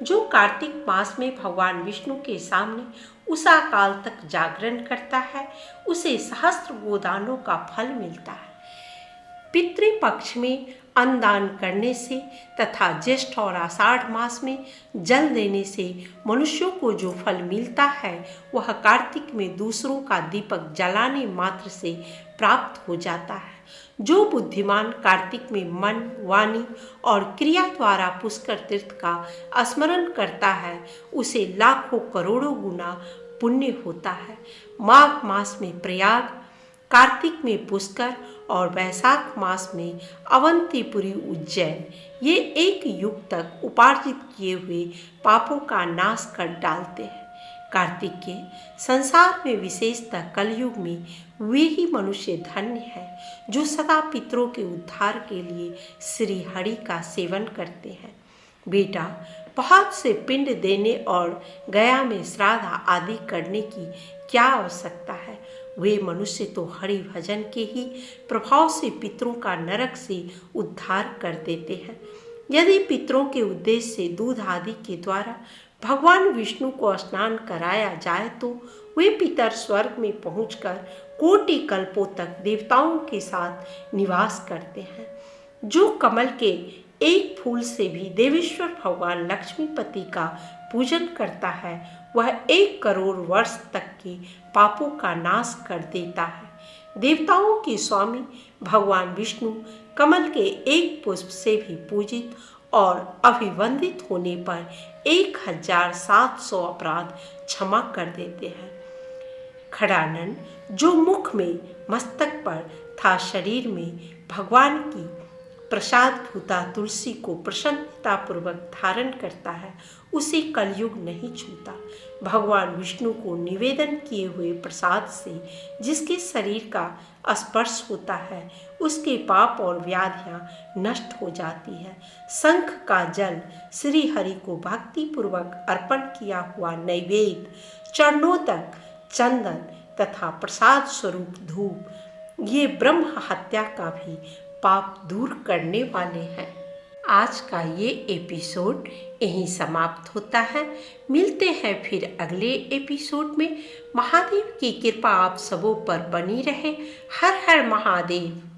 जो कार्तिक मास में भगवान विष्णु के सामने उषा काल तक जागरण करता है, उसे सहस्त्र गोदानों का फल मिलता है। पितृपक्ष में अन्नदान करने से तथा ज्येष्ठ और आषाढ़ मास में जल देने से मनुष्यों को जो फल मिलता है, वह कार्तिक में दूसरों का दीपक जलाने मात्र से प्राप्त हो जाता है। जो बुद्धिमान कार्तिक में मन, वाणी और क्रिया द्वारा पुष्कर तीर्थ का स्मरण करता है, उसे लाखों करोड़ों गुना पुण्य होता है। माघ मास में प्रयाग, कार्तिक में पुष्कर और वैशाख मास में अवंतीपुरी उज्जैन, ये एक युग तक उपार्जित किए हुए पापों का नाश कर डालते हैं। कार्तिक के संसार में विशेषतः कलयुग में वे ही मनुष्य धन्य है जो सदा पितरों के उद्धार के लिए श्री हरि का सेवन करते हैं। बेटा, बहुत से पिंड देने और गया में श्राद्ध आदि करने की क्या आवश्यकता है। वे मनुष्य तो हरि भजन के ही प्रभाव से पितरों का नरक से उद्धार कर देते हैं। यदि पितरों के उद्देश्य से दूध आदि के द्वारा भगवान विष्णु को स्नान कराया जाए तो वे पितर स्वर्ग में पहुंचकर कोटि कल्पों तक देवताओं के साथ निवास करते हैं। जो कमल के एक फूल से भी देवेश्वर भगवान लक्ष्मीपति का पूजन करता है, वह 1 करोड़ वर्ष तक के पापों का नाश कर देता है। देवताओं के स्वामी भगवान विष्णु कमल के एक पुष्प से भी पूजित और अभिवंदित होने पर 1700 अपराध क्षमा कर देते हैं। खड़ानन, जो मुख में, मस्तक पर तथा शरीर में भगवान की प्रसाद भूता तुलसी को प्रसन्नतापूर्वक धारण करता है, उसे कलयुग नहीं छूता। भगवान विष्णु को निवेदन किए हुए प्रसाद से जिसके शरीर का स्पर्श होता है, उसके पाप और व्याधियां नष्ट हो जाती है। शंख का जल श्री हरि को भक्तिपूर्वक अर्पण किया हुआ नैवेद्य, चरणों तक चंदन तथा प्रसाद स्वरूप धूप, ये ब्रह्म हत्या का भी पाप दूर करने वाले हैं। आज का ये एपिसोड यहीं समाप्त होता है। मिलते हैं फिर अगले एपिसोड में। महादेव की कृपा आप सबों पर बनी रहे। हर हर महादेव।